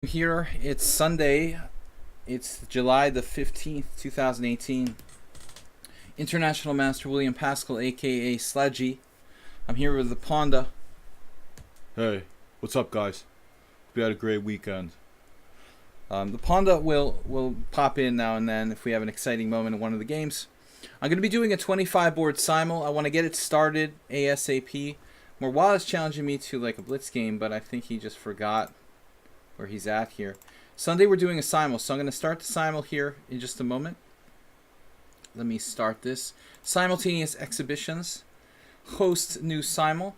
Here it's Sunday. It's July the 15th, 2018. International Master William Paschall, aka Sladgie. I'm here with the Ponda. Hey, what's up, guys? We had a great weekend. The Ponda will pop in now and then if we have an exciting moment in one of the games. I'm going to be doing a 25 board simul. I want to get it started ASAP. Morwa is challenging me to like a blitz game, but I think he just forgot where he's at here. Sunday we're doing a simul, so I'm going to start the simul here in just a moment. Let me start this. Simultaneous exhibitions. Host new simul.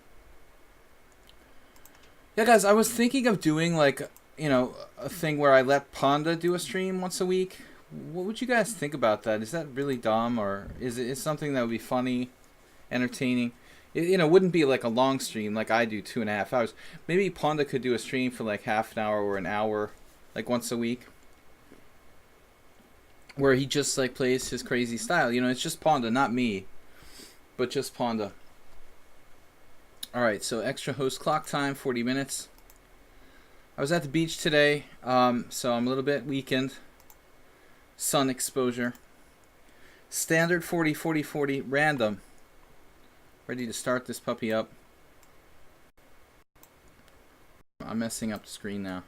Yeah, guys, I was thinking of doing like, you know, a thing where I let Ponda do a stream once a week. What would you guys think about that? Is that really dumb, or is it something that would be funny, entertaining? It wouldn't be like a long stream like I do, 2.5 hours. Maybe Ponda could do a stream for like half an hour or an hour, like once a week, where he just like plays his crazy style. You know, it's just Ponda, not me, but just Ponda. All right, so extra host clock time, 40 minutes. I was at the beach today, so I'm a little bit weakened. Sun exposure. Standard 40, 40, 40, random. Ready to start this puppy up. I'm messing up the screen now.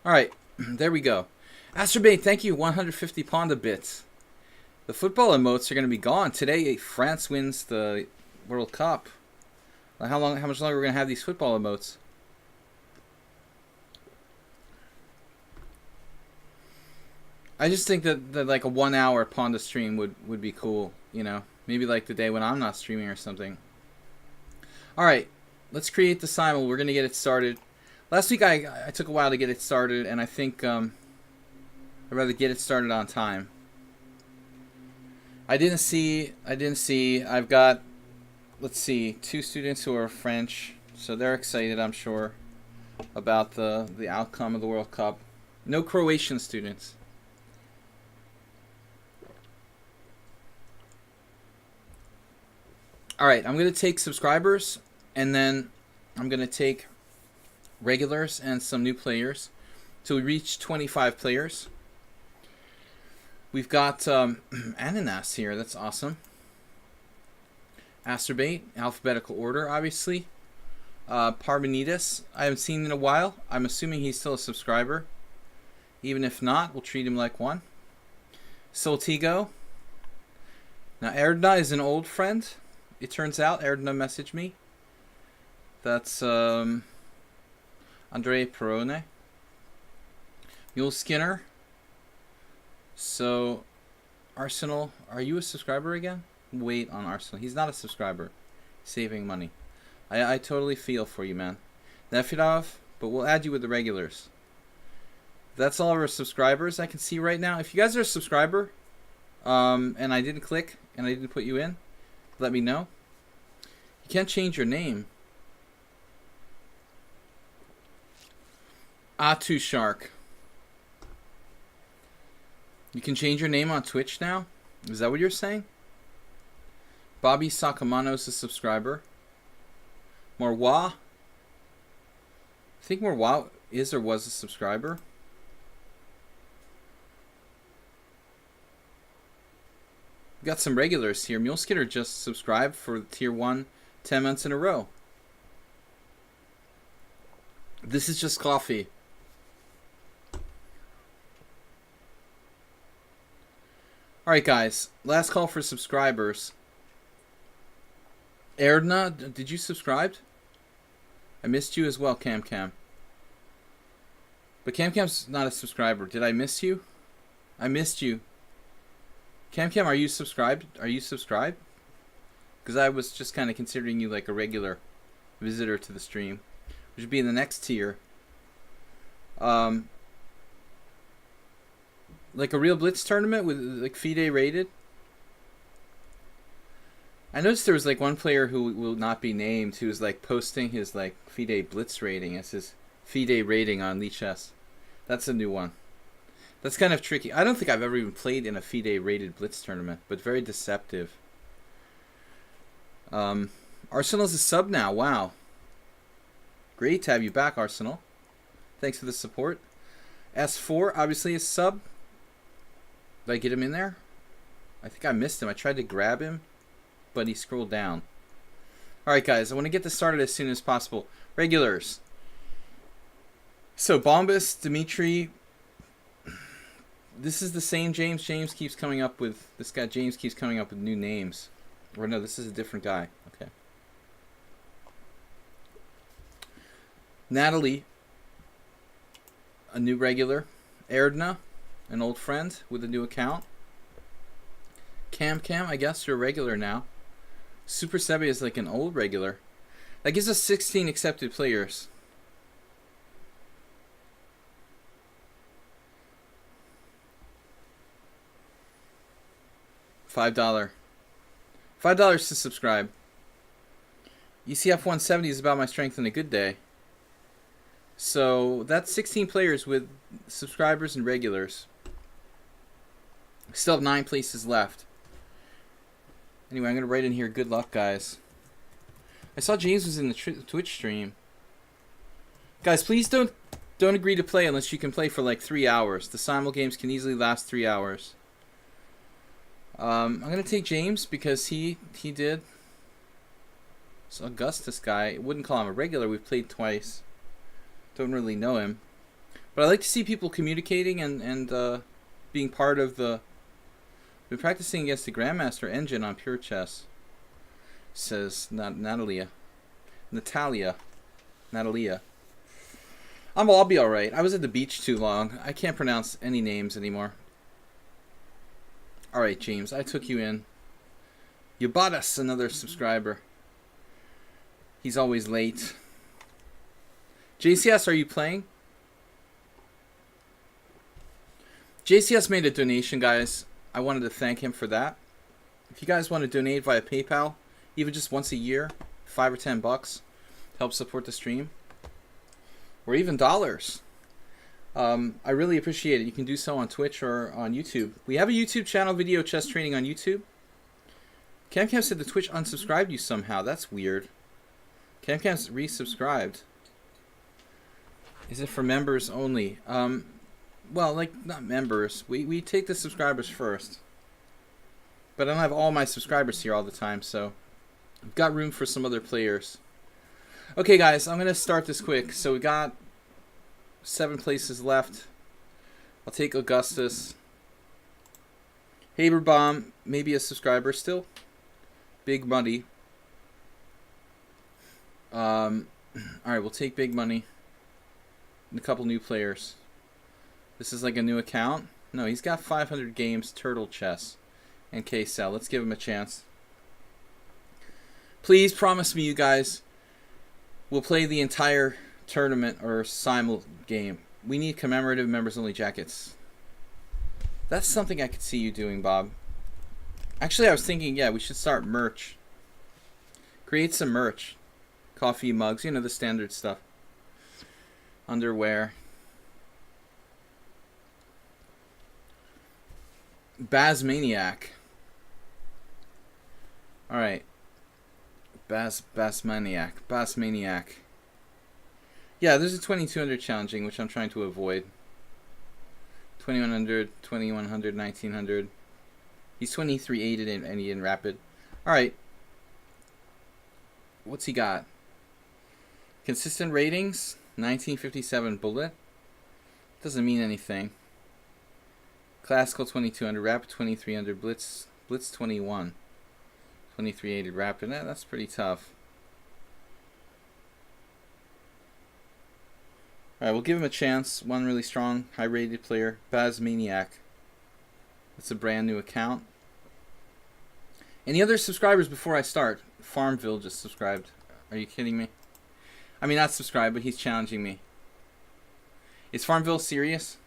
Alright, there we go. Astrobate, thank you, 150 Ponda bits. The football emotes are going to be gone. Today, France wins the World Cup. How much longer are we going to have these football emotes? I just think that like a 1 hour Ponda stream would be cool, you know. Maybe like the day when I'm not streaming or something. Alright, let's create the simul. We're going to get it started. Last week I took a while to get it started, and I think I'd rather get it started on time. I didn't see. I've got, let's see, 2 students who are French, so they're excited, I'm sure, about the outcome of the World Cup. No Croatian students. Alright, I'm going to take subscribers, and then I'm going to take regulars and some new players. So we reach 25 players. We've got Ananas here, that's awesome. Astrobate, alphabetical order, obviously. Parmenides, I haven't seen in a while. I'm assuming he's still a subscriber. Even if not, we'll treat him like one. Soltigo. Now, Erdna is an old friend. It turns out Erdna messaged me. That's Andre Perone. Mule Skinner. So, Arsenal, are you a subscriber again? Wait on Arsenal. He's not a subscriber. Saving money. I totally feel for you, man. Nefidov, but we'll add you with the regulars. That's all of our subscribers I can see right now. If you guys are a subscriber, and I didn't click, and I didn't put you in, let me know. You can't change your name. Atu Shark. You can change your name on Twitch now? Is that what you're saying? Bobby Sakamano's a subscriber. Morwa. I think Morwa is or was a subscriber. We got some regulars here. Mule Skidder just subscribed for tier 1 10 months in a row. This is just coffee. Alright guys, last call for subscribers. Erdna, did you subscribe? I missed you as well, Cam. But Cam's not a subscriber. Did I miss you? I missed you. Cam, are you subscribed? Are you subscribed? Because I was just kind of considering you like a regular visitor to the stream, which would be in the next tier. Like a real Blitz tournament with like FIDE rated. I noticed there was like one player who will not be named who was like posting his like FIDE Blitz rating as his FIDE rating on lichess. That's a new one. That's kind of tricky. I don't think I've ever even played in a FIDE rated Blitz tournament, but very deceptive. Arsenal's a sub now. Wow. Great to have you back, Arsenal. Thanks for the support. S4, obviously is sub. Did I get him in there? I think I missed him. I tried to grab him, but he scrolled down. Alright, guys, I want to get this started as soon as possible. Regulars. So, Bombas, Dimitri. This is the same James. James keeps coming up with... This guy, James, keeps coming up with new names. Or no, this is a different guy. Okay. Natalie. A new regular. Erdna. An old friend with a new account. Cam, I guess you're a regular now. Super Sebi is like an old regular. That gives us 16 accepted players. $5. $5 to subscribe. ECF 170 is about my strength on a good day. So that's 16 players with subscribers and regulars. Still have 9 places left. Anyway, I'm going to write in here, good luck, guys. I saw James was in the Twitch stream. Guys, please don't agree to play unless you can play for like 3 hours. The simul games can easily last 3 hours. I'm going to take James because he did. This Augustus guy, I wouldn't call him a regular. We've played twice. Don't really know him. But I like to see people communicating and being part of the... Been practicing against the Grandmaster engine on Pure Chess, says Natalia. I'll be alright. I was at the beach too long. I can't pronounce any names anymore. Alright, James, I took you in. You bought us another subscriber. He's always late. JCS, are you playing? JCS made a donation, guys. I wanted to thank him for that. If you guys want to donate via PayPal, even just once a year, $5 or $10, help support the stream, or even dollars, I really appreciate it. You can do so on Twitch or on YouTube. We have a YouTube channel, Video Chess Training on YouTube. CamCam said the Twitch unsubscribed you somehow. That's weird. CamCam's resubscribed. Is it for members only? Well, like, not members. We take the subscribers first. But I don't have all my subscribers here all the time, so I've got room for some other players. Okay, guys, I'm going to start this quick. So we got 7 places left. I'll take Augustus. Haberbaum, maybe a subscriber still. Big Money. Alright, we'll take Big Money. And a couple new players. This is like a new account. No, he's got 500 games, Turtle Chess, and K-Cell. Let's give him a chance. Please promise me, you guys, we'll play the entire tournament or simul game. We need commemorative members-only jackets. That's something I could see you doing, Bob. Actually, I was thinking, yeah, we should start merch. Create some merch. Coffee mugs, you know, the standard stuff. Underwear. Bazmaniac. Alright. Bazmaniac. Yeah, there's a 2200 challenging, which I'm trying to avoid. 2100, 2100, 1900. He's 23-8 and he in rapid. Alright. What's he got? Consistent ratings. 1957 bullet. Doesn't mean anything. Classical 2200, rapid 2300, blitz 21. 23-8 rapid. That's pretty tough. Alright, we'll give him a chance. One really strong, high-rated player. Bazmaniac. That's a brand new account. Any other subscribers before I start? Farmville just subscribed. Are you kidding me? I mean, not subscribed, but he's challenging me. Is Farmville serious?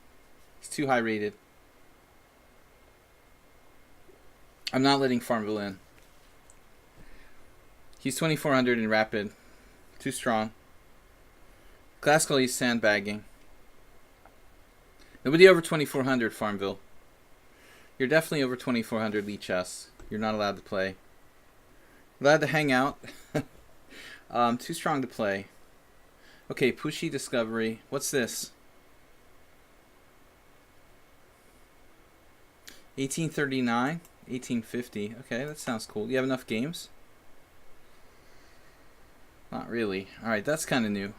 He's too high-rated. I'm not letting Farmville in. He's 2400 in rapid. Too strong. Classical, he's sandbagging. Nobody over 2400, Farmville. You're definitely over 2400 lichess. You're not allowed to play. Allowed to hang out. Too strong to play. Okay, Pushy Discovery. What's this? 1839, 1850. Okay, that sounds cool. You have enough games? Not really. Alright, that's kind of new.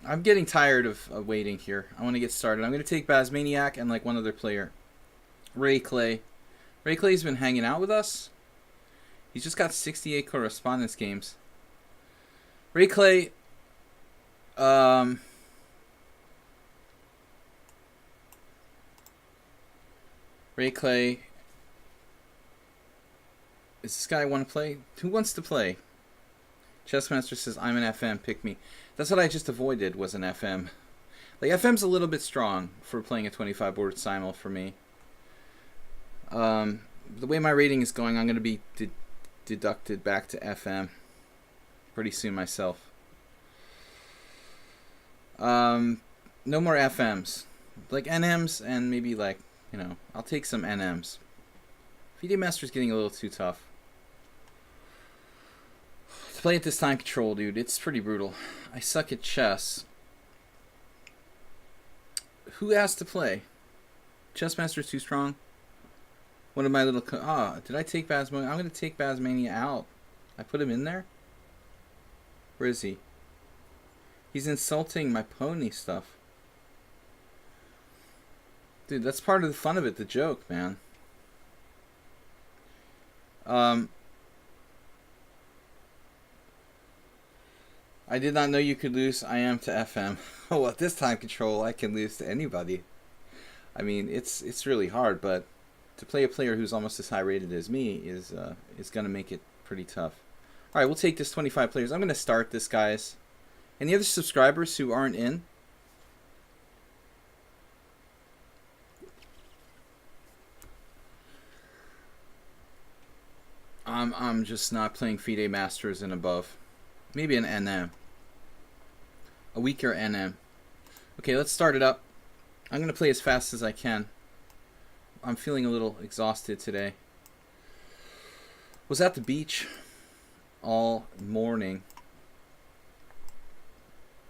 I'm getting tired of waiting here. I want to get started. I'm going to take Basmaniac and like one other player. Ray Clay. Ray Clay's been hanging out with us. He's just got 68 correspondence games. Ray Clay, Ray Clay. Is this guy want to play? Who wants to play? Chessmaster says, I'm an FM, pick me. That's what I just avoided, was an FM. Like, FM's a little bit strong for playing a 25-board simul for me. The way my rating is going, I'm going to be deducted back to FM pretty soon myself. No more FMs. Like, NMs and maybe, like, you know, I'll take some NMs. FIDE Master's getting a little too tough. To play at this time control, dude, it's pretty brutal. I suck at chess. Who asked to play? Chessmaster's too strong? One of my little... did I take Basmania? I'm going to take Basmania out. I put him in there? Where is he? He's insulting my pony stuff. Dude, that's part of the fun of it, the joke, man. I did not know you could lose. I am to FM. Well, at this time control, I can lose to anybody. I mean, it's really hard, but to play a player who's almost as high rated as me is going to make it pretty tough. All right, we'll take this 25 players. I'm going to start this, guys. Any other subscribers who aren't in? I'm just not playing FIDE Masters and above. Maybe an NM. A weaker NM. Okay, let's start it up. I'm going to play as fast as I can. I'm feeling a little exhausted today. Was at the beach all morning.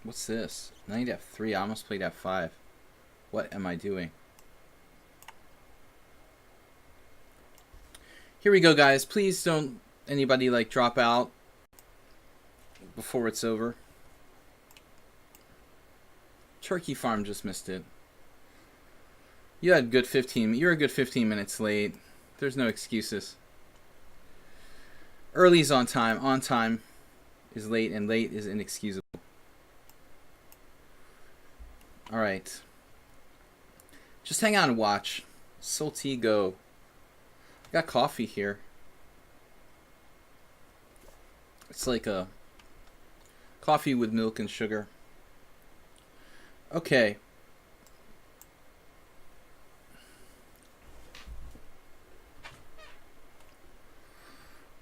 What's this? Knight F3. I almost played F5. What am I doing? Here we go, guys. Please don't anybody like drop out before it's over. Turkey Farm just missed it. You had good 15. You're a good 15 minutes late. There's no excuses. Early's on time. On time is late, and late is inexcusable. All right. Just hang on and watch. Salty go. I got coffee here. It's like a coffee with milk and sugar. Okay.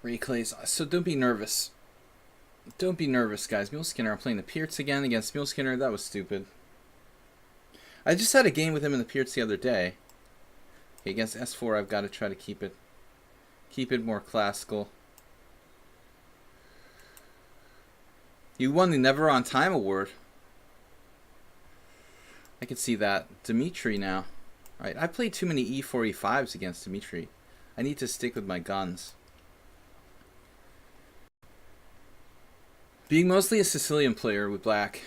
Ray Clay's. So don't be nervous. Don't be nervous, guys. Mule Skinner. I'm playing the Pierce again against Mule Skinner. That was stupid. I just had a game with him in the Pierce the other day. Okay, against S4, I've got to try to keep it more classical. You won the Never on Time award. I can see that. Dimitri now. Alright, I played too many E4, E5s against Dimitri. I need to stick with my guns. Being mostly a Sicilian player with black.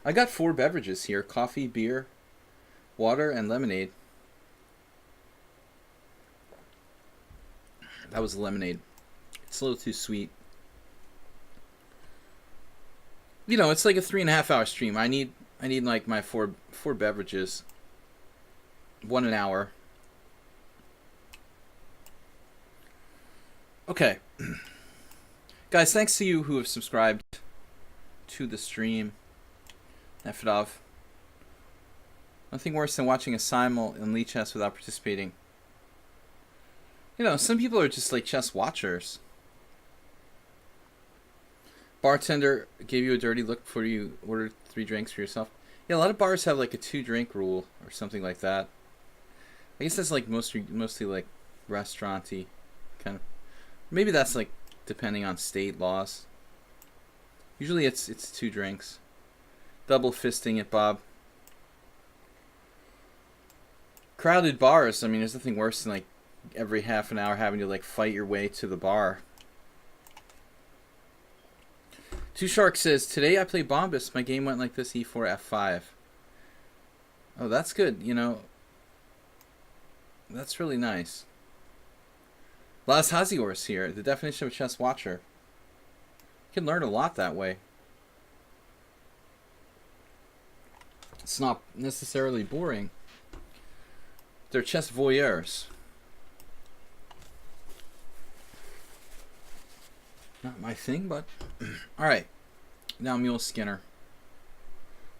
I got 4 beverages here. Coffee, beer, water, and lemonade. That was lemonade. It's a little too sweet. You know, it's like a 3.5 hour stream. I need like my four beverages. 1 an hour. Okay. Guys, thanks to you who have subscribed to the stream. Nefedov. Nothing worse than watching a simul in lichess without participating. You know, some people are just like chess watchers. Bartender gave you a dirty look before you ordered 3 drinks for yourself. Yeah, a lot of bars have like a 2-drink rule or something like that. I guess that's like mostly like restaurant-y kind of. Maybe that's like depending on state laws. Usually it's 2 drinks. Double fisting it, Bob. Crowded bars. I mean, there's nothing worse than like every half an hour having to like fight your way to the bar. Two Shark says, today I played Bombus. My game went like this, e4, f5. Oh, that's good. You know, that's really nice. Las Haziors here, the definition of a chess watcher. You can learn a lot that way. It's not necessarily boring. They're chess voyeurs. Not my thing, but... Alright. Now Mule Skinner.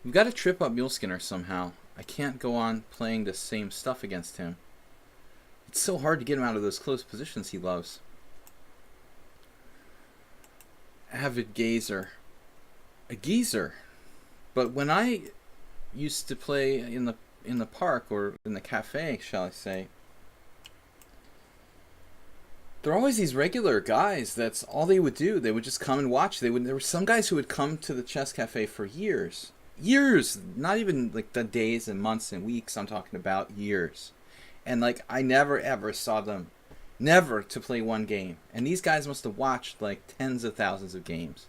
We've got to trip up Mule Skinner somehow. I can't go on playing the same stuff against him. It's so hard to get him out of those close positions he loves. Avid gazer. A geezer. But when I used to play in the park, or in the cafe, shall I say, there are always these regular guys. That's all they would do. They would just come and watch. There were some guys who would come to the chess cafe for years. Years! Not even like the days and months and weeks. I'm talking about years. And like, I never ever saw them, never to play one game. And these guys must have watched like tens of thousands of games.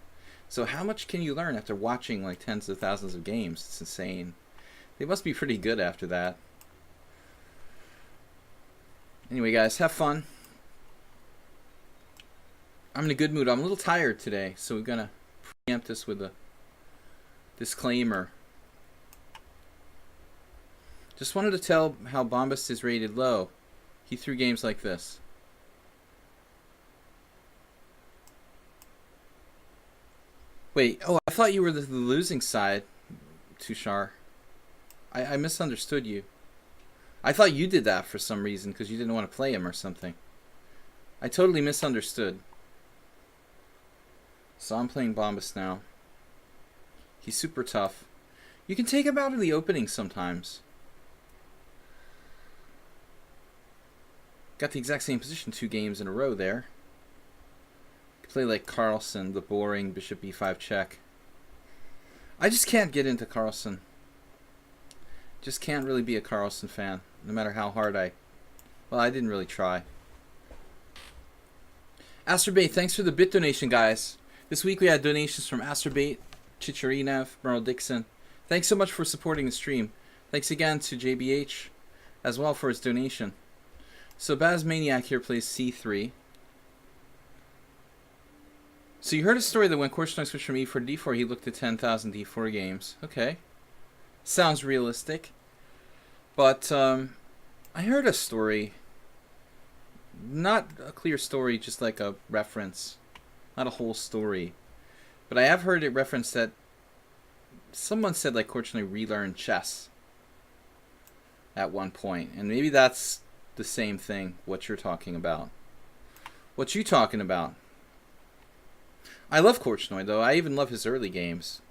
So how much can you learn after watching like tens of thousands of games? It's insane. They must be pretty good after that. Anyway, guys, have fun. I'm in a good mood. I'm a little tired today, so we're gonna preempt this with a disclaimer. Just wanted to tell how Bombus is rated low. He threw games like this. Wait, oh, I thought you were the losing side, Tushar. I misunderstood you. I thought you did that for some reason because you didn't want to play him or something. I totally misunderstood. So I'm playing Bombus now. He's super tough. You can take him out in the opening sometimes. Got the exact same position 2 games in a row there. Play like Carlsen, the boring bishop e5 check. I just can't get into Carlsen. Just can't really be a Carlsen fan, no matter how hard well, I didn't really try. Asterbait, thanks for the bit donation, guys. This week we had donations from Asterbait, Chicharinev, Merle Dixon. Thanks so much for supporting the stream. Thanks again to JBH as well for his donation. So Baz Maniac here plays c3. So you heard a story that when Korchnoi switched from e4 to d4, he looked at 10,000 d4 games. Okay. Sounds realistic. But I heard a story. Not a clear story, just like a reference. Not a whole story. But I have heard it referenced that someone said like Korchnoi relearned chess at one point. And maybe that's the same thing, what you're talking about. What you talking about? I love Korchnoi, though. I even love his early games.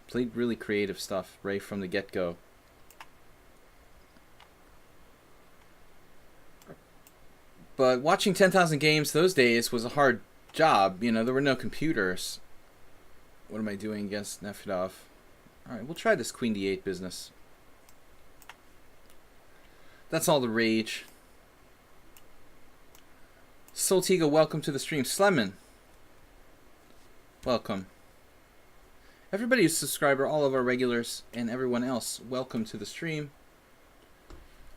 Played really creative stuff right from the get-go. But watching 10,000 games those days was a hard job. You know, there were no computers. What am I doing against Nefedov? Alright, we'll try this queen d8 business. That's all the rage. Soltiga, welcome to the stream. Slemon, welcome. Everybody who's a subscriber, all of our regulars, and everyone else, welcome to the stream.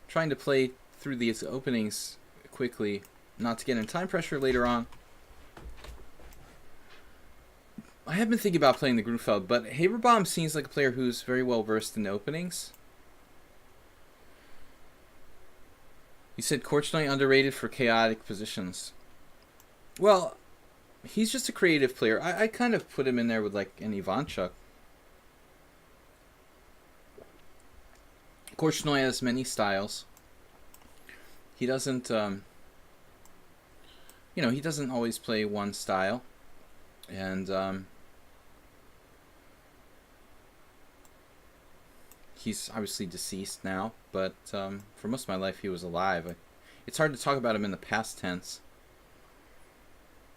Trying to play through these openings quickly, not to get in time pressure later on. I have been thinking about playing the Grunfeld, but Haberbaum seems like a player who's very well versed in openings. You said Korchnoi underrated for chaotic positions. Well, he's just a creative player. I kind of put him in there with like an Ivanchuk. Korchnoi has many styles. He doesn't, you know, he doesn't always play one style. And he's obviously deceased now, but for most of my life he was alive. It's hard to talk about him in the past tense.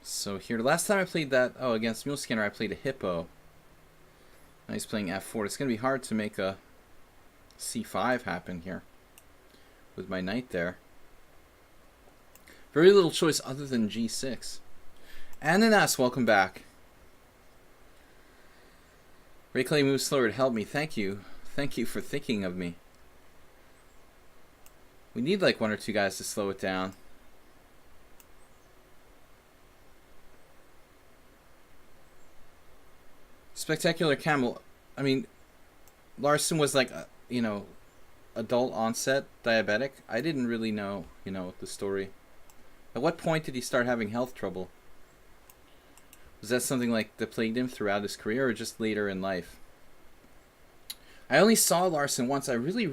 So here, last time I played that, against Mule Skinner, I played a hippo. Now he's playing f4. It's going to be hard to make a c5 happen here with my knight there. Very little choice other than g6. Ananas, welcome back. Ray Clay moves slower to help me. Thank you. Thank you for thinking of me. We need like one or two guys to slow it down. Spectacular Camel. I mean, Larson was like, you know, adult onset diabetic. I didn't really know, you know, the story. At what point did he start having health trouble? Was that something like that plagued him throughout his career or just later in life? I only saw Larson once. I really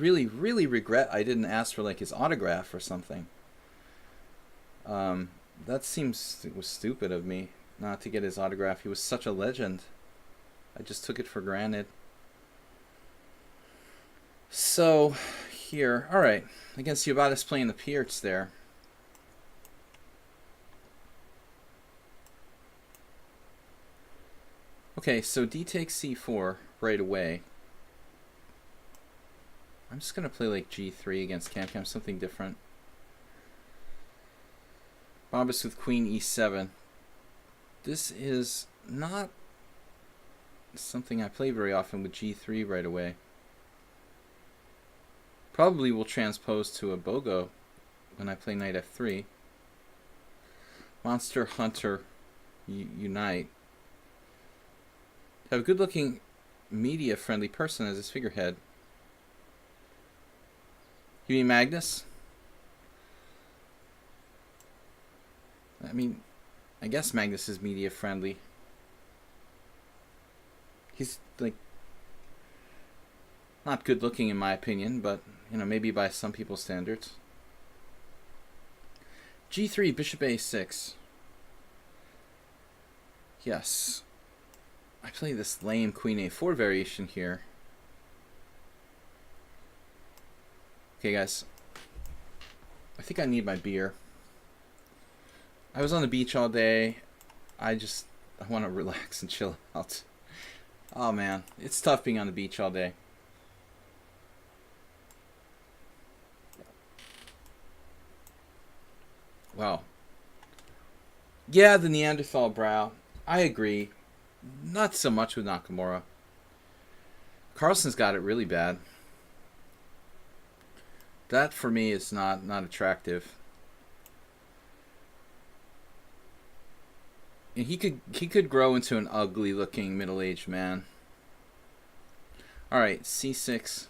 regret I didn't ask for like his autograph or something. That seems it was stupid of me not to get his autograph. He was such a legend. I just took it for granted. So, here. Alright. Against Yobatis playing the Pierts there. Okay, so D takes C4 right away. I'm just going to play like G3 against Cam, something different. Bombus with Queen E7. This is not something I play very often with G3 right away. Probably will transpose to a Bogo when I play Knight F3. Monster Hunter Unite. Have a good looking media friendly person as his figurehead. You mean Magnus? I mean, I guess Magnus is media friendly. He's like not good looking in my opinion, but you know, maybe by some people's standards. G3, Bishop A6. Yes. I play this lame Queen A4 variation here. Okay, guys. I think I need my beer. I was on the beach all day. I want to relax and chill out. Oh man, it's tough being on the beach all day. Wow. Yeah, the Neanderthal brow. I agree. Not so much with Nakamura. Carlsen's got it really bad. That for me is not attractive. And he could grow into an ugly looking middle-aged man. Alright, C6.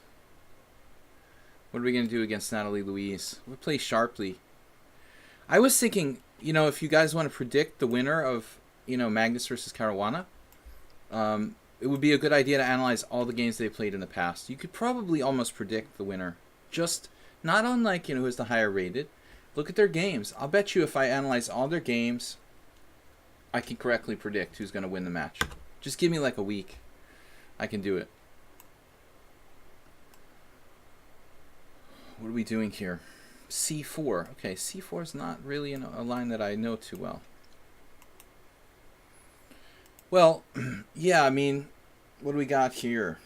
What are we going to do against Natalie Louise? We'll play sharply. I was thinking, you know, if you guys want to predict the winner of, you know, Magnus versus Caruana, it would be a good idea to analyze all the games they played in the past. You could probably almost predict the winner. Just not on like, you know, who's the higher rated. Look at their games. I'll bet you if I analyze all their games, I can correctly predict who's going to win the match. Just give me like a week. I can do it. What are we doing here? C4. Okay, C4 is not really a line that I know too well. Well, yeah, I mean, what do we got here?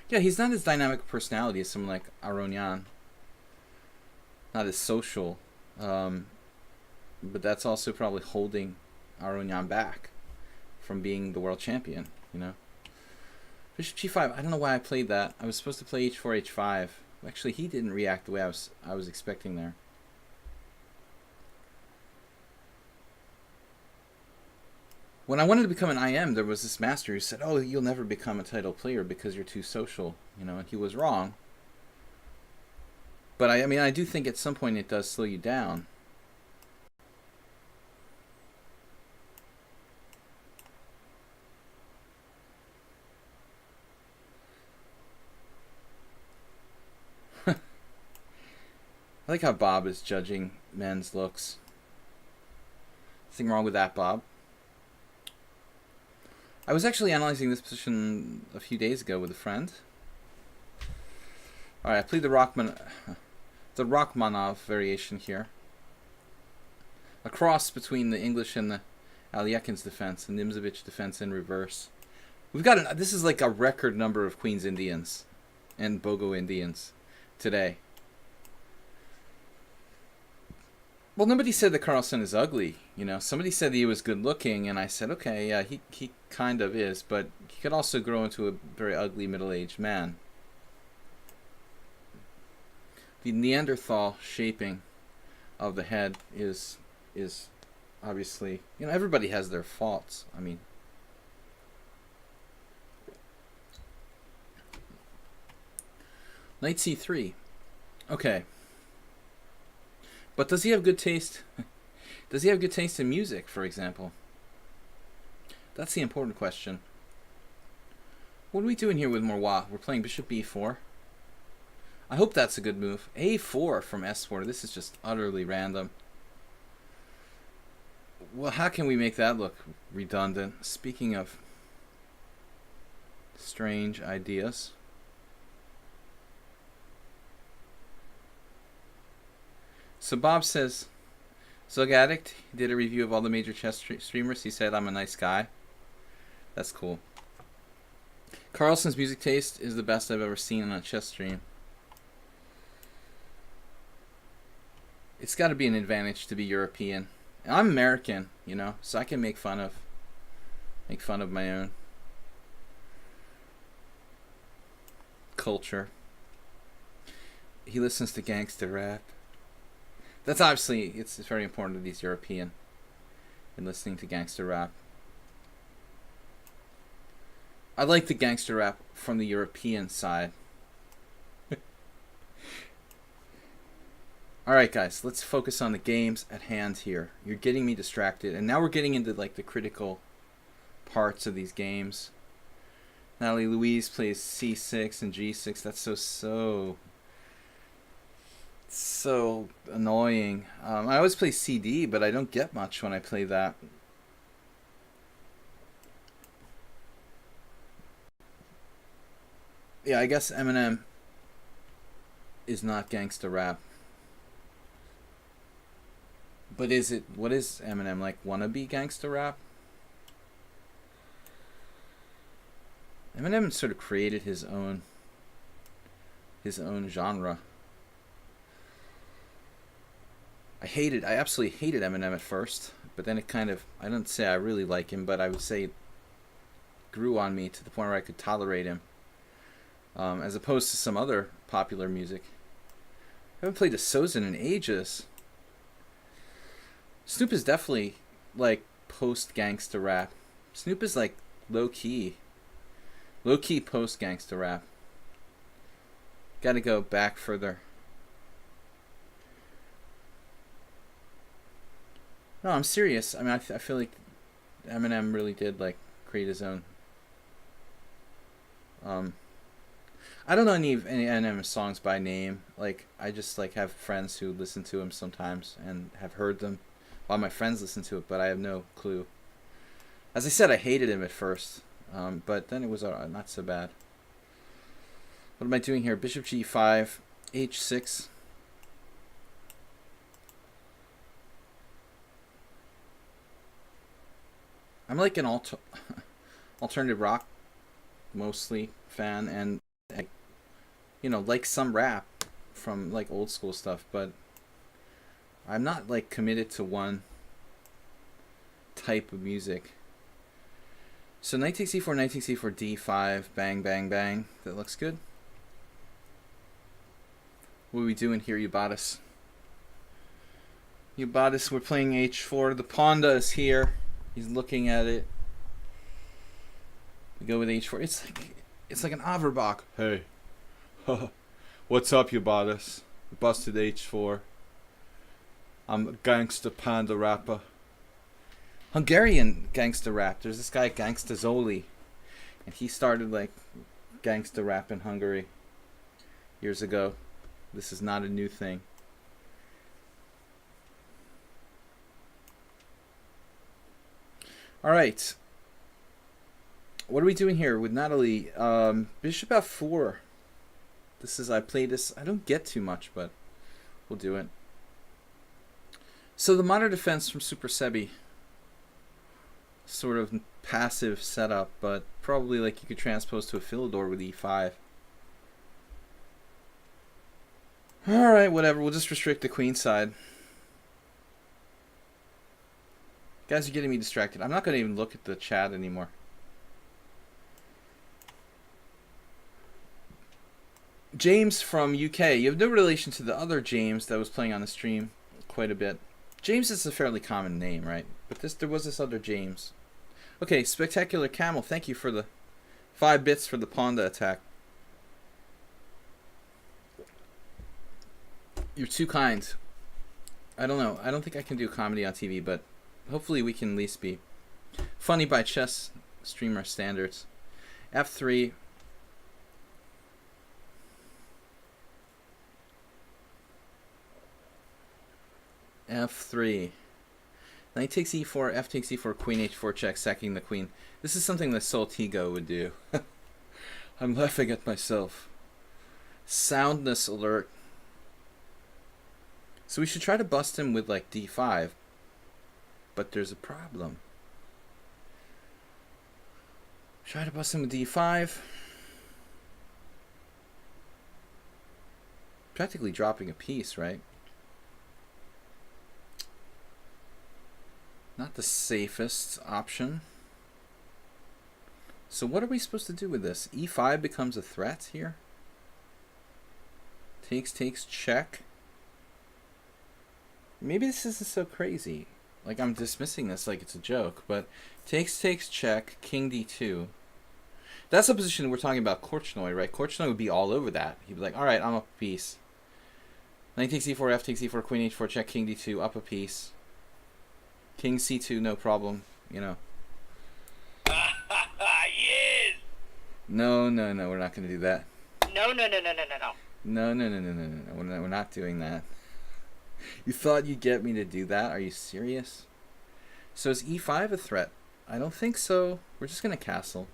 Yeah, he's not as dynamic a personality as someone like Aronian. Not as social. But that's also probably holding Aronian back from being the world champion, you know? Bishop G5, I don't know why I played that. I was supposed to play H4, H5. Actually, he didn't react the way I was expecting there. When I wanted to become an IM, there was this master who said, oh, you'll never become a title player because you're too social, you know, and he was wrong. But I mean, I do think at some point it does slow you down. I like how Bob is judging men's looks. Nothing wrong with that, Bob. I was actually analyzing this position a few days ago with a friend. Alright, I played the Rachmanov variation here. A cross between the English and the Alyekin's defense, the Nimzovich defense in reverse. We've got this is like a record number of Queen's Indians and Bogo Indians today. Well, nobody said that Carlsen is ugly. You know, somebody said he was good looking, and I said, okay, yeah, he kind of is, but he could also grow into a very ugly middle-aged man. The Neanderthal shaping of the head is obviously, you know, everybody has their faults. I mean, Knight c3. Okay. But does he have good taste? Does he have good taste in music, for example? That's the important question. What are we doing here with Morois? We're playing bishop b4. I hope that's a good move. a4 from s4. This is just utterly random. Well, how can we make that look redundant? Speaking of strange ideas. So Bob says, Zug Addict, he did a review of all the major chess streamers. He said, I'm a nice guy. That's cool. Carlsen's music taste is the best I've ever seen on a chess stream. It's got to be an advantage to be European. And I'm American, you know, so I can make fun of my own culture. He listens to gangster rap. That's obviously, it's very important that he's European and listening to gangster rap. I like the gangster rap from the European side. Alright guys, let's focus on the games at hand here. You're getting me distracted, and now we're getting into like the critical parts of these games. Natalie Louise plays c6 and g6. That's so annoying. I always play CD, but I don't get much when I play that. Yeah, I guess Eminem is not gangsta rap. But is it, what is Eminem, like wannabe gangsta rap? Eminem sort of created his own genre. I absolutely hated Eminem at first, but then it kind of, I don't say I really like him, but I would say it grew on me to the point where I could tolerate him. As opposed to some other popular music. I haven't played a Sozin in ages. Snoop is definitely like post-gangsta rap. Snoop is like low-key post-gangsta rap. Gotta go back further. No, I'm serious. I mean, I feel like Eminem really did like create his own. I don't know any Eminem songs by name. Like, I just like have friends who listen to him sometimes and have heard them. A lot of my friends listen to it, but I have no clue. As I said, I hated him at first, but then it was not so bad. What am I doing here? Bishop g5, h6. I'm like an alternative rock mostly fan, and you know, like some rap from like old school stuff, but I'm not like committed to one type of music. So knight takes c4, knight takes c4, d5, bang, bang, bang. That looks good. What are we doing here, Ubatis? Ubatis, we're playing h4. The Ponda is here. He's looking at it. We go with h4. It's like an Averbach. Hey. What's up, Ubatis? Busted h4. I'm a gangsta panda rapper. Hungarian gangsta rap. There's this guy Gangsta Zoli, and he started like gangsta rap in Hungary years ago. This is not a new thing. All right. What are we doing here with Natalie? Bishop f4. I play this. I don't get too much, but we'll do it. So the modern defense from Super Sebi, sort of passive setup, but probably like you could transpose to a Philidor with e5. Alright, whatever. We'll just restrict the queen side. Guys are getting me distracted. I'm not going to even look at the chat anymore. James from UK. You have no relation to the other James that was playing on the stream quite a bit. James is a fairly common name, right? But there was this other James. Okay, Spectacular Camel. Thank you for the 5 bits for the Ponda attack. You're too kind. I don't know. I don't think I can do comedy on TV, but hopefully we can at least be funny by chess streamer standards. F3. F3. Knight takes e4, f takes e4, queen h4 check, sacking the queen. This is something that Soltigo would do. I'm laughing at myself. Soundness alert. So we should try to bust him with like d5. But there's a problem. Try to bust him with d5. Practically dropping a piece, right? Not the safest option. So what are we supposed to do with this? e5 becomes a threat here. Takes, check. Maybe this isn't so crazy. Like, I'm dismissing this like it's a joke, but takes, check, king d2. That's the position we're talking about Korchnoi, right? Korchnoi would be all over that. He'd be like, alright, I'm up a piece. Knight takes e4, f takes e4, queen h4, check, king d2, up a piece. King c2, no problem, you know. Yes! No, we're not going to do that. No. No, we're not doing that. You thought you'd get me to do that? Are you serious? So is e5 a threat? I don't think so. We're just going to castle.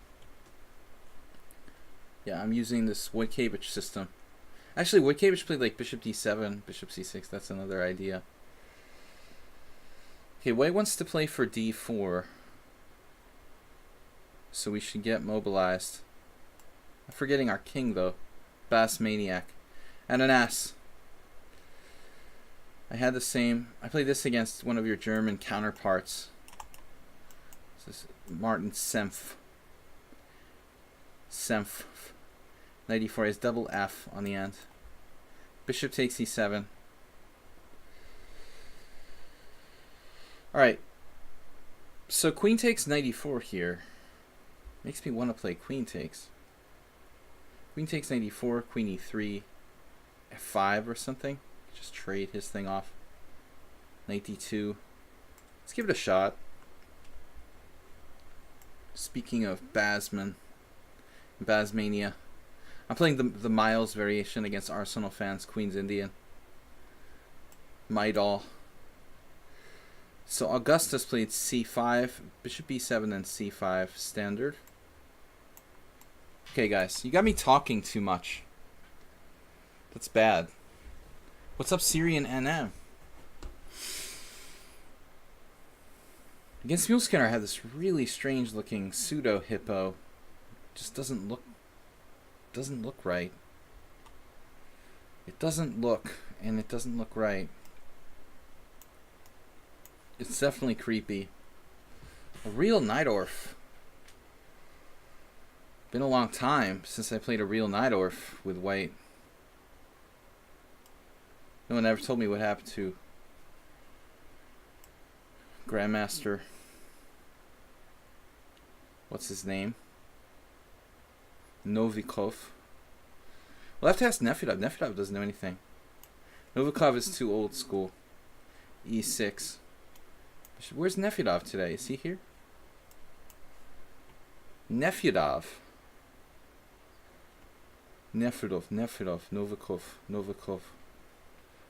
Yeah, I'm using this Wojtkiewicz system. Actually, Wojtkiewicz played like bishop d7, bishop c6. That's another idea. Okay, White wants to play for d4. So we should get mobilized. I'm forgetting our king, though. Bass Maniac. And an ass. I had the same. I played this against one of your German counterparts. This is Martin Senf. Senf. Knight e4 has double F on the end. Bishop takes e7. Alright. So queen takes knight e4 here. Makes me want to play queen takes. Queen takes knight e4, queen e3, f5 or something. Just trade his thing off. Knight d2. Let's give it a shot. Speaking of Basman, Basmania, I'm playing the Miles variation against Arsenal fans, Queen's Indian. Maidal. So Augustus played c5, bishop b7, and c5 standard. Okay, guys, you got me talking too much. That's bad. What's up, Syrian NM? Against Muleskinner, I have this really strange looking pseudo hippo. Just doesn't look right. It doesn't look, and it doesn't look right. It's definitely creepy. A real Najdorf. Been a long time since I played a real Najdorf with White. No one ever told me what happened to Grandmaster. What's his name? Novikov. Well, I have to ask Nefedov. Nefedov doesn't know anything. Novikov is too old school. E6. Where's Nefedov today? Is he here? Nefedov. Novikov.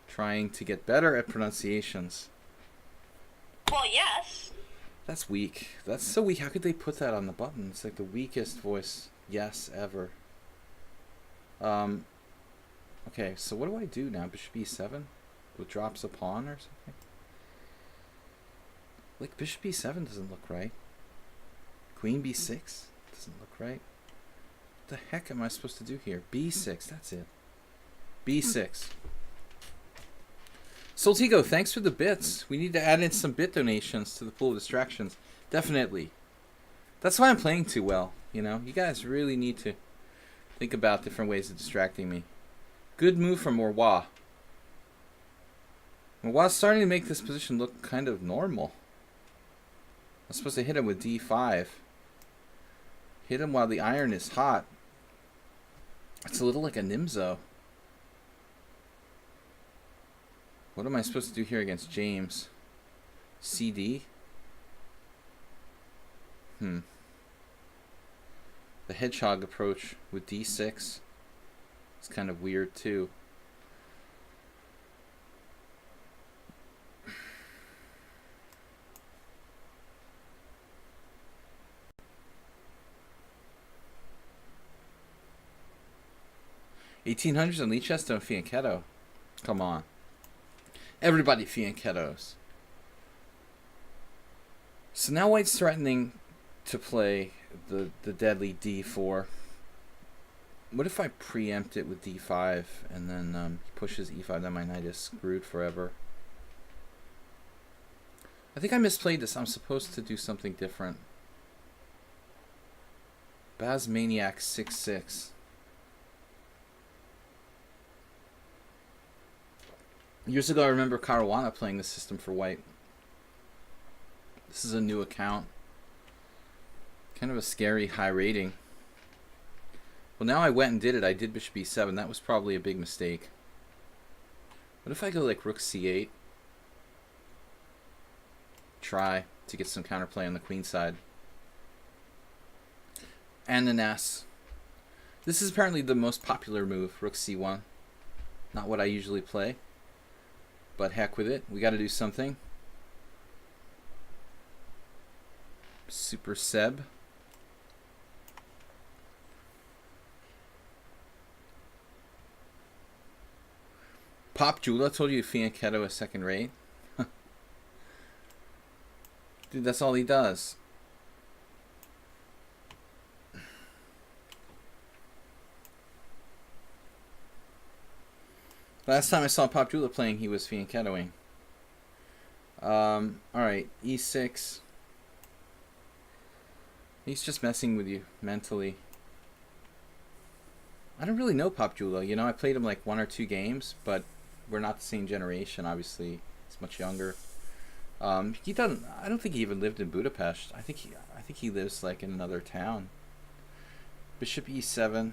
Trying to get better at pronunciations. Well, yes. That's weak. That's so weak. How could they put that on the button? It's like the weakest voice yes ever. Okay, so what do I do now? Bishop e7? What drops a pawn or something? Like, bishop b7 doesn't look right. Queen b6 doesn't look right. What the heck am I supposed to do here? b6, that's it. b6. Soltigo, thanks for the bits. We need to add in some bit donations to the pool of distractions. Definitely. That's why I'm playing too well, you know? You guys really need to think about different ways of distracting me. Good move from Morwa. Morwa's starting to make this position look kind of normal. I'm supposed to hit him with d5. Hit him while the iron is hot. It's a little like a Nimzo. What am I supposed to do here against James? CD? The hedgehog approach with d6 is kind of weird too. $1800s on lichess and fianchetto. Come on. Everybody fianchettos. So now white's threatening to play the deadly d4. What if I preempt it with d5 and then he pushes e5? Then my knight is screwed forever. I think I misplayed this. I'm supposed to do something different. Baz Maniac 6-6. Years ago, I remember Caruana playing this system for white. This is a new account. Kind of a scary high rating. Well, now I went and did it. I did bishop b7. That was probably a big mistake. What if I go like rook c8? Try to get some counterplay on the queen side. And an S. This is apparently the most popular move, rook c1. Not what I usually play. But heck with it. We got to do something. Super Seb. Pop Jula told you fianchetto is second rate. Dude, that's all he does. Last time I saw Pop Jula playing, he was fianchettoing. Alright, e6. He's just messing with you mentally. I don't really know Pop Jula. You know, I played him like 1 or 2 games, but we're not the same generation, obviously. He's much younger. He doesn't. I don't think he even lived in Budapest. I think he lives like in another town. Bishop e7.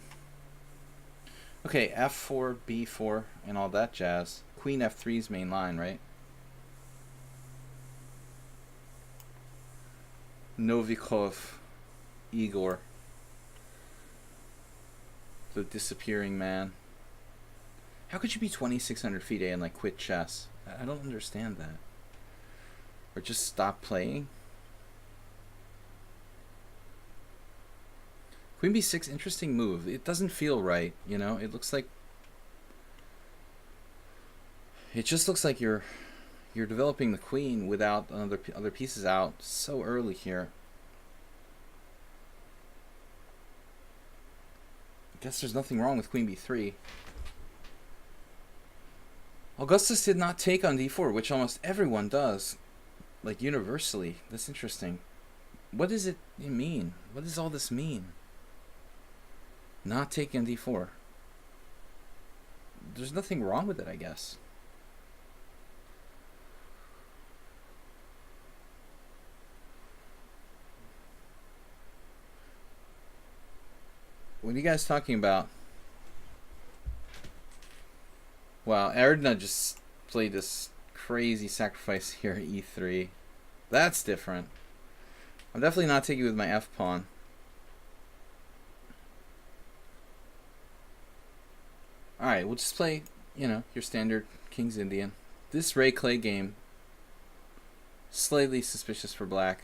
Okay, f4, b4, and all that jazz. Queen f3's main line, right? Novikov, Igor. The disappearing man. How could you be 2,600 feet A and like quit chess? I don't understand that. Or just stop playing? Queen b6, interesting move. It doesn't feel right, you know? It looks like... It just looks like you're developing the queen without other pieces out so early here. I guess there's nothing wrong with queen b3. Augustus did not take on d4, which almost everyone does. Like, universally. That's interesting. What does it mean? What does all this mean? Not taking d4. There's nothing wrong with it, I guess. What are you guys talking about? Wow, Erdna just played this crazy sacrifice here at e3. That's different. I'm definitely not taking with my f-pawn. Alright, we'll just play, you know, your standard King's Indian. This Ray Clay game, slightly suspicious for black.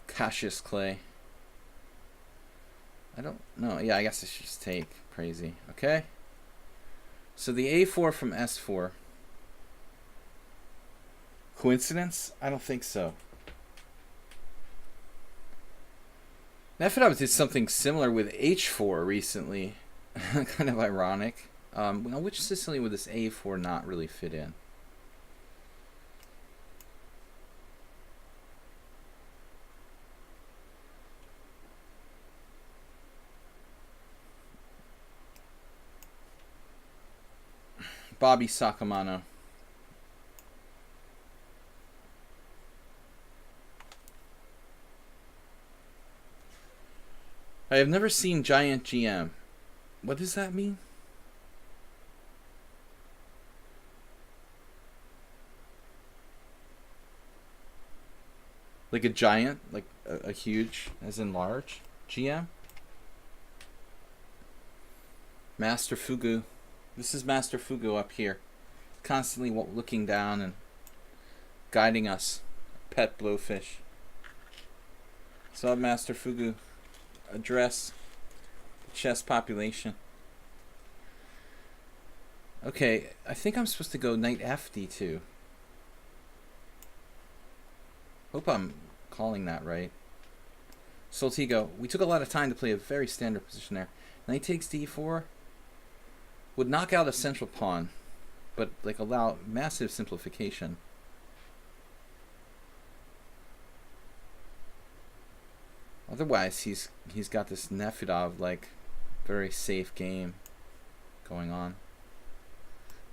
Cassius Clay. I don't know. Yeah, I guess I should just take. Crazy. Okay. So the a4 from s4. Coincidence? I don't think so. Nefedov did something similar with h4 recently. Kind of ironic. Now, which Sicilian would this a4 not really fit in? Bobby Sacamano. I have never seen Giant GM. What does that mean? Like a giant? Like a huge, as in large? GM? Master Fugu. This is Master Fugu up here. Constantly looking down and guiding us. Pet blowfish. So Master Fugu. Address the chess population. Okay, I think I'm supposed to go knight FD2. Hope I'm calling that right. Soltigo, we took a lot of time to play a very standard position there. Knight takes d4 would knock out a central pawn, but like allow massive simplification. Otherwise, he's got this Nefedov like very safe game going on.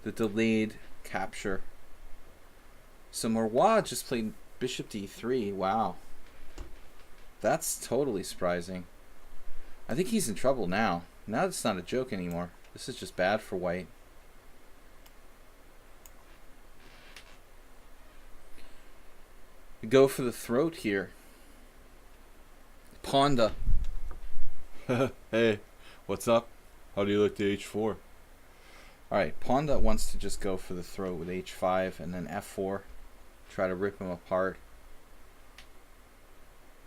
The delayed capture. So Morwa just played bishop d3. Wow, that's totally surprising. I think he's in trouble now. Now it's not a joke anymore. This is just bad for white. We go for the throat here. Ponda. Hey, what's up? How do you like the h4? Alright, Ponda wants to just go for the throat with h5 and then f4. Try to rip him apart.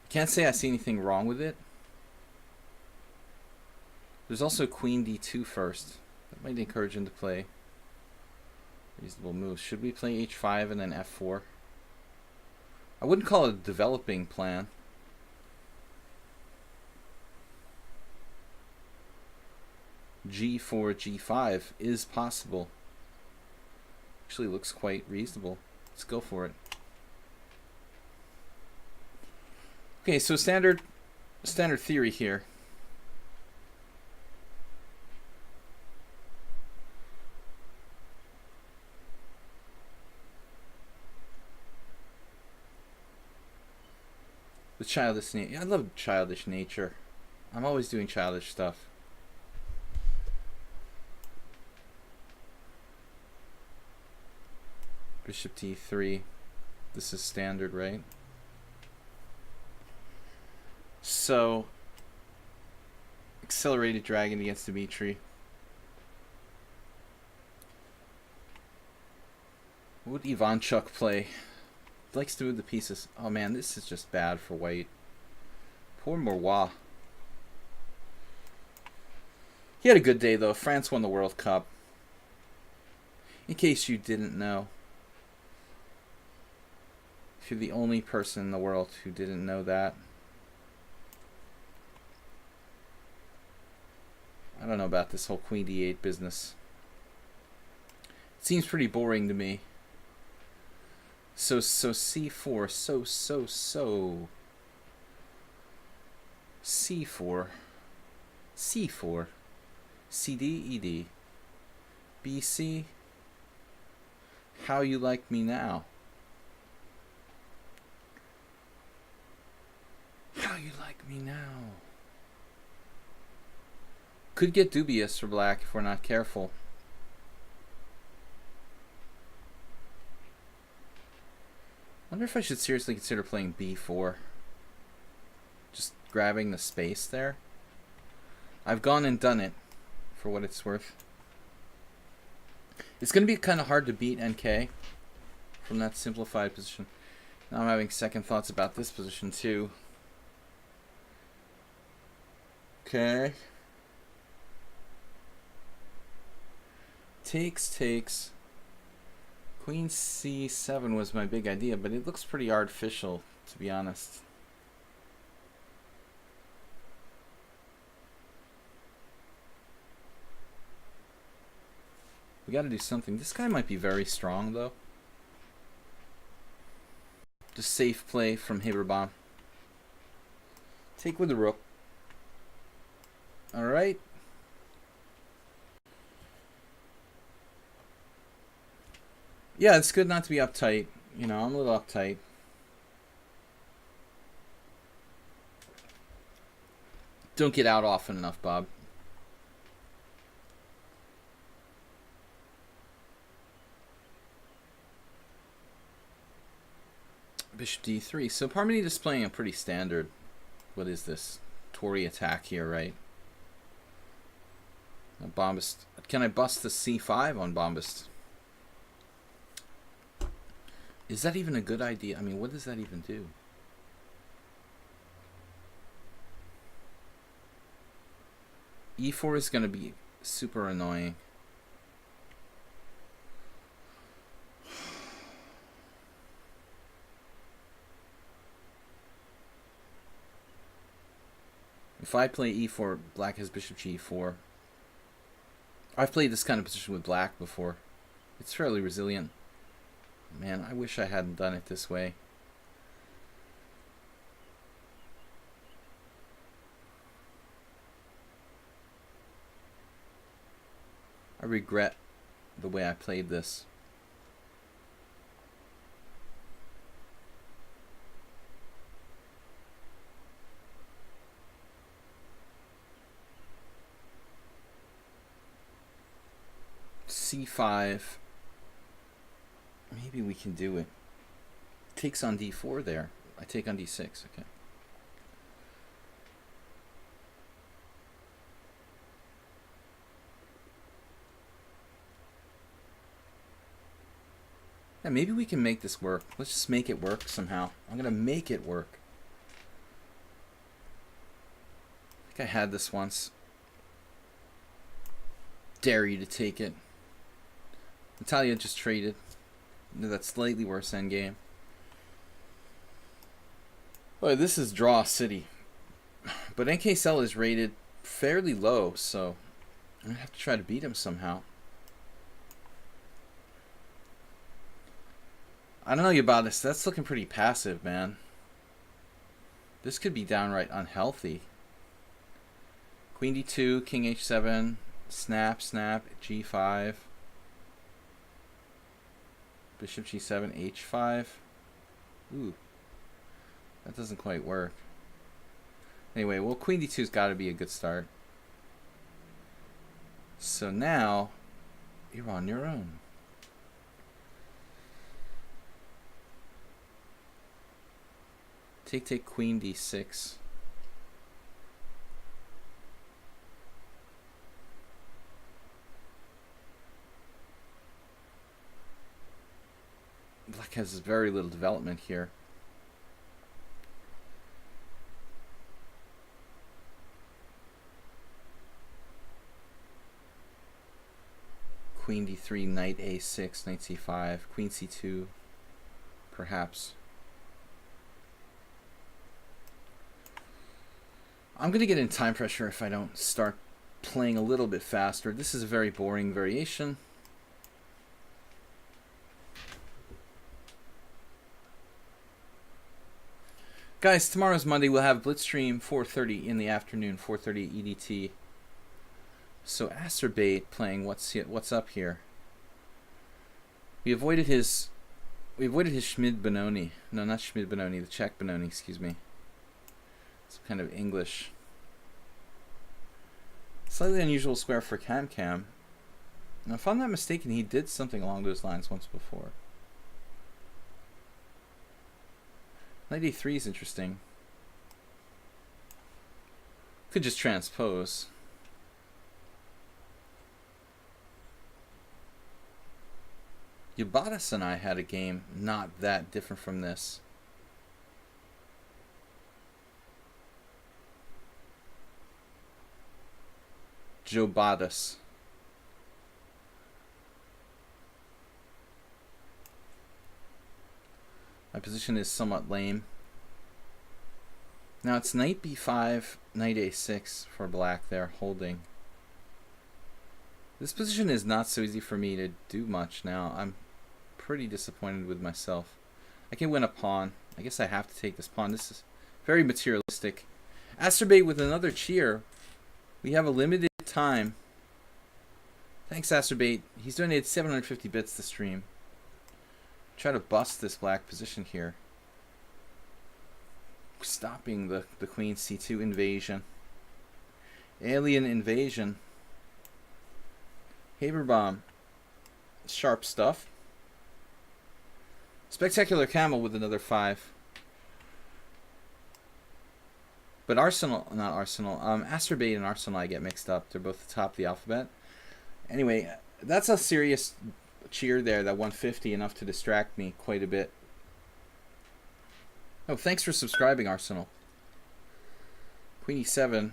Can't say I see anything wrong with it. There's also queen d2 first. That might encourage him to play reasonable moves. Should we play h5 and then f4? I wouldn't call it a developing plan. g4, g5 is possible. Actually looks quite reasonable. Let's go for it. Okay, so standard theory here. The childish nature. I love childish nature. I'm always doing childish stuff. Bishop d3. This is standard, right? So, accelerated dragon against Dmitry. What would Ivanchuk play? He likes to move the pieces. Oh man, this is just bad for white. Poor Morwa. He had a good day though. France won the World Cup. In case you didn't know. If you're the only person in the world who didn't know that. I don't know about this whole queen d8 business. It seems pretty boring to me. So c4, c4, c4, cd, ed, bc, how you like me now? How you like me now? Could get dubious for black if we're not careful. Wonder if I should seriously consider playing b4. Just grabbing the space there. I've gone and done it, for what it's worth. It's going to be kind of hard to beat NK from that simplified position. Now I'm having second thoughts about this position too. Okay. Takes. Queen c7 was my big idea, but it looks pretty artificial, to be honest. We got to do something. This guy might be very strong, though. Just safe play from Haberbomb. Take with the rook. All right. Yeah, it's good not to be uptight. You know, I'm a little uptight. Don't get out often enough, Bob. Bishop d3. So Parmenides is playing a pretty standard, what is this, Tory attack here, right? Bombast. Can I bust the c5 on Bombast? Is that even a good idea? I mean, what does that even do? e4 is going to be super annoying. If I play e4, black has bishop g4. I've played this kind of position with black before. It's fairly resilient. Man, I wish I hadn't done it this way. I regret the way I played this. c5. Maybe we can do it. Takes on d4 there. I take on d6. Okay. Yeah, maybe we can make this work. Let's just make it work somehow. I'm gonna make it work. I think I had this once. Dare you to take it. Natalia just traded. That slightly worse endgame. Boy, this is draw city. But NKCell is rated fairly low, so I'm gonna have to try to beat him somehow. I don't know you about this. That's looking pretty passive, man. This could be downright unhealthy. Queen d2, king h7, snap, snap, g5. Bishop g7, h5. Ooh. That doesn't quite work. Anyway, well, queen d2's got to be a good start. So now, you're on your own. Take, queen d6. Black has very little development here. Queen d3, knight a6, knight c5, queen c2, perhaps. I'm going to get in time pressure if I don't start playing a little bit faster. This is a very boring variation. Guys, tomorrow's Monday. We'll have Blitzstream 4:30 in the afternoon, 4:30 EDT. So Acerbate playing what's up here. We avoided his Schmid Benoni. No, not Schmid Benoni, the Czech Benoni, excuse me. It's kind of English. Slightly unusual square for Cam. Now, if I'm not mistaken, he did something along those lines once before. Knight a3 is interesting. Could just transpose. Yubatas and I had a game not that different from this. Jobatas. position is somewhat lame. Now it's knight b5, knight a6 for black there, holding. This position is not so easy for me to do much now. I'm pretty disappointed with myself. I can win a pawn. I guess I have to take this pawn. This is very materialistic. Asterbate with another cheer. We have a limited time. Thanks, Asterbate. He's donated 750 bits to stream. Try to bust this black position here. Stopping the queen c2 invasion. Alien invasion. Haberbomb. Sharp stuff. Spectacular Camel with another 5. But Arsenal, not Arsenal, Asterbate and Arsenal I get mixed up. They're both the top of the alphabet. Anyway, that's a serious cheer there, that 150, enough to distract me quite a bit. Oh, thanks for subscribing, Arsenal. Queen e7.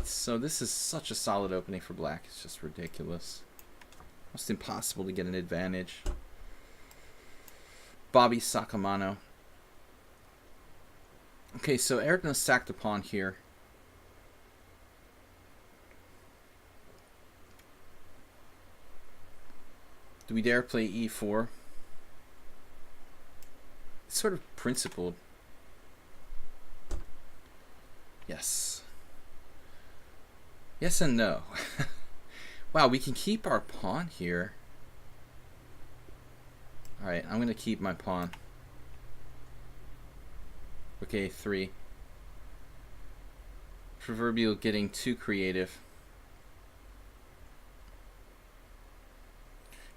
So this is such a solid opening for black. It's just ridiculous. Almost impossible to get an advantage. Bobby Sakamano. Okay, so Erdogan sacked a pawn here. Do we dare play e4? It's sort of principled. Yes. Yes and no. Wow, we can keep our pawn here. Alright, I'm going to keep my pawn. Okay, 3. Proverbial getting too creative.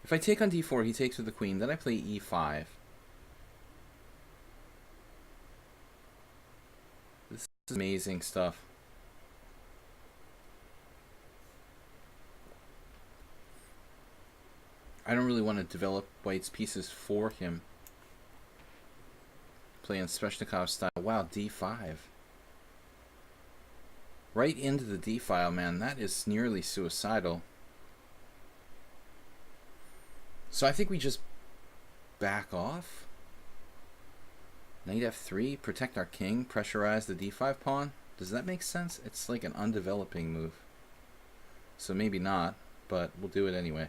If I take on d4, he takes with the queen. Then I play e5. This is amazing stuff. I don't really want to develop white's pieces for him. Playing Sveshnikov style. Wow, d5. Right into the d file, man. That is nearly suicidal. So I think we just back off. Knight f3, protect our king, pressurize the d5 pawn. Does that make sense? It's like an undeveloping move. So maybe not, but we'll do it anyway.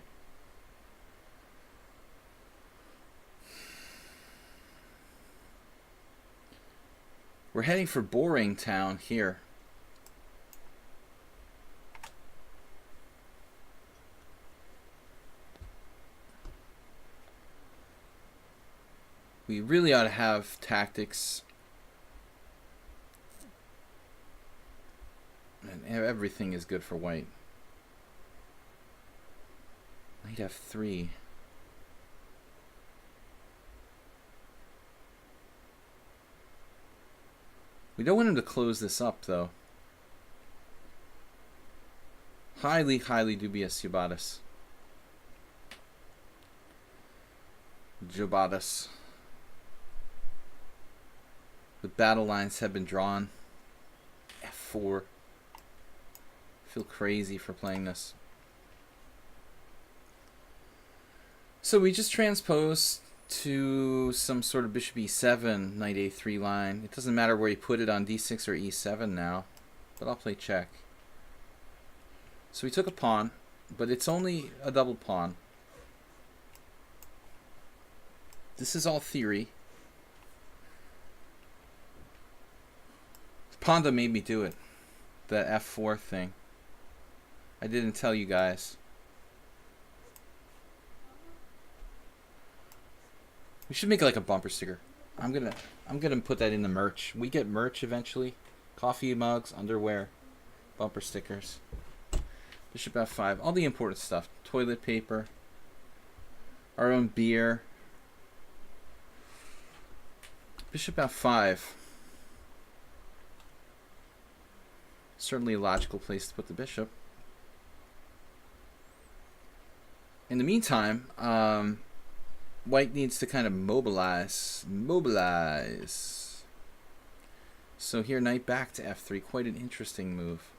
We're heading for Boring Town here. We really ought to have tactics. And everything is good for white. Knight f3. We don't want him to close this up, though. Highly, highly dubious, Jobatis. Jobatis. The battle lines have been drawn. f4. I feel crazy for playing this. So we just transpose to some sort of bishop e7, knight a3 line. It doesn't matter where you put it on d6 or e7 now, but I'll play check. So we took a pawn, but it's only a double pawn. This is all theory. Ponda made me do it. The f4 thing. I didn't tell you guys. We should make like a bumper sticker. I'm gonna put that in the merch. We get merch eventually. Coffee mugs, underwear, bumper stickers. Bishop f5, all the important stuff. Toilet paper, our own beer. Bishop f5. Certainly a logical place to put the bishop. In the meantime, white needs to kind of mobilize. So here, knight back to f3. Quite an interesting move.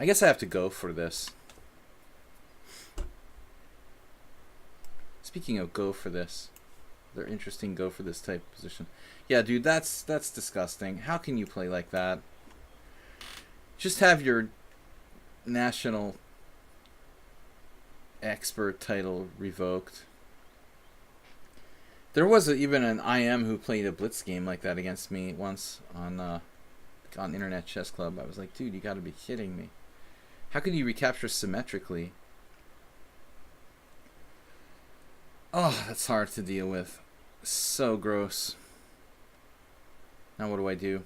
I guess I have to go for this. Speaking of go for this, they're interesting go for this type of position. Yeah, dude, that's disgusting. How can you play like that? Just have your national expert title revoked. There was even an IM who played a blitz game like that against me once on Internet Chess Club. I was like, dude, you got to be kidding me. How could you recapture symmetrically? Oh, that's hard to deal with. So gross. Now what do I do?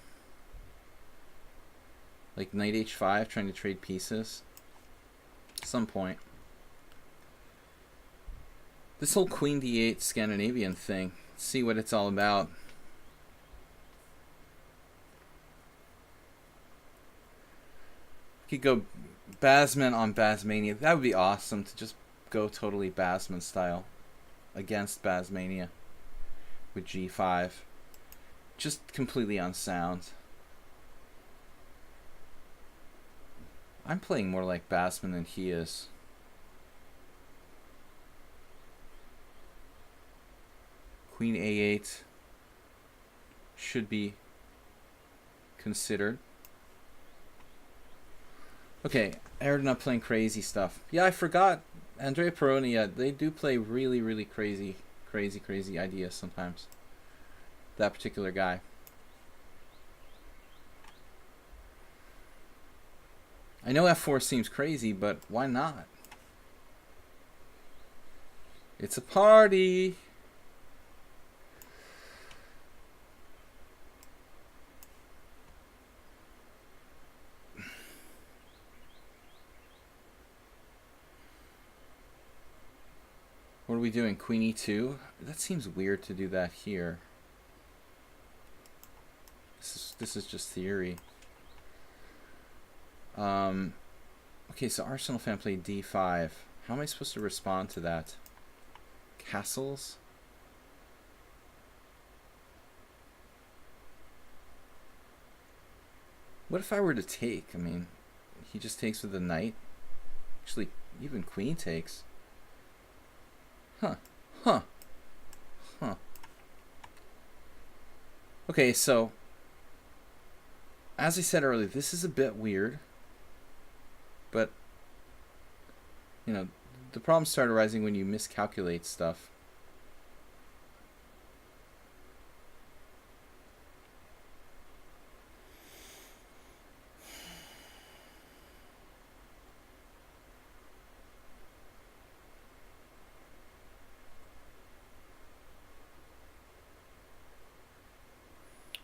Like knight h5, trying to trade pieces? At some point. This whole queen d8 Scandinavian thing. Let's see what it's all about. Could go Basman on Basmania. That would be awesome to just go totally Basman style against Basmania with g5. Just completely unsound. I'm playing more like Basman than he is. Queen a8 should be considered. Okay, I heard not playing crazy stuff. Yeah, I forgot. Andrea Peroni, they do play really, really crazy ideas sometimes. That particular guy. I know f4 seems crazy, but why not? It's a party. What are we doing? Queen e2? That seems weird to do that here. This is just theory. Okay, so Arsenal fan played d5. How am I supposed to respond to that? Castles? What if I were to take? I mean, he just takes with the knight. Actually, even queen takes. Huh. Okay, so as I said earlier, this is a bit weird, but you know, the problems start arising when you miscalculate stuff.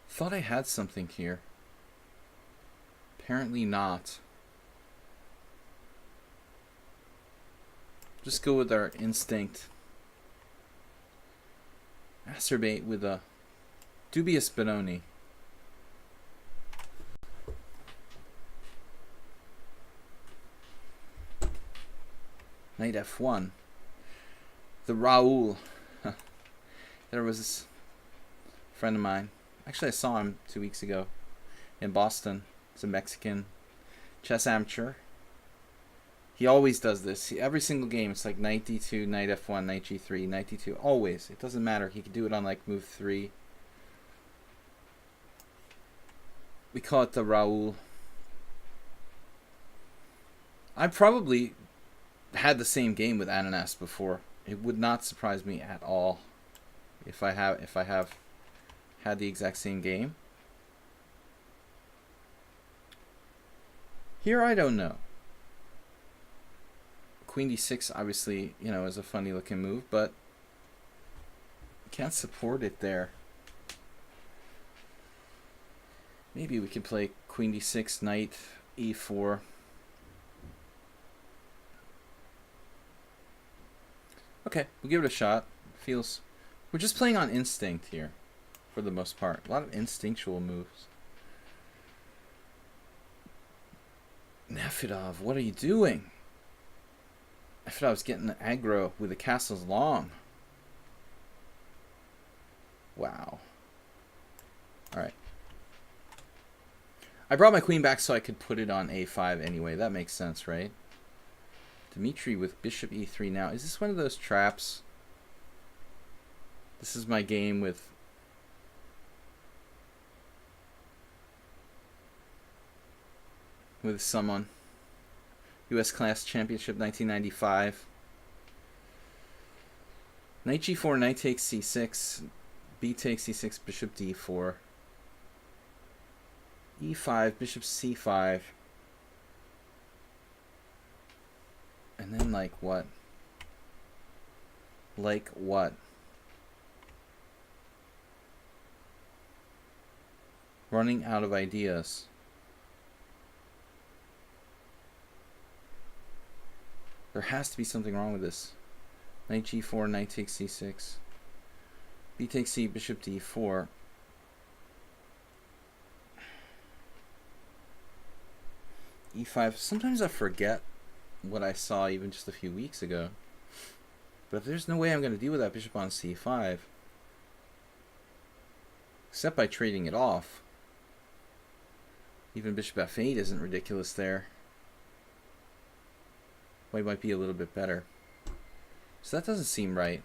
Thought I had something here. Apparently not. Just go with our instinct. Masturbate with a dubious Benoni. Knight f1. The Raoul. There was this friend of mine. Actually, I saw him 2 weeks ago in Boston. He's a Mexican chess amateur. He always does this. Every single game, it's like knight d2, knight f1, knight g3, knight d2. Always. It doesn't matter. He can do it on like move 3. We call it the Raoul. I probably had the same game with Ananas before. It would not surprise me at all if I have had the exact same game. Here, I don't know. Queen d6, obviously, you know, is a funny looking move, but can't support it there. Maybe we could play queen d6, knight e4. Okay, we'll give it a shot. Feels we're just playing on instinct here. For the most part. A lot of instinctual moves. Nefedov, what are you doing? Nefedov's getting the aggro with the castles long. Wow. Alright. I brought my queen back so I could put it on a5 anyway. That makes sense, right? Dmitry with bishop e3 now. Is this one of those traps? This is my game with... someone. US Class Championship 1995. Knight g4, knight takes c6. B takes c6, bishop d4. e5, bishop c5. And then like what? Like what? Running out of ideas. There has to be something wrong with this. Knight g4, knight takes c6. B takes c, bishop d4. e5. Sometimes I forget what I saw even just a few weeks ago. But there's no way I'm going to deal with that bishop on c5. Except by trading it off. Even bishop f8 isn't ridiculous there. White might be a little bit better. So that doesn't seem right.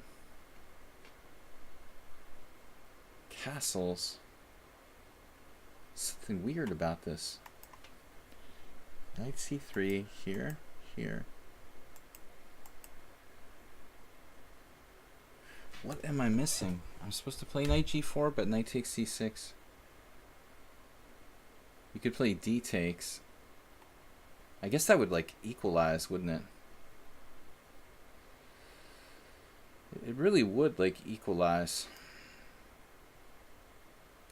Castles. Something weird about this. Knight c3 here, here. What am I missing? I'm supposed to play knight g4, but knight takes c6. You could play d takes. I guess that would like equalize, wouldn't it? It really would like equalize.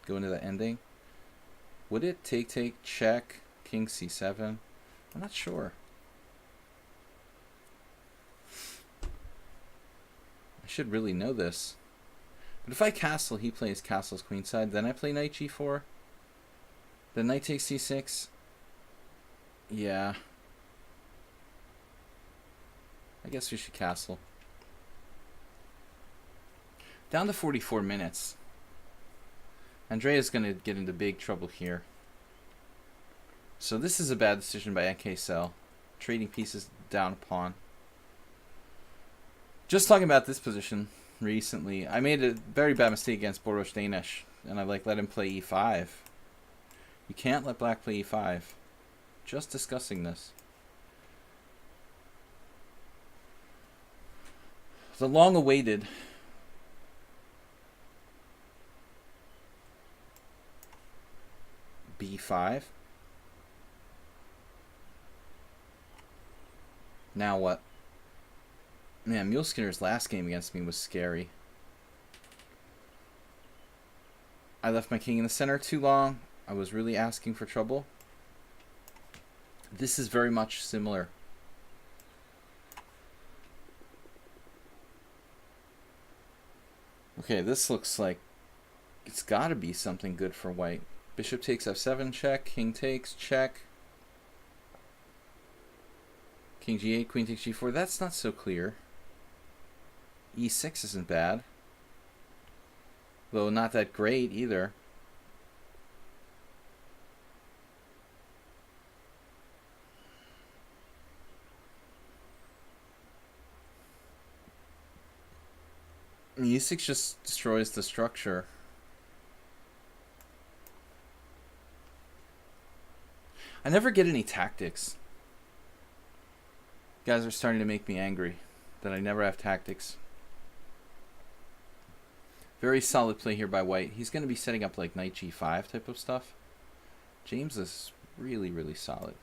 Go into the ending. Would it take check, king c7? I'm not sure. I should really know this. But if I castle, he plays castles queenside. Then I play knight g4. Then knight takes c6. Yeah. I guess we should castle. Down to 44 minutes. Andrea's going to get into big trouble here. So this is a bad decision by NK Cell. Trading pieces down a pawn. Just talking about this position recently, I made a very bad mistake against Boros Danish, and I let him play e5. You can't let black play e5. Just discussing this. The long-awaited b5. Now what? Man, Muleskinner's last game against me was scary. I left my king in the center too long. I was really asking for trouble. This is very much similar. Okay, this looks like it's got to be something good for white. Bishop takes f7, check. King takes, check. King g8, queen takes g4. That's not so clear. e6 isn't bad. Though not that great either. e6 just destroys the structure. I never get any tactics. Guys are starting to make me angry that I never have tactics. Very solid play here by white. He's going to be setting up like knight g5 type of stuff. James is really, really solid.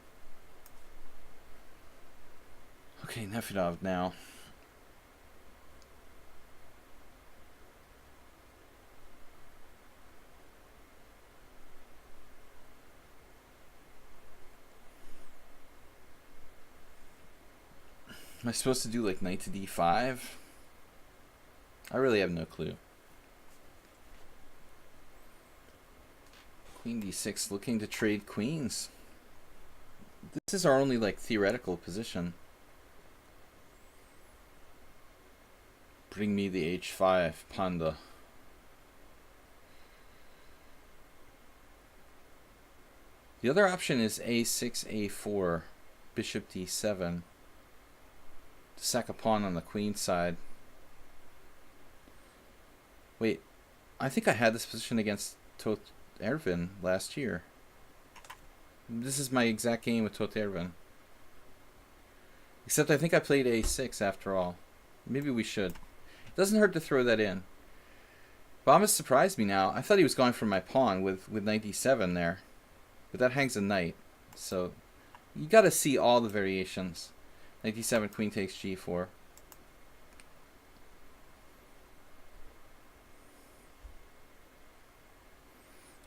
Okay, Nefedov now. Am I supposed to do like knight to d5? I really have no clue. Queen d6 looking to trade queens. This is our only like theoretical position. Bring me the h5, panda. The other option is a6, a4, bishop d7 to sack a pawn on the queen side. Wait, I think I had this position against Tot Ervin last year. This is my exact game with Tot Ervin. Except I think I played a6 after all. Maybe we should. It doesn't hurt to throw that in. Bombas surprised me now. I thought he was going for my pawn with knight d7 there. But that hangs a knight. So you got to see all the variations. Knight d7, queen takes g4.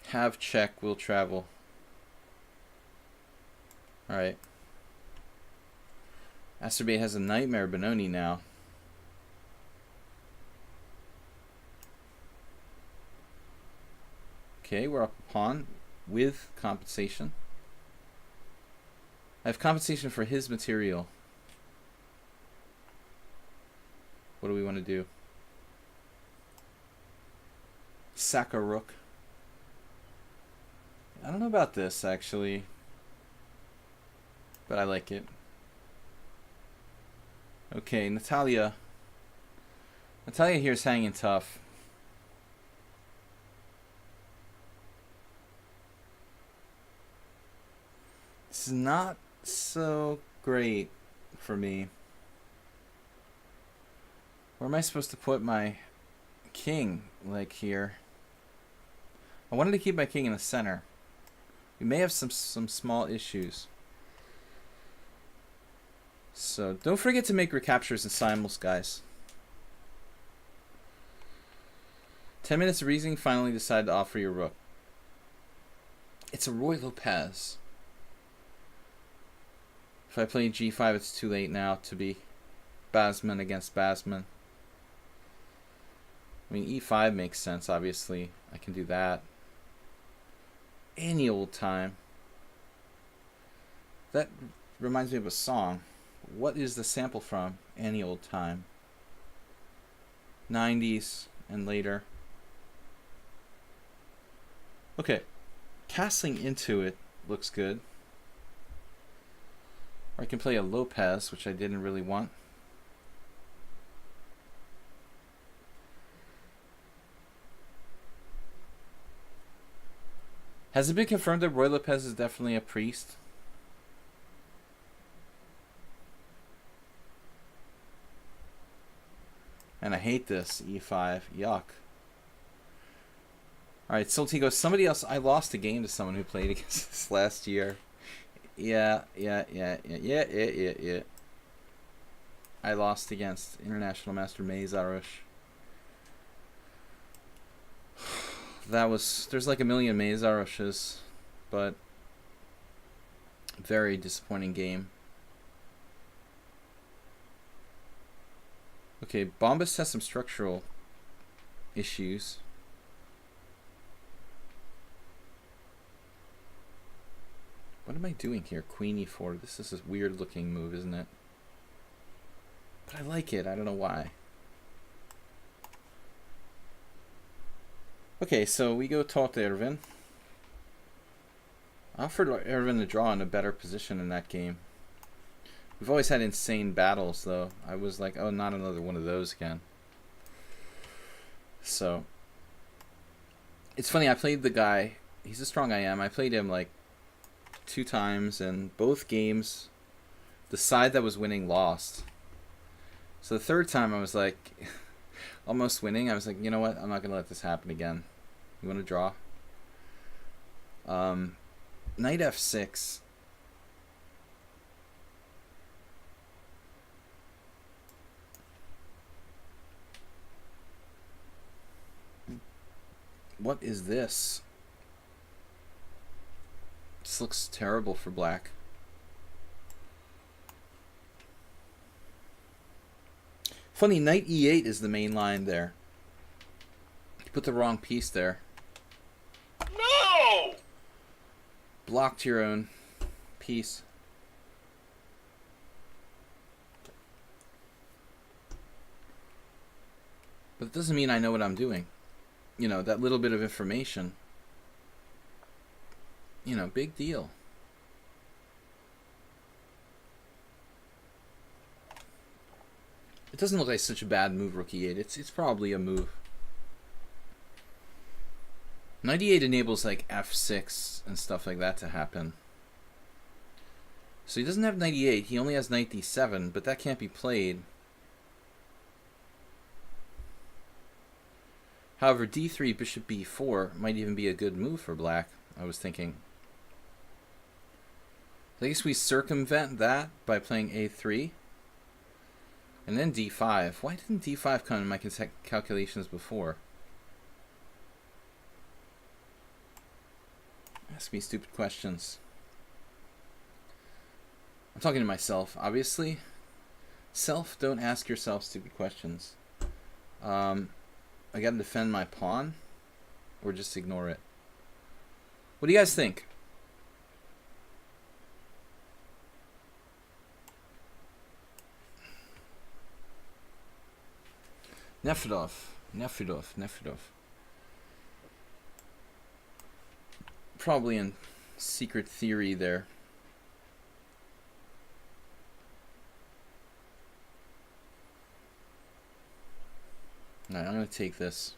Have check, will travel. Alright. Asterbay has a nightmare Benoni now. Okay, we're up a pawn with compensation. I have compensation for his material. What do we want to do? Sack a rook. I don't know about this, actually. But I like it. Okay, Natalia. Natalia here is hanging tough. This is not so great for me. Where am I supposed to put my king? Like here. I wanted to keep my king in the center. We may have some small issues. So don't forget to make recaptures and simuls, guys. 10 minutes of reasoning, finally decide to offer your rook. It's a Roy Lopez. If I play g5, it's too late now to be Basman against Basman. I mean, e5 makes sense, obviously. I can do that. Any old time. That reminds me of a song. What is the sample from? Any old time. 90s and later. Okay. Castling into it looks good. Or I can play a Lopez, which I didn't really want. Has it been confirmed that Roy Lopez is definitely a priest? And I hate this, e5. Yuck. Alright, Soltigo, somebody else. I lost a game to someone who played against this last year. Yeah. I lost against International Master Maze Arush. There's like a million Maze Arushes, but very disappointing game. Okay, Bombas has some structural issues. What am I doing here? Queen e4. This is a weird looking move, isn't it? But I like it. I don't know why. Okay, so we go talk to Ervin. I offered Ervin to draw in a better position in that game. We've always had insane battles, though. I was like, oh, not another one of those again. So, it's funny, I played the guy, he's a strong IM. I played him like 2 times, and both games, the side that was winning lost. So the third time I was like, almost winning. I was like, you know what? I'm not going to let this happen again. You want to draw? Knight f6. What is this? This looks terrible for black. Funny, knight e8 is the main line there. You put the wrong piece there. No! Blocked your own piece. But it doesn't mean I know what I'm doing. You know, that little bit of information. you know, big deal. It doesn't look like such a bad move, rook e8. It's probably a move. Knight e8 enables like f6 and stuff like that to happen. So he doesn't have knight e8. He only has knight d7, but that can't be played. However, d3, bishop b4 might even be a good move for black, I was thinking. I guess we circumvent that by playing a3. And then d5. Why didn't d5 come in my calculations before? Ask me stupid questions. I'm talking to myself, obviously. Self, don't ask yourself stupid questions. I gotta defend my pawn, or just ignore it. What do you guys think? Nefedov. Probably in secret theory there. Alright, I'm going to take this.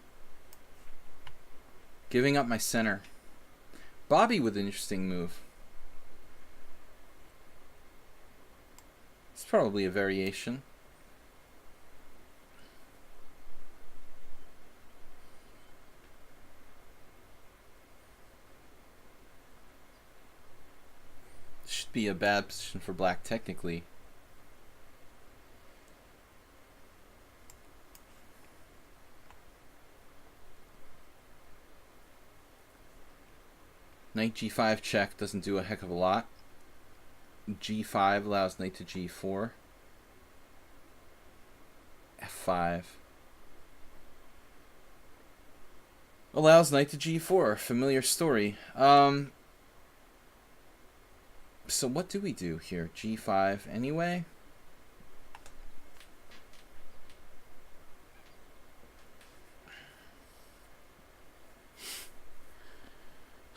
Giving up my center. Bobby with an interesting move. It's probably a variation. Should be a bad position for black technically. Knight g5 check doesn't do a heck of a lot. g5 allows knight to g4. f5 allows knight to g4. Familiar story. So what do we do here? g5 anyway?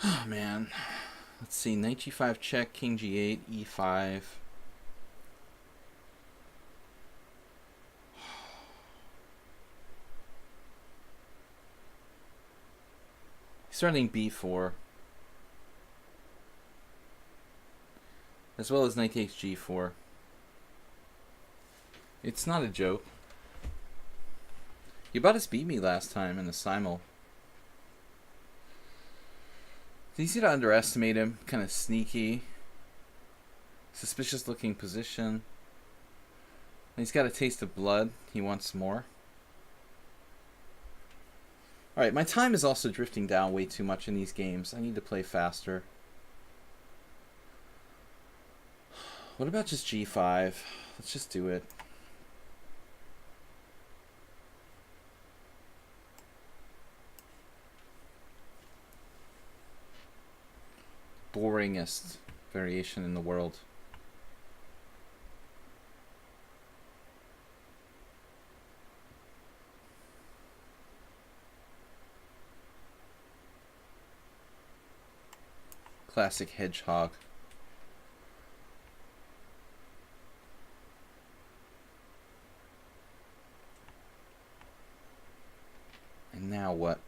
Oh man. Let's see. Knight g5 check, king g8, e5. Starting b4. As well as knight takes g4. It's not a joke. You about to beat me last time in the simul. It's easy to underestimate him. Kind of sneaky. Suspicious looking position. He's got a taste of blood. He wants more. Alright, my time is also drifting down way too much in these games. I need to play faster. What about just g5? Let's just do it. Boringest variation in the world. Classic hedgehog. And now what?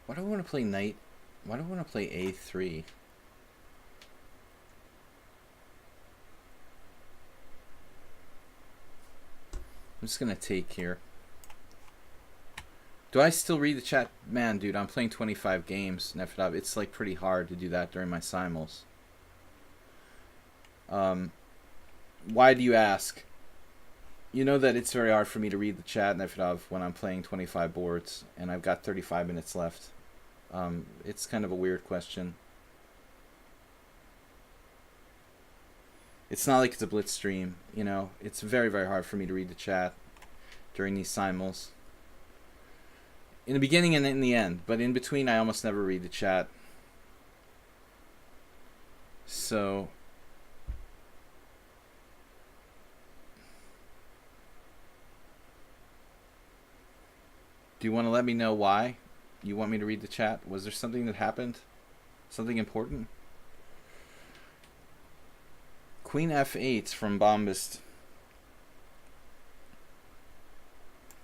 Why do I want to play knight? Why do I want to play a3? I'm just gonna take here. Do I still read the chat? Man, dude, I'm playing 25 games. Nefedov. It's like pretty hard to do that during my simuls. Why do you ask? You know that it's very hard for me to read the chat, Nefedov, when I'm playing 25 boards, and I've got 35 minutes left. It's kind of a weird question. It's not like it's a blitz stream, you know. It's very, very hard for me to read the chat during these simuls. In the beginning and in the end, but in between I almost never read the chat. So Do you want to let me know why you want me to read the chat? Was there something that happened? Something important? Queen F8 from Bombast.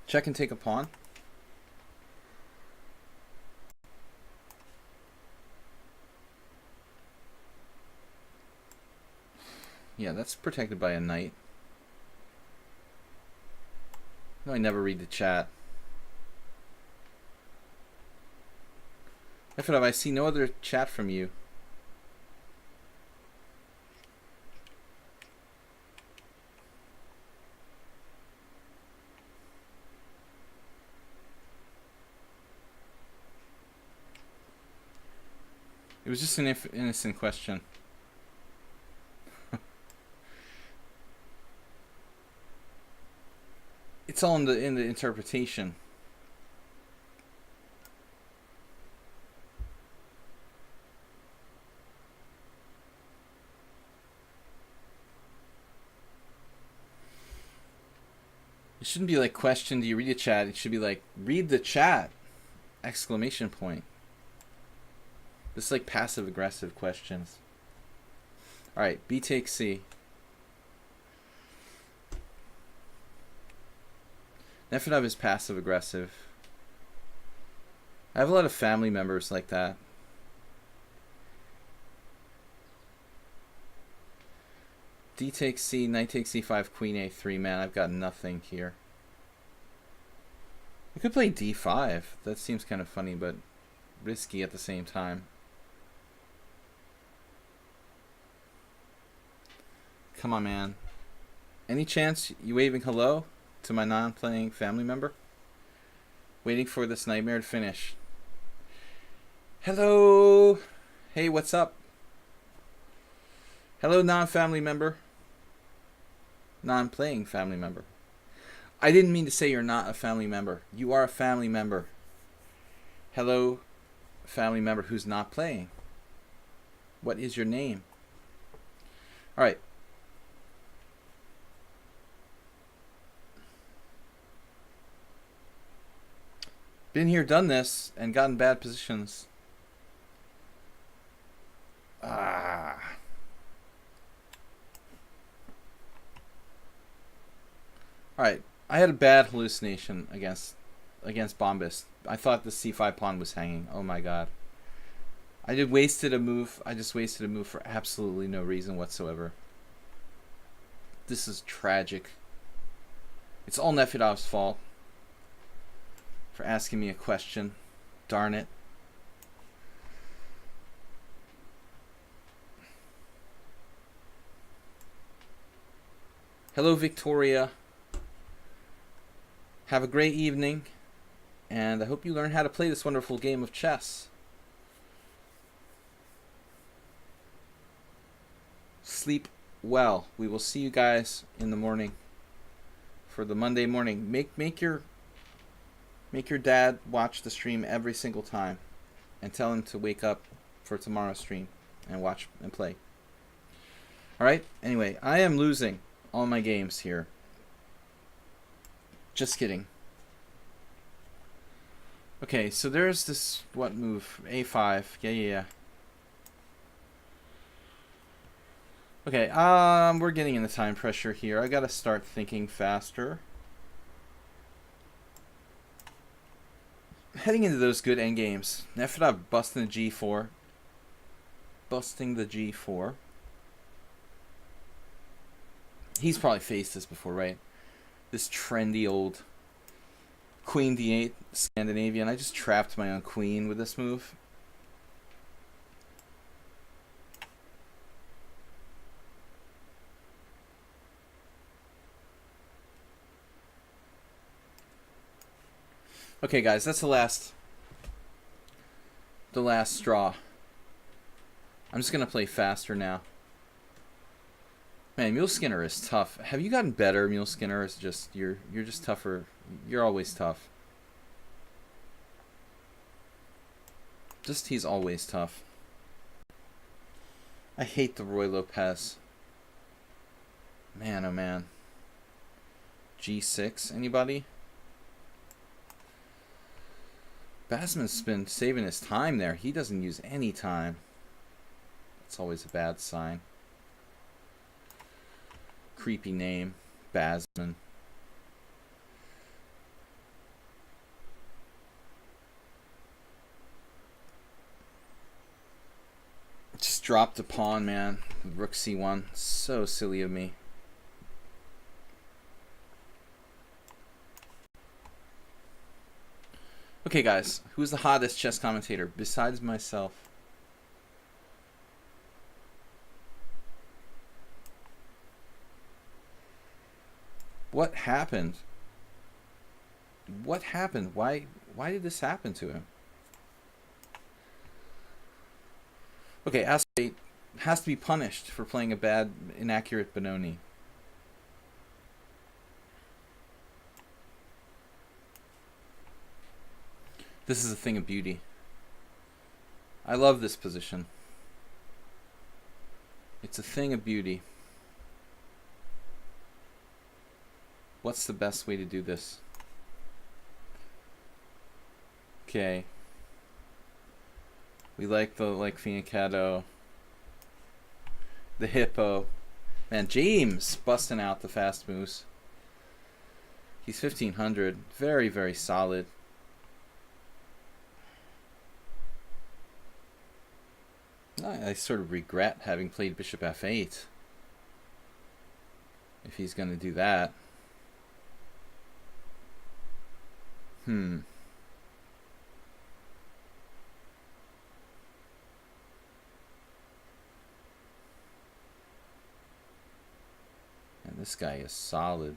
Check and take a pawn. Yeah, that's protected by a knight. No, I never read the chat. F5, I see no other chat from you. It was just an innocent question. It's all in the interpretation. It shouldn't be like, question, do you read the chat? It should be like, read the chat! Exclamation point. This like passive aggressive questions. Alright, B takes C. Nefedov is passive aggressive. I have a lot of family members like that. D takes C, knight takes C5, queen A3. Man, I've got nothing here. I could play D5. That seems kind of funny, but risky at the same time. Come on, man. Any chance you waving hello to my non-playing family member? Waiting for this nightmare to finish. Hello! Hey, what's up? Hello, non-family member. Non-playing family member. I didn't mean to say you're not a family member. You are a family member. Hello, family member who's not playing. What is your name? Alright. Been here, done this, and gotten bad positions. Ah. Alright, I had a bad hallucination against Bombast. I thought the c5 pawn was hanging. Oh my god. I just wasted a move for absolutely no reason whatsoever. This is tragic. It's all Nefedov's fault for asking me a question. Darn it. Hello, Victoria. Have a great evening, and I hope you learn how to play this wonderful game of chess. Sleep well. We will see you guys in the morning for the Monday morning. Make your dad watch the stream every single time, and tell him to wake up for tomorrow's stream and watch and play. All right. Anyway, I am losing all my games here. Just kidding. Okay, so there's this, what move? A5. Yeah. Okay, we're getting into time pressure here. I gotta start thinking faster. Heading into those good endgames. Nefedov busting the G4. Busting the G4. He's probably faced this before, right? This trendy old queen d8 Scandinavian. I just trapped my own queen with this move. Okay, guys, that's the last straw. I'm just gonna play faster now. Man, Mule Skinner is tough. Have you gotten better, Mule Skinner? Is just you're just tougher. You're always tough. Just he's always tough. I hate the Roy Lopez. Man, oh man. G6, anybody? Basman's been saving his time there. He doesn't use any time. That's always a bad sign. Creepy name, Basman. Just dropped a pawn, man. Rook c1. So silly of me. Okay, guys. Who's the hottest chess commentator besides myself? What happened? What happened? Why did this happen to him? Okay, Aspate has to be punished for playing a bad, inaccurate Benoni. This is a thing of beauty. I love this position. It's a thing of beauty. What's the best way to do this? Okay. We like the fianchetto. The hippo. Man, James busting out the fast moves. He's 1500. Very, very solid. I sort of regret having played bishop f8. If he's going to do that. And this guy is solid.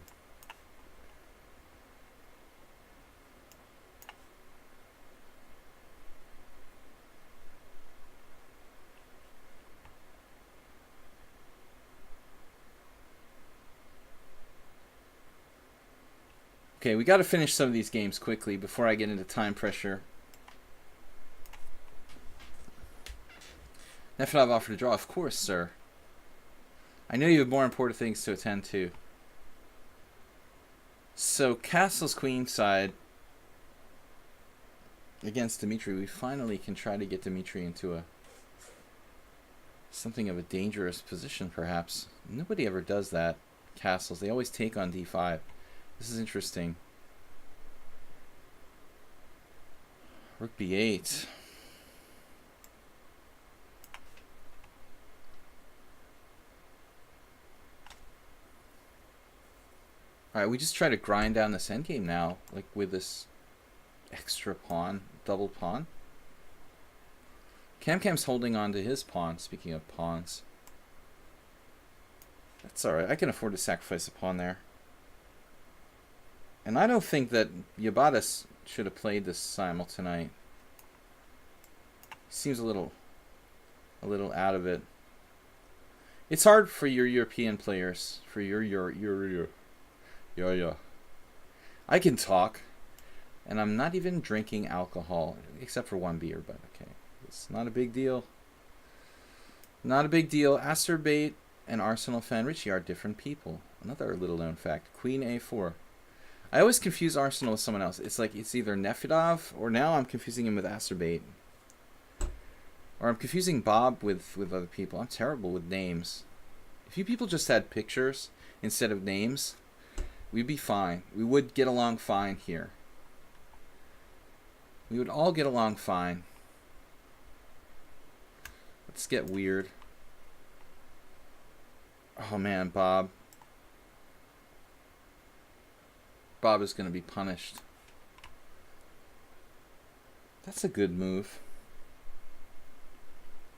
Okay, we got to finish some of these games quickly before I get into time pressure. Nefedov offered to draw. Of course, sir. I know you have more important things to attend to. So, Castle's queenside against Dmitry. We finally can try to get Dmitry into something of a dangerous position, perhaps. Nobody ever does that. Castles. They always take on d5. This is interesting. Rook b8. Alright, we just try to grind down this endgame now, like with this extra pawn, double pawn. Cam's holding on to his pawn, speaking of pawns. That's alright, I can afford to sacrifice a pawn there. And I don't think that Yabatis should have played this simul tonight. Seems a little out of it. It's hard for your European players, for your I can talk, and I'm not even drinking alcohol, except for one beer, but okay. It's not a big deal. Not a big deal. Asterbait and Arsenal fan Richie are different people. Another little known fact. Queen a4. I always confuse Arsenal with someone else. It's like it's either Nefedov, or now I'm confusing him with Asterbait. Or I'm confusing Bob with other people. I'm terrible with names. If you people just had pictures instead of names, we'd be fine. We would get along fine here. We would all get along fine. Let's get weird. Oh man, Bob. Bob is going to be punished. That's a good move.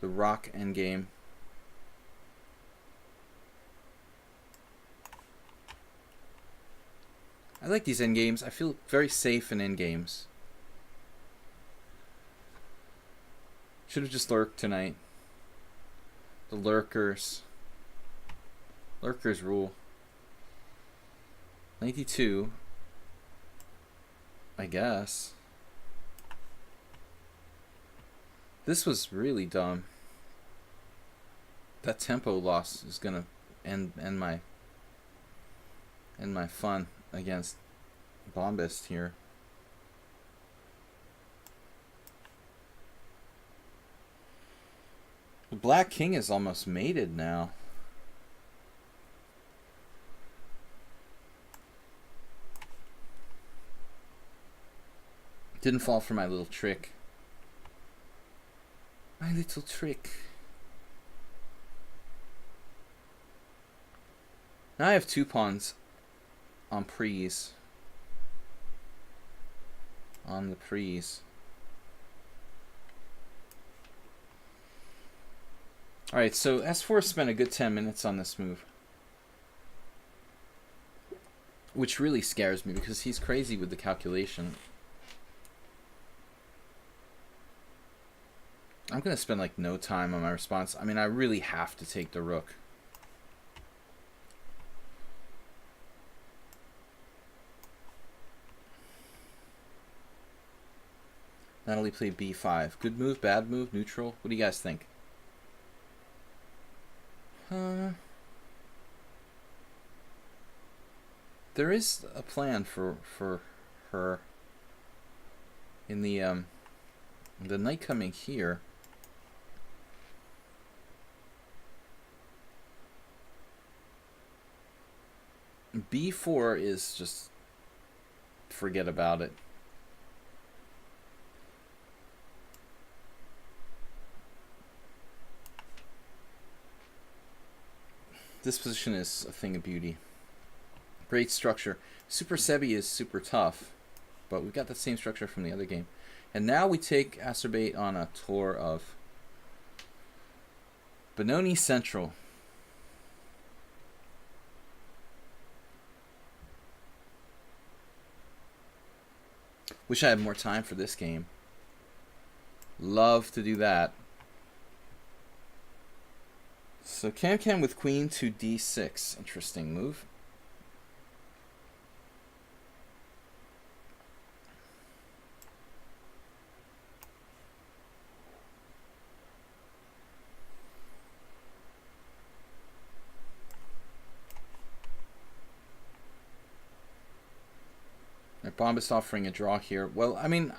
The rock endgame. I like these endgames. I feel very safe in endgames. Should have just lurked tonight. The lurkers. Lurkers rule. 92. I guess. This was really dumb. That tempo loss is gonna end my fun against Bombist here. black king is almost mated now. Didn't fall for my little trick. My little trick. Now I have 2 pawns on prees. On the prees. Alright, so S4 spent a good 10 minutes on this move. Which really scares me because he's crazy with the calculation. I'm going to spend like no time on my response. I mean, I really have to take the rook. Natalie played b5. Good move, bad move, neutral. What do you guys think? There is a plan for her in the knight coming here. B4 is just forget about it. This position is a thing of beauty. Great structure. Super Sebi is super tough, but we've got the same structure from the other game. And now we take Acerbate on a tour of Benoni Central. Wish I had more time for this game. Love to do that. So can with queen to d6. Interesting move. Bombas offering a draw here. Well, I mean,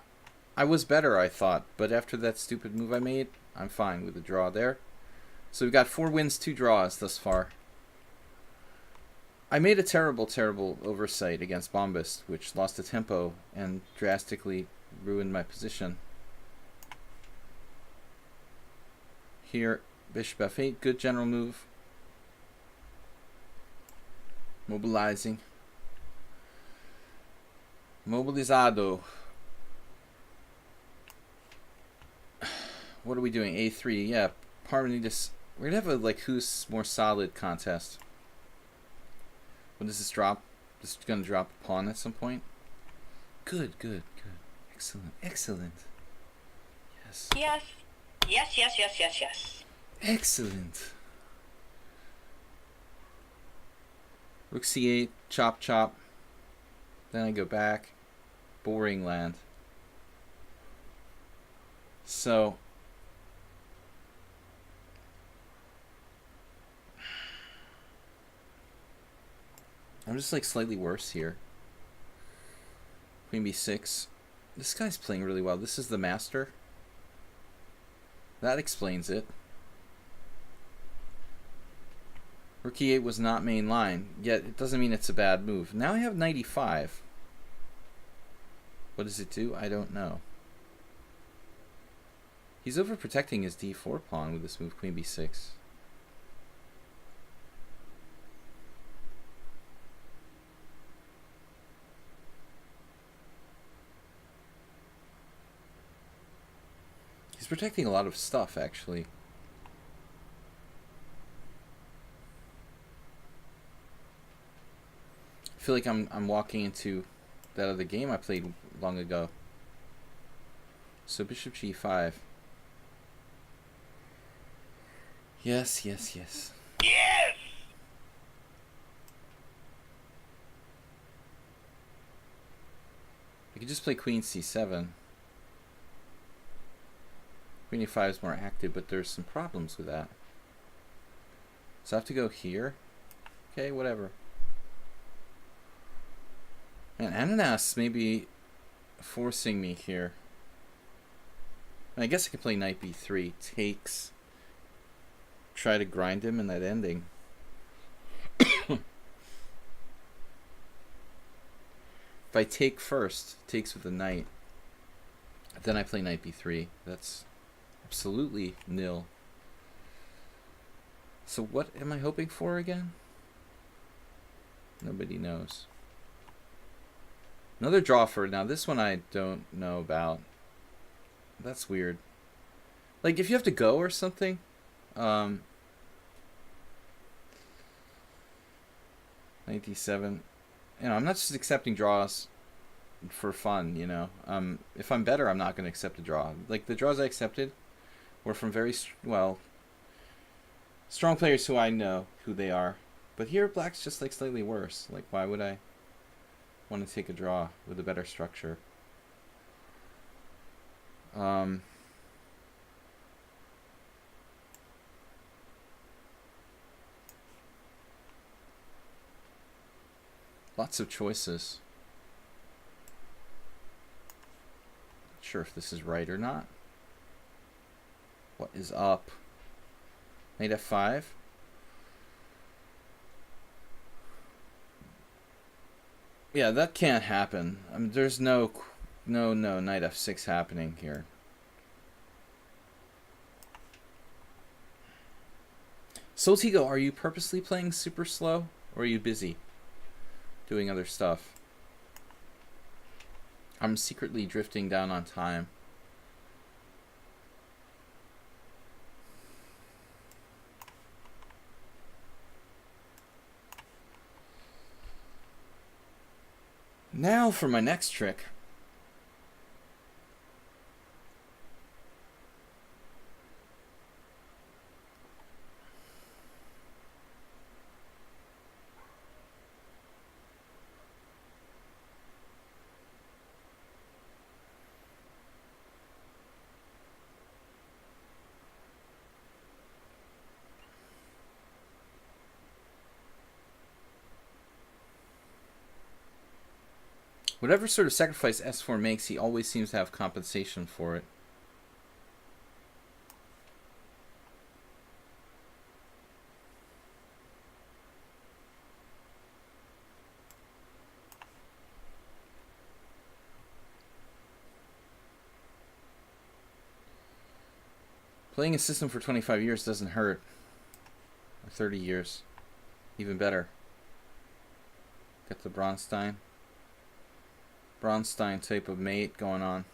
I was better, I thought, but after that stupid move I made, I'm fine with the draw there. So we've got 4 wins, 2 draws thus far. I made a terrible, terrible oversight against Bombast, which lost a tempo and drastically ruined my position. Here, bishop f8, good general move. Mobilizing. Mobilizado. What are we doing? A3. Yeah, Parmenides. We're gonna have a like who's more solid contest. When does this drop? This is gonna drop a pawn at some point. Good, good, good. Excellent, excellent. Yes. Yes. Yes, yes, yes, yes, yes. Excellent. Rook c8, chop, chop. Then I go back. Boring land. So I'm just like slightly worse here. Queen b6. This guy's playing really well. This is the master. That explains it. Rook e8 was not main line, yet it doesn't mean it's a bad move. Now I have knight e5. What does it do? I don't know. He's overprotecting his d4 pawn with this move, queen b6. He's protecting a lot of stuff, actually. I feel like I'm walking into that other game I played long ago. So bishop g5. Yes, yes, yes. Yes! I could just play queen c7. Queen e5 is more active, but there's some problems with that. So I have to go here. Okay, whatever. Man, Ananas may be forcing me here. I guess I can play knight b3. Takes. try to grind him in that ending. If I take first, takes with the knight. Then I play knight b3. That's absolutely nil. So what am I hoping for again? Nobody knows. Another draw for now. This one I don't know about. That's weird. Like if you have to go or something. 97. You know, I'm not just accepting draws for fun, you know. If I'm better, I'm not going to accept a draw. Like the draws I accepted were from very strong players who I know who they are. But here black's just like slightly worse. Like why would I want to take a draw with a better structure? Lots of choices. Not sure if this is right or not. What is up? Knight f5. Yeah, that can't happen. I mean, there's no knight f6 happening here. Soltigo, are you purposely playing super slow, or are you busy doing other stuff? I'm secretly drifting down on time. Now for my next trick. Whatever sort of sacrifice S4 makes, he always seems to have compensation for it. Playing a system for 25 years doesn't hurt. Or 30 years. Even better. Got the Bronstein type of mate going on.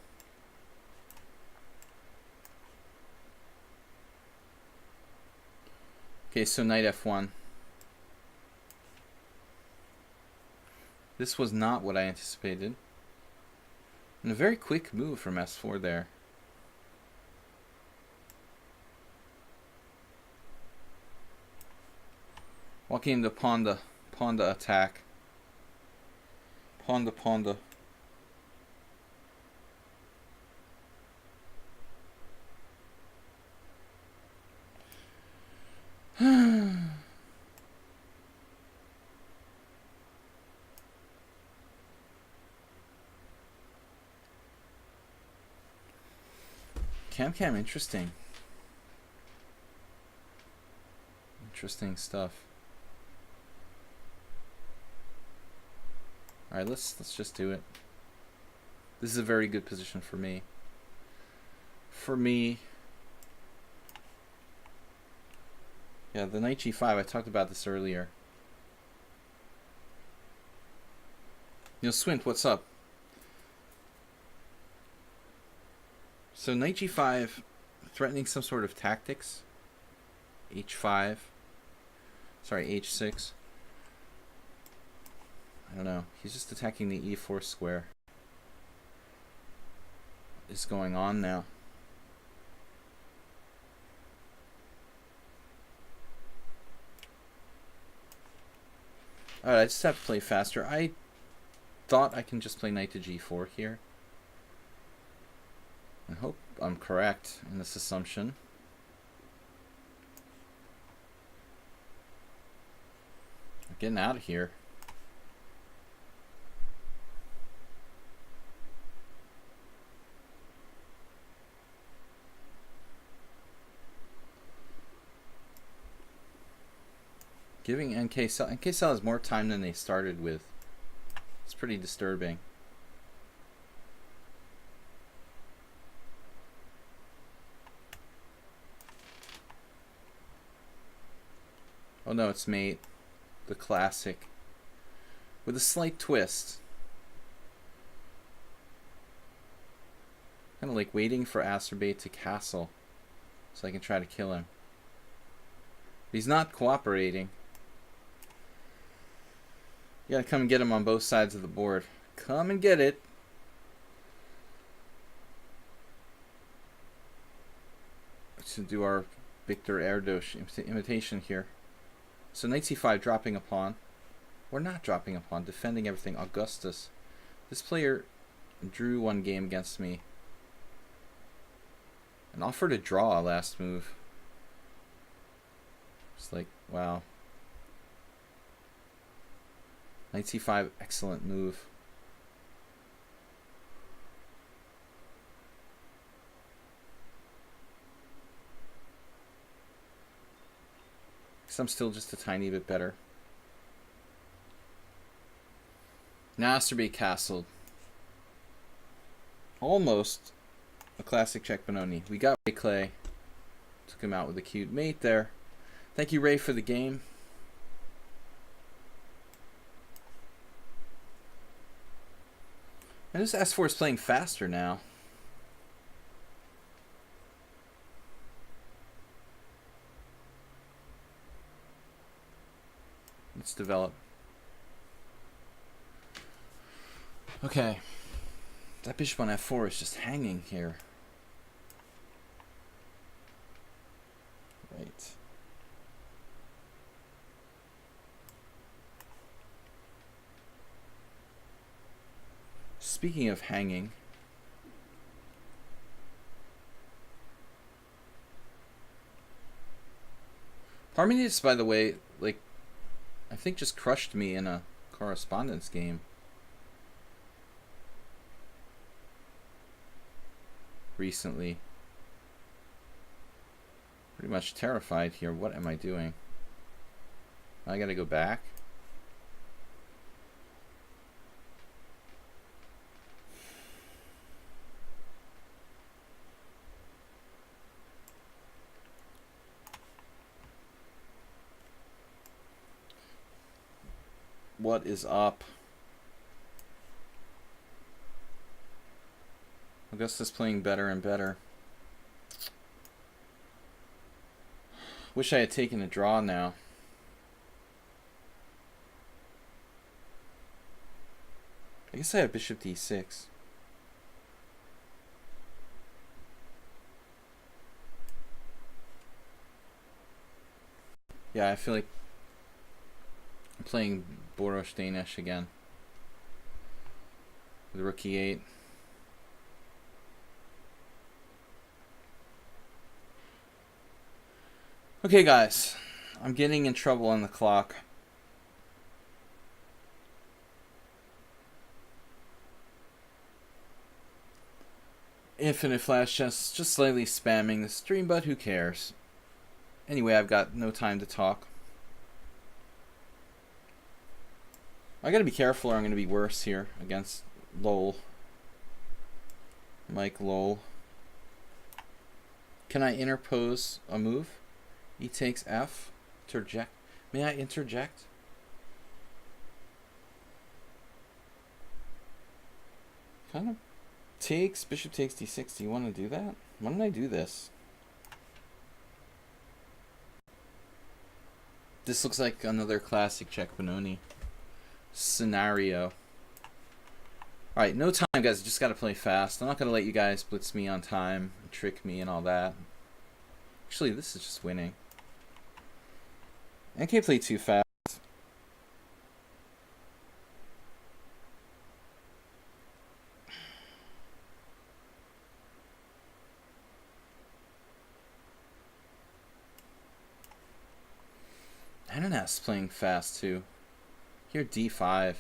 Okay, so knight f1. This was not what I anticipated. And a very quick move from s4 there. Walking into Ponda attack. Ponda. Cam, interesting. Interesting stuff. All right, let's just do it. This is a very good position for me. Yeah, the knight g5, I talked about this earlier. Swint, what's up? So knight g5, threatening some sort of tactics. h5. Sorry, h6. I don't know. He's just attacking the e4 square. What is going on now? Alright, I just have to play faster. I thought I can just play knight to g4 here. I hope I'm correct in this assumption. I'm getting out of here. Giving NK Cell has more time than they started with. It's pretty disturbing. Oh no, it's mate. The classic. With a slight twist. Kind of like waiting for Acerbate to castle so I can try to kill him. But he's not cooperating. You gotta come and get him on both sides of the board. Come and get it. Let's do our Victor Erdos imitation here. So knight c5 dropping a pawn. We're not dropping a pawn, defending everything. Augustus. This player drew one game against me and offered a draw last move. It's like, wow. Knight c5, excellent move. Guess I'm still just a tiny bit better. Now Acerbate castled. Almost a classic check Benoni. We got Ray Clay. Took him out with a cute mate there. Thank you, Ray, for the game. And this S4 is playing faster now. Let's develop. Okay. That bishop on F4 is just hanging here. Right. Speaking of hanging, Parmenides, by the way, like, I think just crushed me in a correspondence game recently. Pretty much terrified here. What am I doing? I gotta go back. What is up? Augustus playing better and better. Wish I had taken a draw now. I guess I have bishop d6. Yeah, I feel like I'm playing Boros Danish again. With rook e8. Okay, guys. I'm getting in trouble on the clock. Infinite flash just slightly spamming the stream, but who cares? Anyway, I've got no time to talk. I gotta be careful or I'm gonna be worse here against Lowell. Mike Lowell. Can I interpose a move? He takes F. Interject. May I interject? Kind of takes. Bishop takes d6. Do you want to do that? Why don't I do this? This looks like another classic check Benoni scenario. Alright, no time, guys. I just got to play fast. I'm not going to let you guys blitz me on time, and trick me and all that. Actually, this is just winning. I can't play too fast. Ananas playing fast too. Here d5.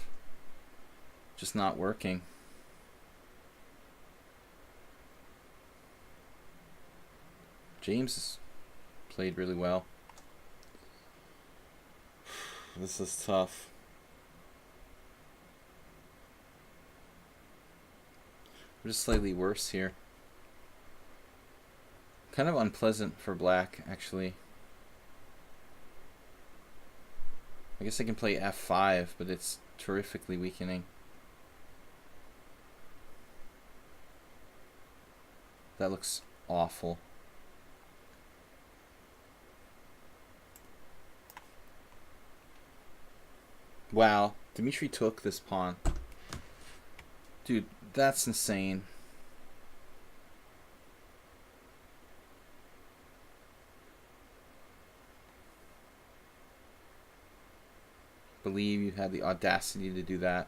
Just not working. James has played really well. This is tough. We're just slightly worse here. Kind of unpleasant for black, actually. I guess I can play f5, but it's terrifically weakening. That looks awful. Wow, Dmitry took this pawn. Dude, that's insane. Believe you had the audacity to do that.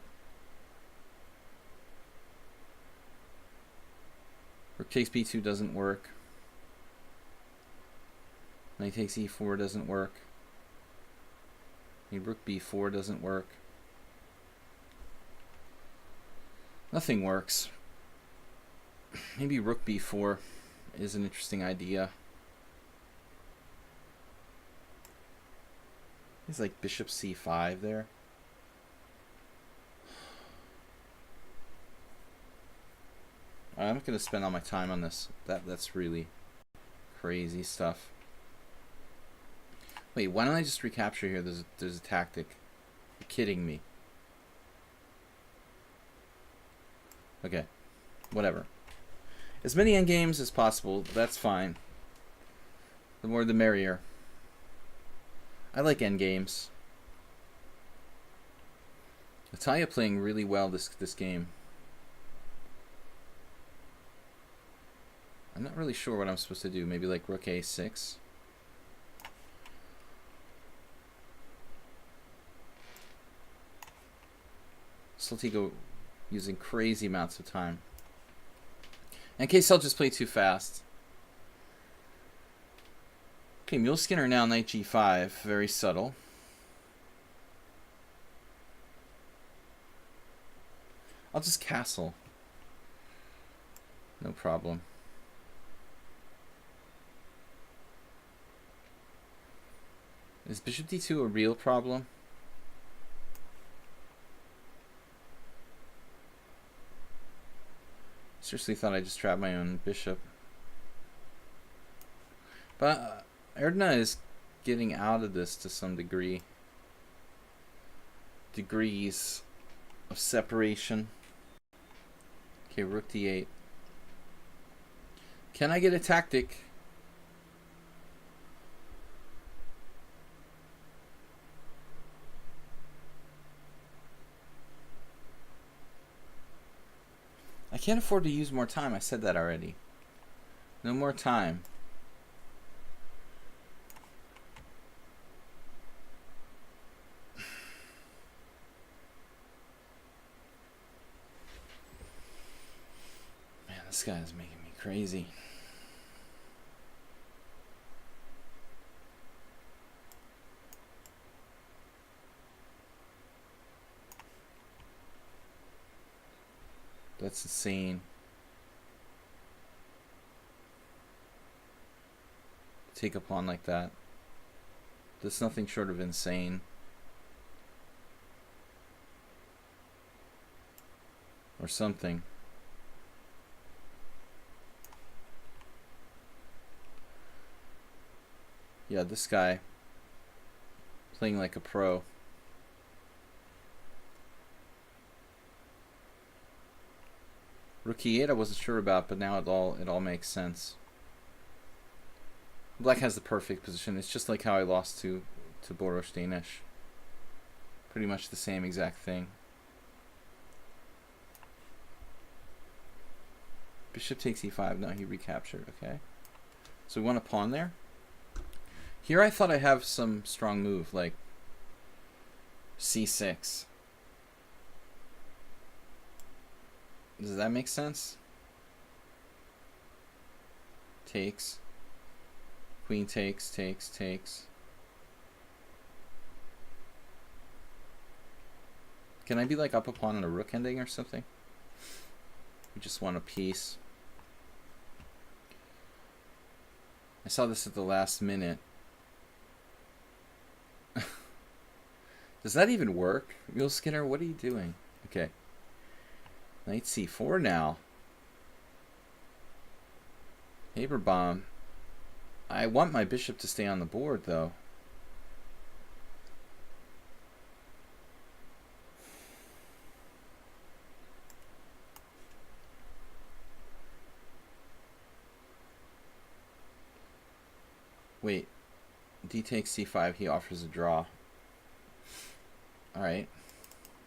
Rook takes b2 doesn't work. Knight takes e4 doesn't work. Rook b4 doesn't work. Nothing works. Maybe rook b4 is an interesting idea. He's like bishop c5 there. I'm not going to spend all my time on this. That's really crazy stuff. Wait, why don't I just recapture here? There's a tactic. You're kidding me. Okay, whatever. As many endgames as possible, that's fine. The more the merrier. I like endgames. Natalia playing really well this game. I'm not really sure what I'm supposed to do. Maybe like rook a6. Saltigo using crazy amounts of time. In case I'll just play too fast. Okay, Mule Skinner now, knight g5. Very subtle. I'll just castle. No problem. Is bishop d2 a real problem? Seriously thought I just trapped my own bishop. But Erdna is getting out of this to some degree. Degrees of separation. Okay, rook d8. Can I get a tactic? I can't afford to use more time. I said that already. No more time. Man, this guy is making me crazy. That's insane. Take a pawn like that. That's nothing short of insane. Or something. Yeah, this guy playing like a pro. Rook e8 I wasn't sure about, but now it all makes sense. Black has the perfect position. It's just like how I lost to Boros Danish. Pretty much the same exact thing. Bishop takes e5. No, he recaptured. Okay. So we want a pawn there. Here I thought I have some strong move, like c6. Does that make sense? Takes. Queen takes, takes. Can I be like up a pawn on a rook ending or something? We just want a piece. I saw this at the last minute. Does that even work? Will Skinner, what are you doing? Okay. Knight c4 now. Paper bomb. I want my bishop to stay on the board, though. Wait. D takes c5. He offers a draw. Alright.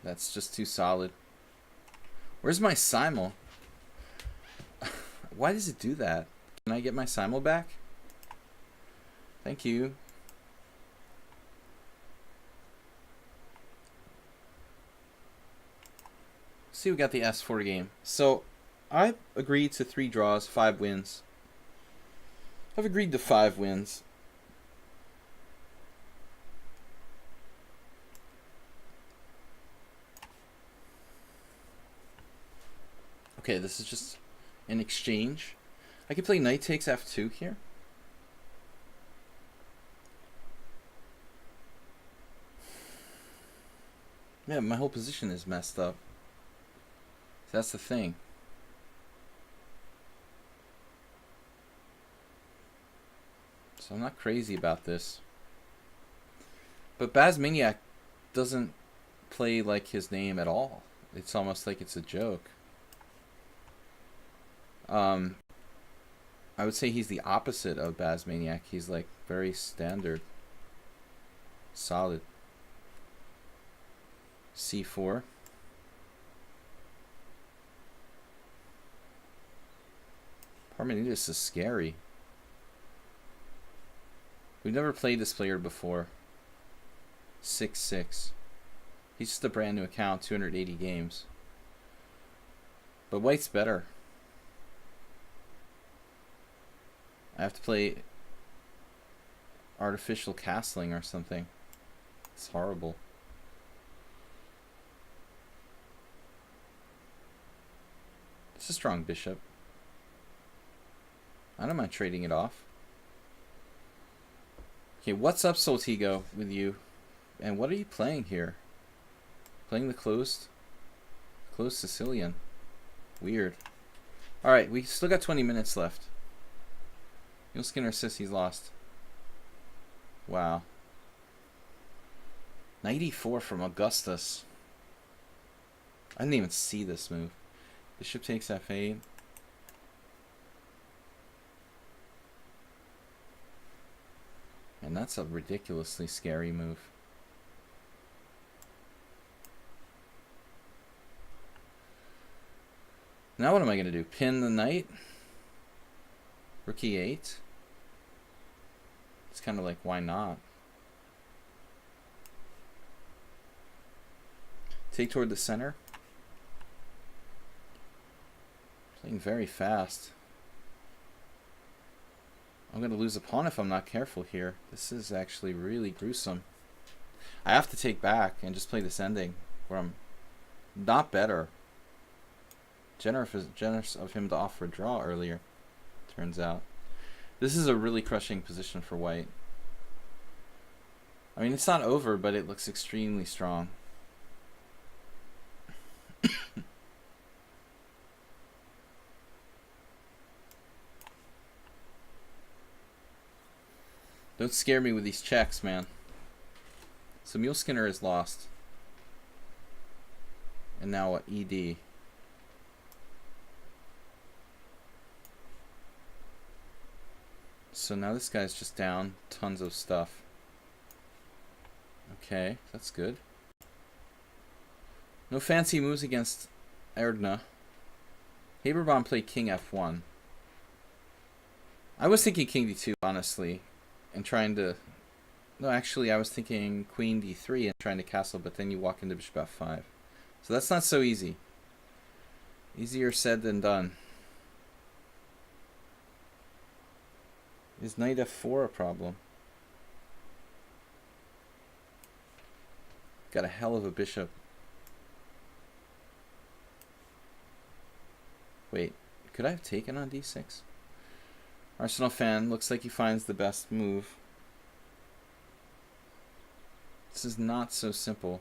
That's just too solid. Where's my simul? Why does it do that? Can I get my simul back? Thank you. See, we got the S4 game. So, I agreed to 3 draws, 5 wins. I've agreed to 5 wins. Okay, this is just an exchange. I could play knight takes f2 here. Yeah, my whole position is messed up. That's the thing. So I'm not crazy about this. But Bazmaniac doesn't play like his name at all. It's almost like it's a joke. I would say he's the opposite of Bazmaniac. He's like very standard. Solid. C4. Parmenides is scary. We've never played this player before. 6-6. He's just a brand new account, 280 games. But white's better. I have to play artificial castling or something. It's horrible. It's a strong bishop. I don't mind trading it off. Okay, what's up, Soltigo, with you? And what are you playing here? Playing the closed Sicilian. Weird. Alright, we still got 20 minutes left. Will Skinner says he's lost. Wow. 94 from Augustus. I didn't even see this move. Bishop takes f8. And that's a ridiculously scary move. Now what am I going to do? Pin the knight? Rook e8? It's kind of like, why not? Take toward the center. Playing very fast. I'm going to lose a pawn if I'm not careful here. This is actually really gruesome. I have to take back and just play this ending where I'm not better. Generous of him to offer a draw earlier, turns out. This is a really crushing position for white. I mean, it's not over, but it looks extremely strong. Don't scare me with these checks, man. So Mule Skinner is lost. And now what? ED. So now this guy's just down tons of stuff. Okay, that's good. No fancy moves against Erdna. Haberbaum played king f1. I was thinking king d2, honestly. And trying to... No, actually, I was thinking queen d3 and trying to castle, but then you walk into bishop f5. So that's not so easy. Easier said than done. Is knight f4 a problem? Got a hell of a bishop. Wait, could I have taken on d6? Arsenal fan, looks like he finds the best move. This is not so simple.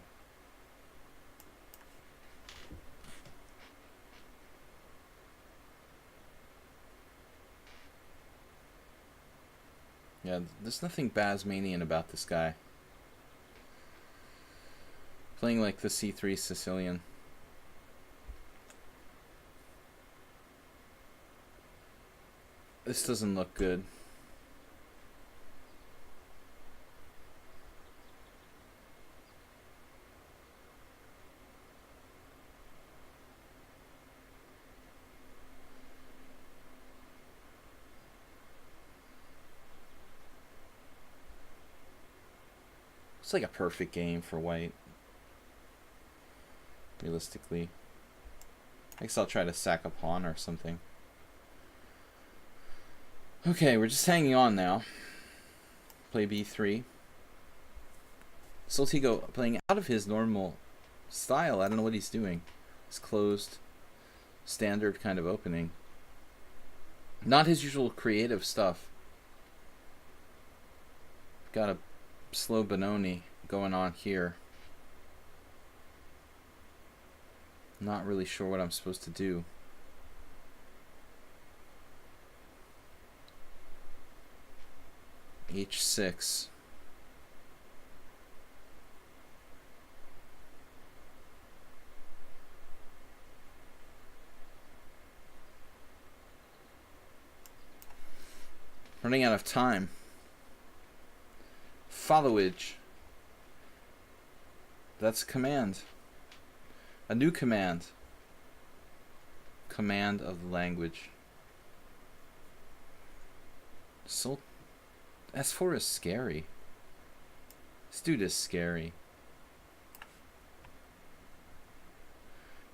Yeah, there's nothing Basmanian about this guy. Playing like the C3 Sicilian. This doesn't look good. It's like a perfect game for white. Realistically. I guess I'll try to sack a pawn or something. Okay, we're just hanging on now. Play b3. Soltigo playing out of his normal style. I don't know what he's doing. It's closed, standard kind of opening. Not his usual creative stuff. Got a slow Benoni going on here. Not really sure what I'm supposed to do. H6. Running out of time. Followage. That's command. A new command. Command of the language. So S4 is scary. This dude is scary.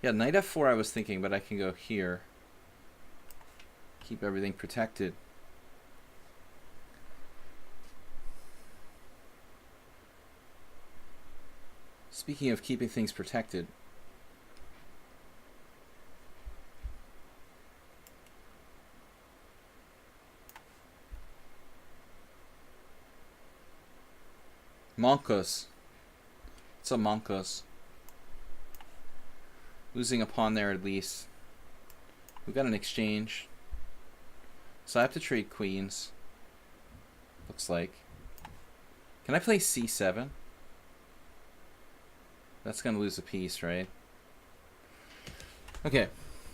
Yeah, knight F4 I was thinking, but I can go here. Keep everything protected. Speaking of keeping things protected, Monkos. What's up, Monkos? Losing a pawn there at least. We've got an exchange. So I have to trade queens. Looks like. Can I play c7? That's going to lose a piece, right? Okay.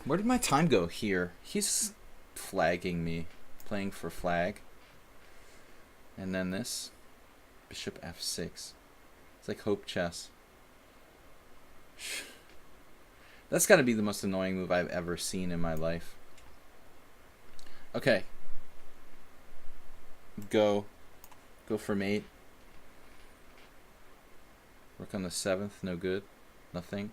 Where did my time go here? He's flagging me. Playing for flag. And then this. Bishop f6. It's like hope chess. That's got to be the most annoying move I've ever seen in my life. Okay. Go for mate. Work on the 7th, no good. Nothing.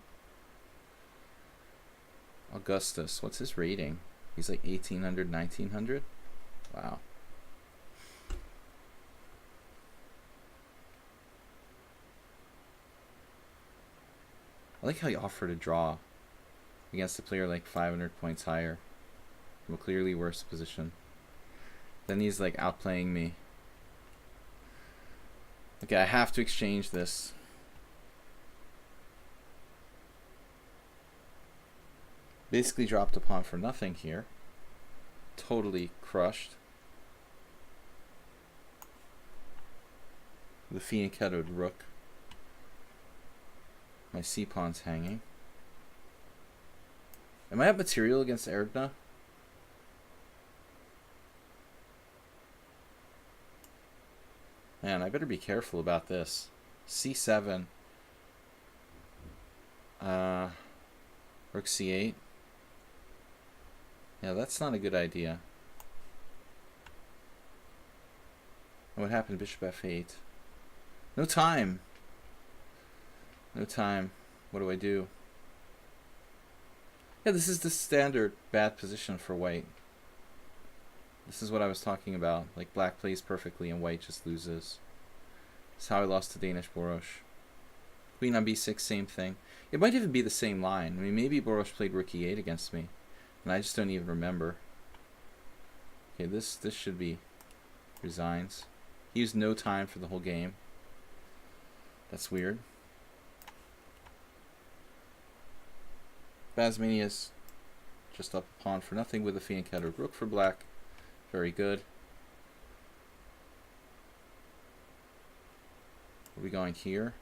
Augustus, what's his rating? He's like 1800, 1900? Wow. I like how he offered a draw against a player like 500 points higher from a clearly worse position. Then he's like outplaying me. Okay, I have to exchange this. Basically dropped a pawn for nothing here. Totally crushed. The fianchettoed rook. My c-pawn's hanging. Am I up material against Erdna? Man, I better be careful about this. c7. Rook c8. Yeah, that's not a good idea. And what happened to bishop f8? No time. No time. What do I do? Yeah, this is the standard bad position for white. This is what I was talking about. Like, black plays perfectly and white just loses. This is how I lost to Danish Borosh. Queen on b6, same thing. It might even be the same line. I mean, maybe Borosh played rook e8 against me. And I just don't even remember. Okay, this should be resigns. He used no time for the whole game. That's weird. Basmania's just up a pawn for nothing with a fianchetto rook for black. Very good. Are we going here?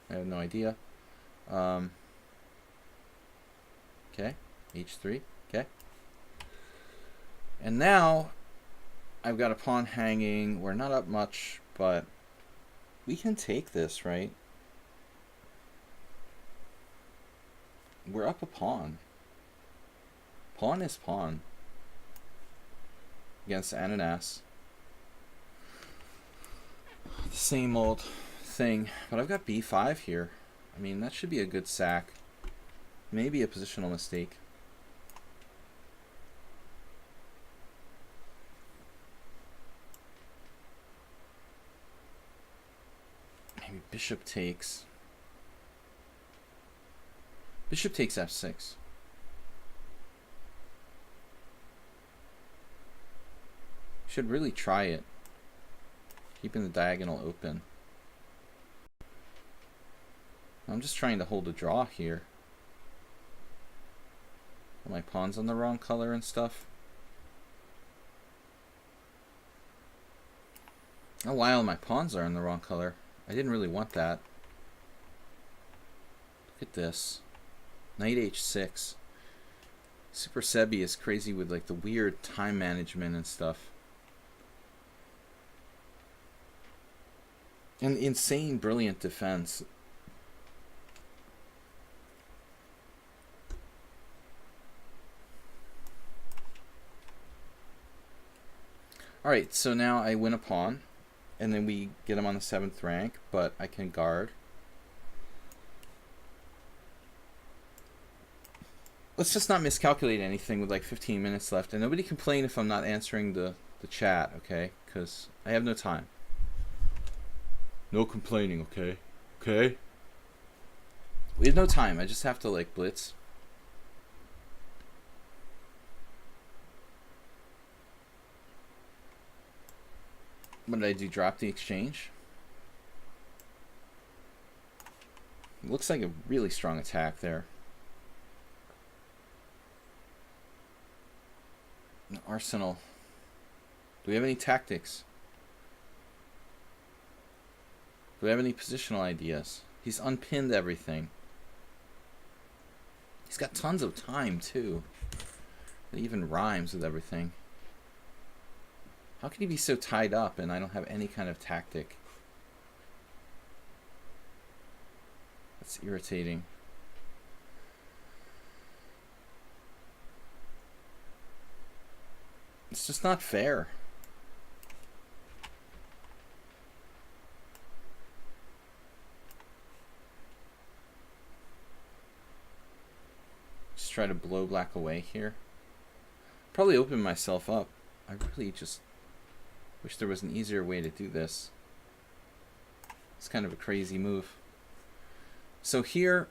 I have no idea. Okay, h3. Okay. And now I've got a pawn hanging. We're not up much, but we can take this, right? We're up a pawn. Pawn is pawn against Ananas. The same old thing, but I've got b5 here. I mean, that should be a good sack. Maybe a positional mistake. Maybe bishop takes. Bishop takes f6. Should really try it. Keeping the diagonal open. I'm just trying to hold a draw here. Are my pawns on the wrong color and stuff? Oh wow, my pawns are in the wrong color. I didn't really want that. Look at this. Knight h6. Super Sebi is crazy with like the weird time management and stuff. And insane brilliant defense. Alright, so now I win a pawn, and then we get him on the 7th rank, but I can guard. Let's just not miscalculate anything with like 15 minutes left, and nobody complain if I'm not answering the chat, okay? Because I have no time. No complaining, okay? Okay? We have no time, I just have to like blitz. What did I do? Drop the exchange? It looks like a really strong attack there. Arsenal. Do we have any tactics? Do we have any positional ideas? He's unpinned everything. He's got tons of time too. It even rhymes with everything. How can he be so tied up and I don't have any kind of tactic? That's irritating. It's just not fair. Just try to blow black away here. Probably open myself up. I really just wish there was an easier way to do this. It's kind of a crazy move. So here,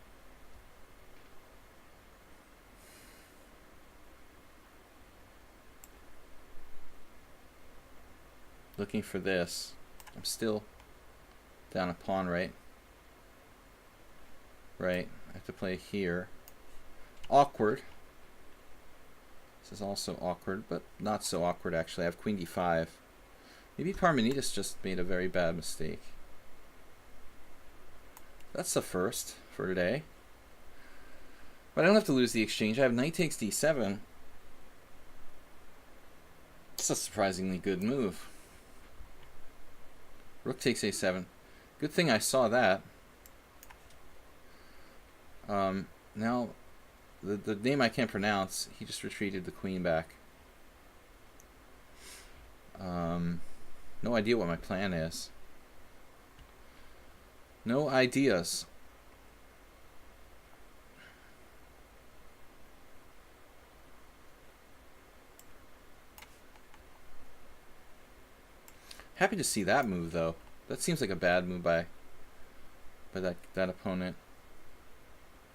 looking for this. I'm still down a pawn, right? Right. I have to play here. Awkward. This is also awkward, but not so awkward actually. I have queen d5. Maybe Parmenides just made a very bad mistake. That's the first for today. But I don't have to lose the exchange. I have knight takes d7. It's a surprisingly good move. Rook takes a7. Good thing I saw that. Now, the name I can't pronounce, he just retreated the queen back. No idea what my plan is. No ideas. Happy to see that move though. That seems like a bad move by that opponent.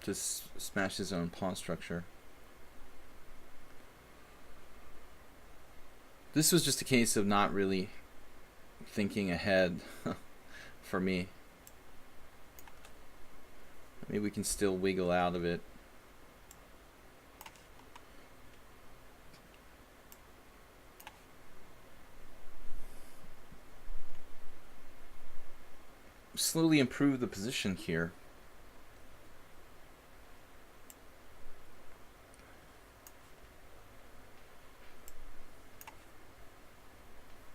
Just smash his own pawn structure. This was just a case of not really thinking ahead for me. Maybe we can still wiggle out of it. Slowly improve the position here.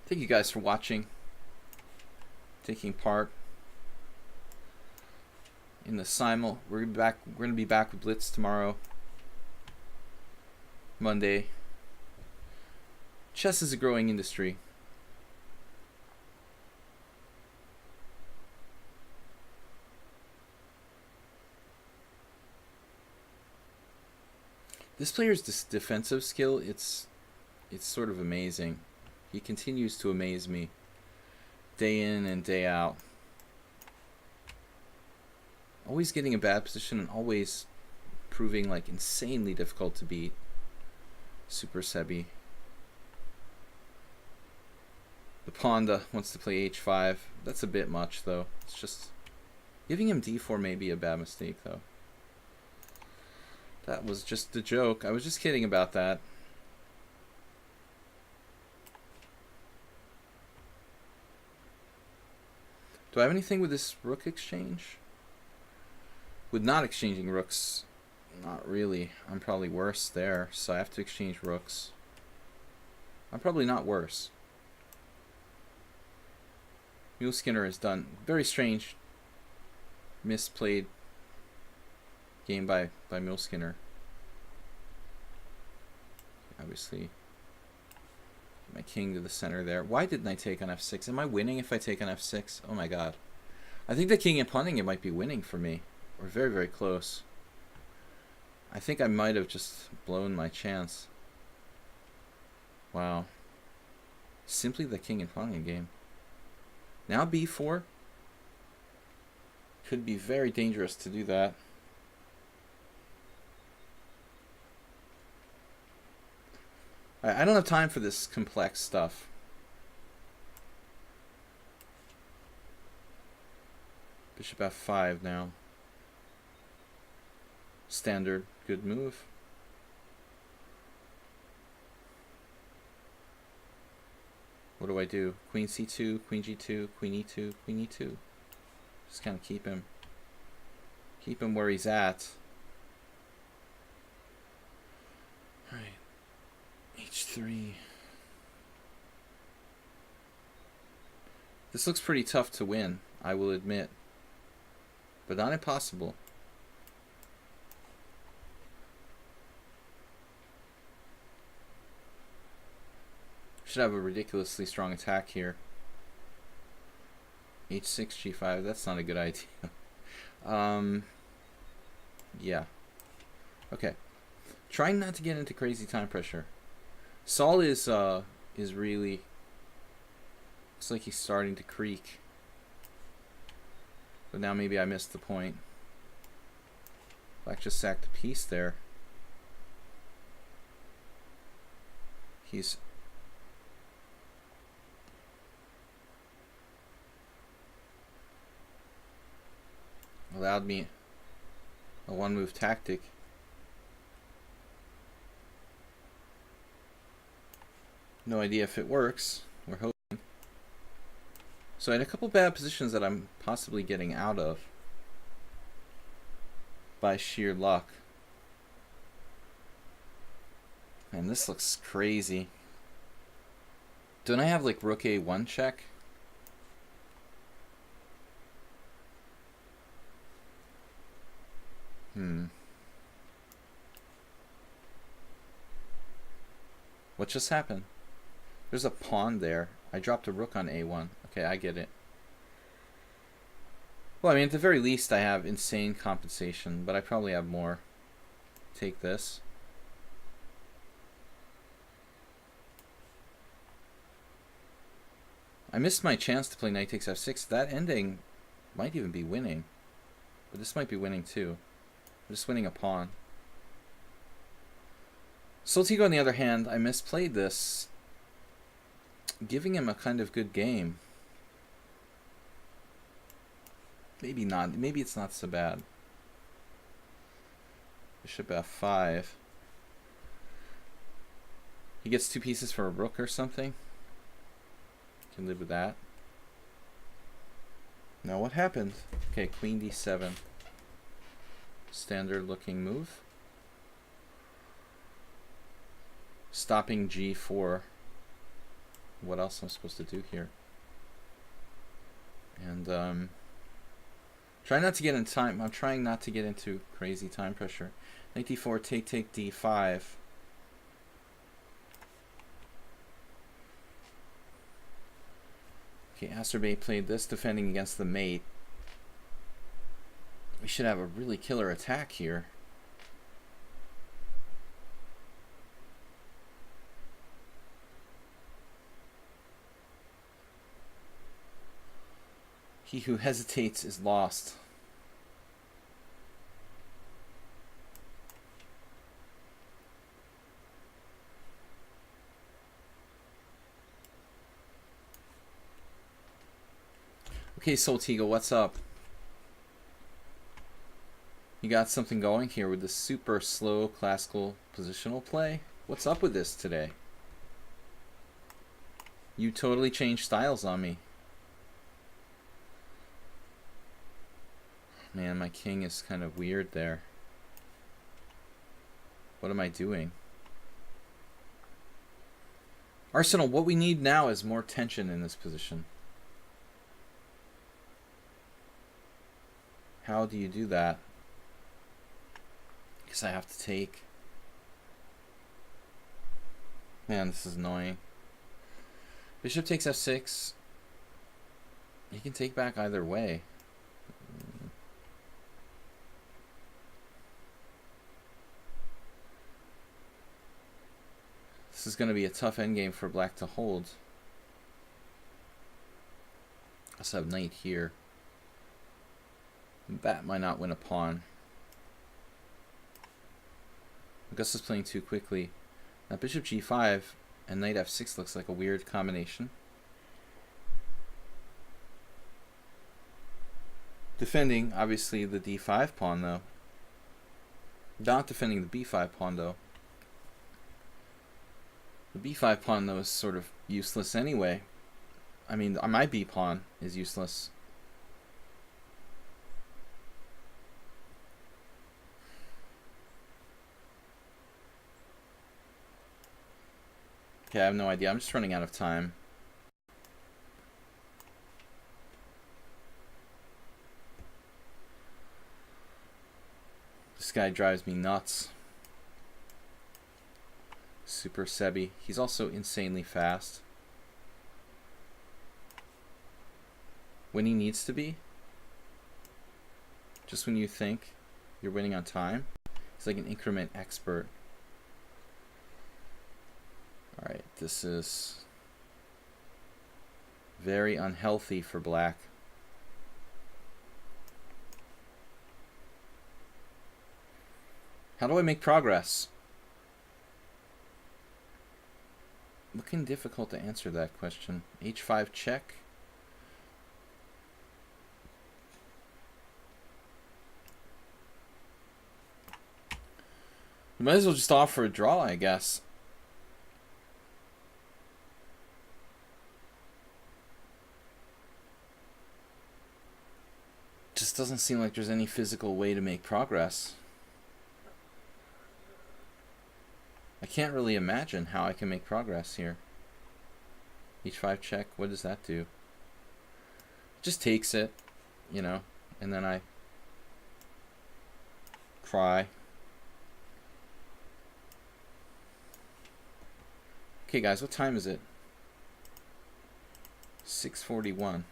Thank you guys for watching, taking part in the simul. We're gonna be back with Blitz tomorrow, Monday. Chess is a growing industry. This player's defensive skill, it's sort of amazing. He continues to amaze me day in and day out. Always getting a bad position and always proving like insanely difficult to beat. Super Sebi. The Ponda wants to play h5. That's a bit much though. It's just giving him d4 may be a bad mistake though. That was just a joke. I was just kidding about that. Do I have anything with this rook exchange? With not exchanging rooks, not really. I'm probably worse there, so I have to exchange rooks. I'm probably not worse. Mule Skinner has done very strange, misplayed game by Mule Skinner. Obviously, my king to the center there. Why didn't I take on f6? Am I winning if I take on f6? Oh my god. I think the king and punting it might be winning for me. We're very, very close. I think I might have just blown my chance. Wow. Simply the king and punting game. Now b4. Could be very dangerous to do that. I don't have time for this complex stuff. Bishop f5 now. Standard, good move. What do I do? Queen c2, queen g2, queen e2, queen e2. Just kind of keep him where he's at. All right. h3. This looks pretty tough to win, I will admit, but not impossible. Should have a ridiculously strong attack here. h6, g5, that's not a good idea. Yeah. Okay. Trying not to get into crazy time pressure. Saul is really, looks like he's starting to creak. But now maybe I missed the point. Black just sacked a piece there. He's allowed me a one-move tactic. No idea if it works. We're hoping. So I had a couple bad positions that I'm possibly getting out of by sheer luck. Man, this looks crazy. Don't I have like rook a1 check? What just happened? There's a pawn there. I dropped a rook on a1. Okay, I get it. Well, I mean, at the very least, I have insane compensation, but I probably have more. Take this. I missed my chance to play knight takes f6. That ending might even be winning. But this might be winning too. I'm just winning a pawn. Soltigo, on the other hand, I misplayed this, giving him a kind of good game. Maybe not. Maybe it's not so bad. Bishop f5. He gets 2 pieces for a rook or something. Can live with that. Now what happened? Okay, queen d7. Standard looking move. Stopping g4. What else am I supposed to do here? And try not to get in time. I'm trying not to get into crazy time pressure. Knight d4, take d5. Okay, Asterbate played this, defending against the mate. We should have a really killer attack here. He who hesitates is lost. Okay, Soltigo, what's up? You got something going here with the super slow classical positional play? What's up with this today? You totally changed styles on me. Man, my king is kind of weird there. What am I doing? Arsenal, what we need now is more tension in this position. How do you do that? Because I have to take. Man, this is annoying. Bishop takes f6. He can take back either way. This is going to be a tough endgame for black to hold. Let's have knight here. That might not win a pawn. Augustus playing too quickly. Now bishop g5 and knight f6 looks like a weird combination. Defending, obviously, the d5 pawn, though. Not defending the b5 pawn, though. The b5 pawn, though, is sort of useless anyway. I mean, my b pawn is useless. Okay, I have no idea. I'm just running out of time. This guy drives me nuts. Super Sebi. He's also insanely fast. When he needs to be. Just when you think you're winning on time. He's like an increment expert. Alright, this is very unhealthy for black. How do I make progress? Looking difficult to answer that question. H5 check. We might as well just offer a draw, I guess. Just doesn't seem like there's any physical way to make progress. I can't really imagine how I can make progress here. H5 check, what does that do? Just takes it, you know, and then I cry. Okay guys, what time is it? 6:41.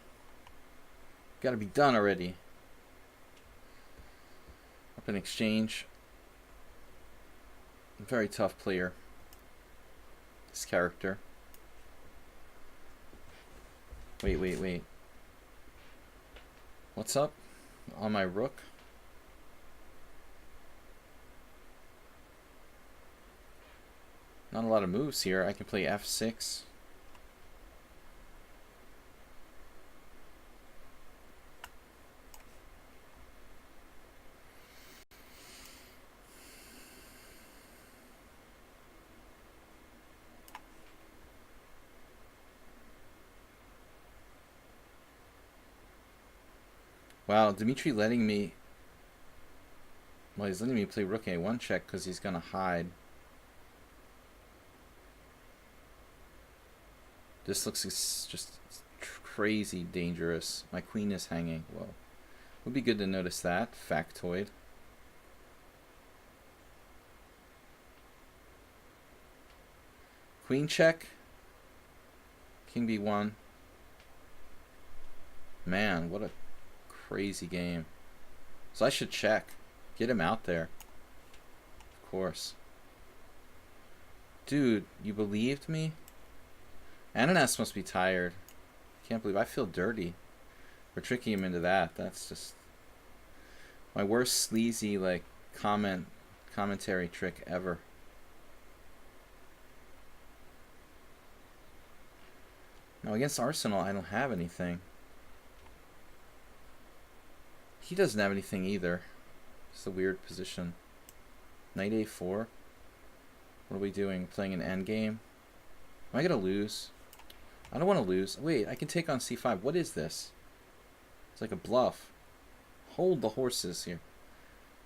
Gotta be done already. Up in exchange. Very tough player. This character. Wait. What's up on my rook? Not a lot of moves here. I can play f6. Wow, Dimitri letting me... Well, he's letting me play rook a1 check because he's going to hide. This looks just crazy dangerous. My queen is hanging. Well, would be good to notice that. Factoid. Queen check. King b1. Man, what a crazy game. So I should check. Get him out there. Of course. Dude, you believed me? Ananas must be tired. Can't believe I feel dirty for tricking him into that. That's just my worst sleazy like commentary trick ever. Now against Arsenal I don't have anything. He doesn't have anything either. It's a weird position. Knight a4. What are we doing? Playing an endgame? Am I gonna lose? I don't want to lose. Wait, I can take on c5. What is this? It's like a bluff. Hold the horses here.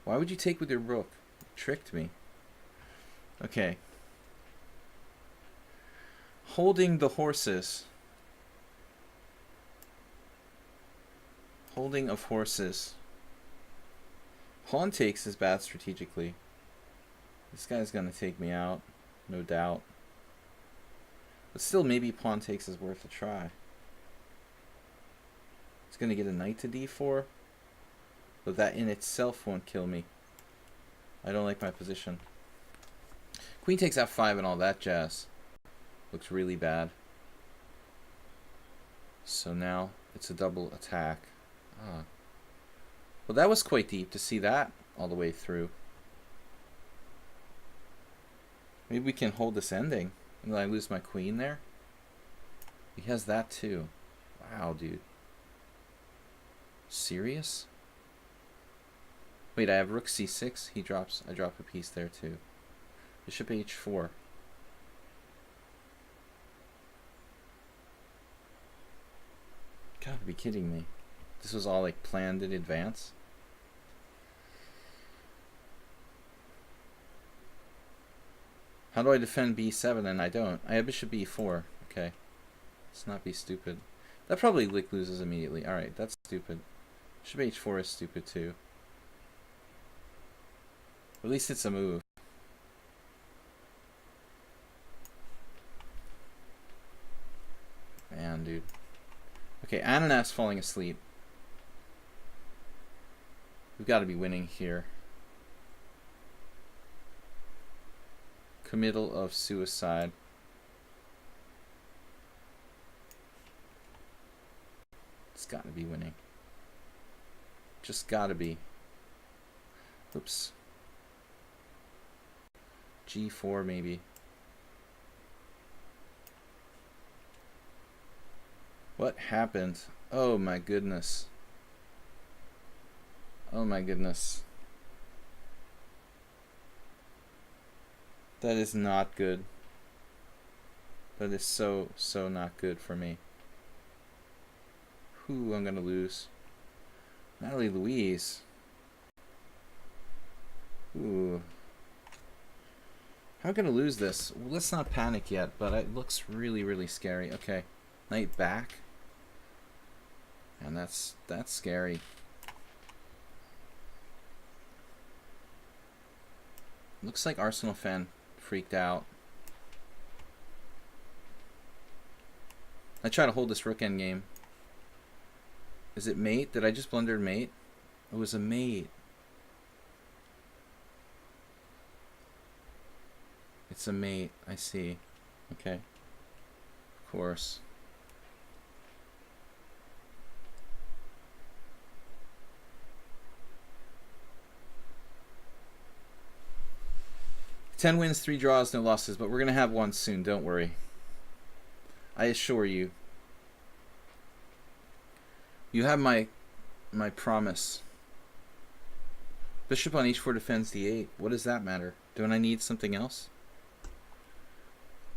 Why would you take with your rook? You tricked me. Okay. Holding the horses. Holding of horses. Pawn takes is bad strategically. This guy's gonna take me out, no doubt. But still, maybe pawn takes is worth a try. It's gonna get a knight to d4, but that in itself won't kill me. I don't like my position. Queen takes f5 and all that jazz. Looks really bad. So now it's a double attack. Ah. Well, that was quite deep to see that all the way through. Maybe we can hold this ending. And then I lose my queen there. He has that too. Wow, dude. Serious? Wait, I have rook c6. He drops. I drop a piece there too. Bishop h4. Gotta be kidding me. This was all like planned in advance. How do I defend b7 and I don't? I have bishop b4. Okay. Let's not be stupid. That probably like loses immediately. Alright, that's stupid. Bishop h4 is stupid too. At least it's a move. Man, dude. Okay, Ananas falling asleep. We've got to be winning here. Committal of suicide. It's got to be winning. Just got to be. Oops. G4 maybe. What happened? Oh my goodness. Oh my goodness. That is not good. That is so not good for me. Whew, I'm gonna lose. Natalie Louise. Ooh. How am I gonna lose this? Well, let's not panic yet, but it looks really scary. Okay. Knight back. And that's scary. Looks like Arsenal fan freaked out. I try to hold this rook endgame. Is it mate? Did I just blunder mate? It was a mate. It's a mate. I see. Okay. Of course. Ten wins, 3 draws, no losses, but we're gonna have one soon. Don't worry. I assure you. You have my promise. Bishop on h4 defends d8. What does that matter? Don't I need something else?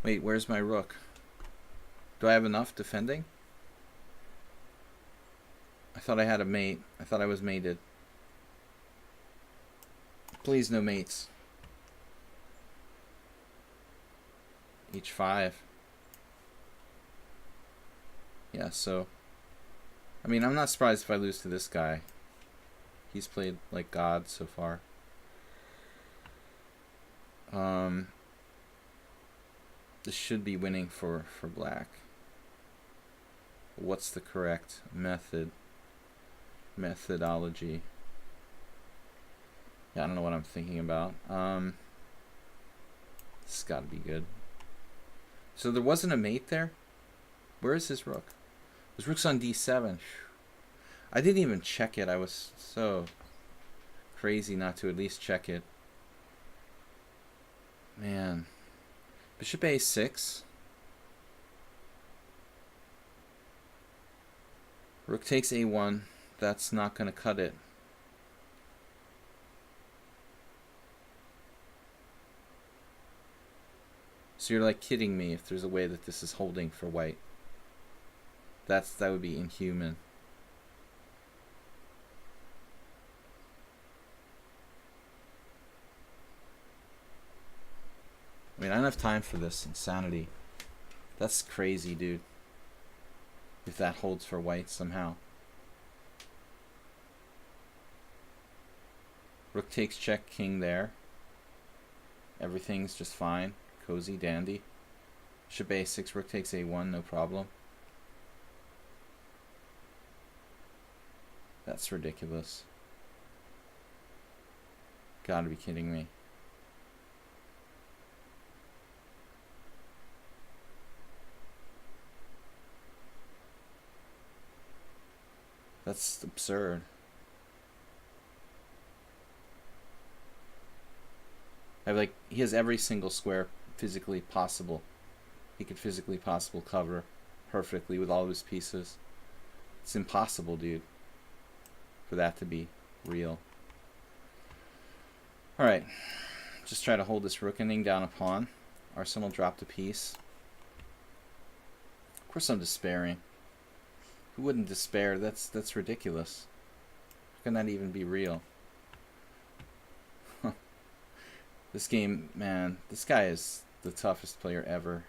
Wait, where's my rook? Do I have enough defending? I thought I had a mate. I thought I was mated. Please, no mates. H5. Yeah, so... I mean, I'm not surprised if I lose to this guy. He's played like God so far. This should be winning for black. What's the correct methodology? Yeah, I don't know what I'm thinking about. This has got to be good. So there wasn't a mate there? Where is his rook? His rook's on d7. I didn't even check it. I was so crazy not to at least check it. Man. Bishop a6. Rook takes a1. That's not going to cut it. So you're like kidding me if there's a way that this is holding for white. That would be inhuman. I mean, I don't have time for this insanity. That's crazy, dude. If that holds for white somehow. Rook takes check, king there. Everything's just fine. Cozy, dandy. Bishop a6, rook takes a1, no problem. That's ridiculous. Gotta be kidding me. That's absurd. He has every single square physically possible. He could physically possible cover perfectly with all of his pieces. It's impossible, dude, for that to be real. Alright. Just try to hold this rook ending down a pawn. Arsenal dropped a piece. Of course I'm despairing. Who wouldn't despair? That's ridiculous. How can that even be real? This game, man, this guy is the toughest player ever.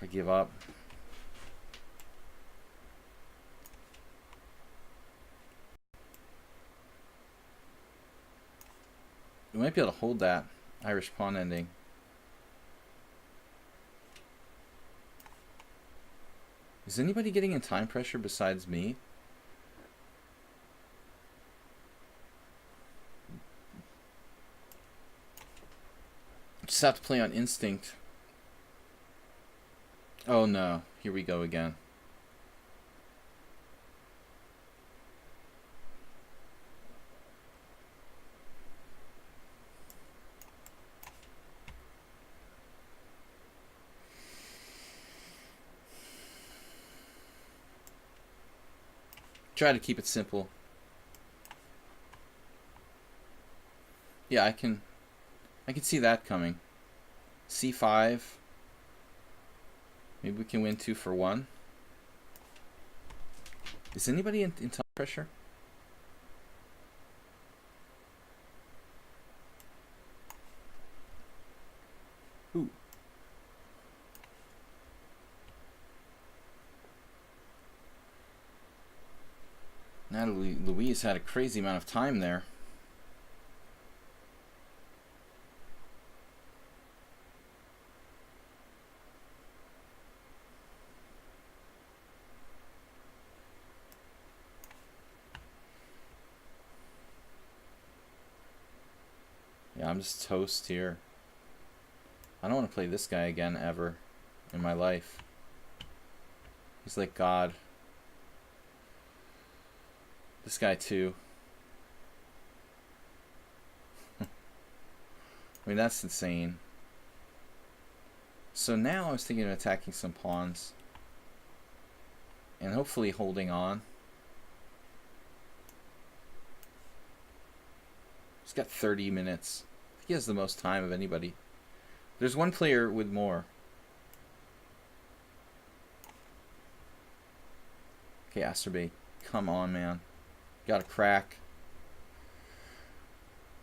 I give up. We might be able to hold that Irish pawn ending. Is anybody getting in time pressure besides me? Just have to play on instinct. Oh no, here we go again. Try to keep it simple. Yeah, I can see that coming. C5. Maybe we can win 2 for 1. Is anybody in time pressure? Ooh. Natalie Louise had a crazy amount of time there. Yeah, I'm just toast here. I don't want to play this guy again ever in my life. He's like God. This guy too. I mean, that's insane. So now I was thinking of attacking some pawns. And hopefully holding on. He's got 30 minutes. I think he has the most time of anybody. There's one player with more. Okay, Asterbait. Come on, man. Got a crack.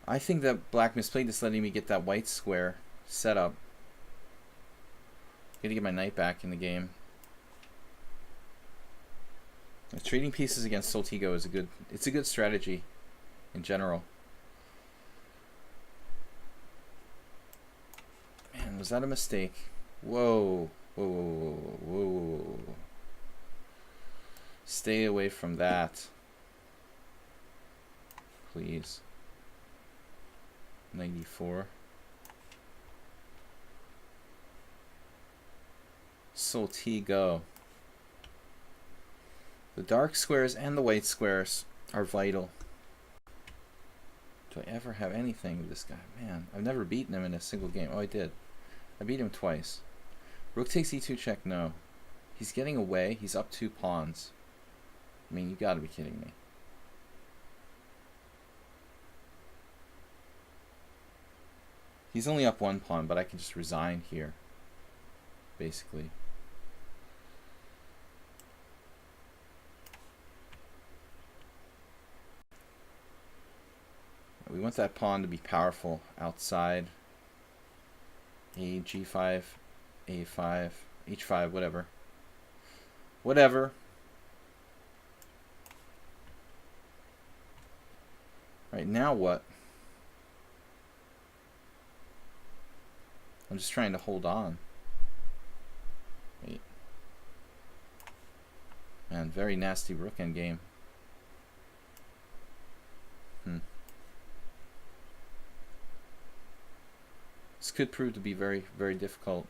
I think that black misplayed this, letting me get that white square set up. Gotta get my knight back in the game. Trading pieces against Soltigo is a good strategy in general. Man, was that a mistake? Whoa. Whoa, whoa, whoa, whoa. Stay away from that. Please. 94. Soltigo. The dark squares and the white squares are vital. Do I ever have anything with this guy? Man, I've never beaten him in a single game. Oh, I did. I beat him twice. Rook takes e2 check, no. He's getting away. He's up 2 pawns. I mean, you gotta be kidding me. He's only up 1 pawn, but I can just resign here, basically. We want that pawn to be powerful outside. G5, A5, H5, whatever. Whatever. Right, now what? I'm just trying to hold on. Wait. Man, very nasty rook endgame. This could prove to be very, very difficult.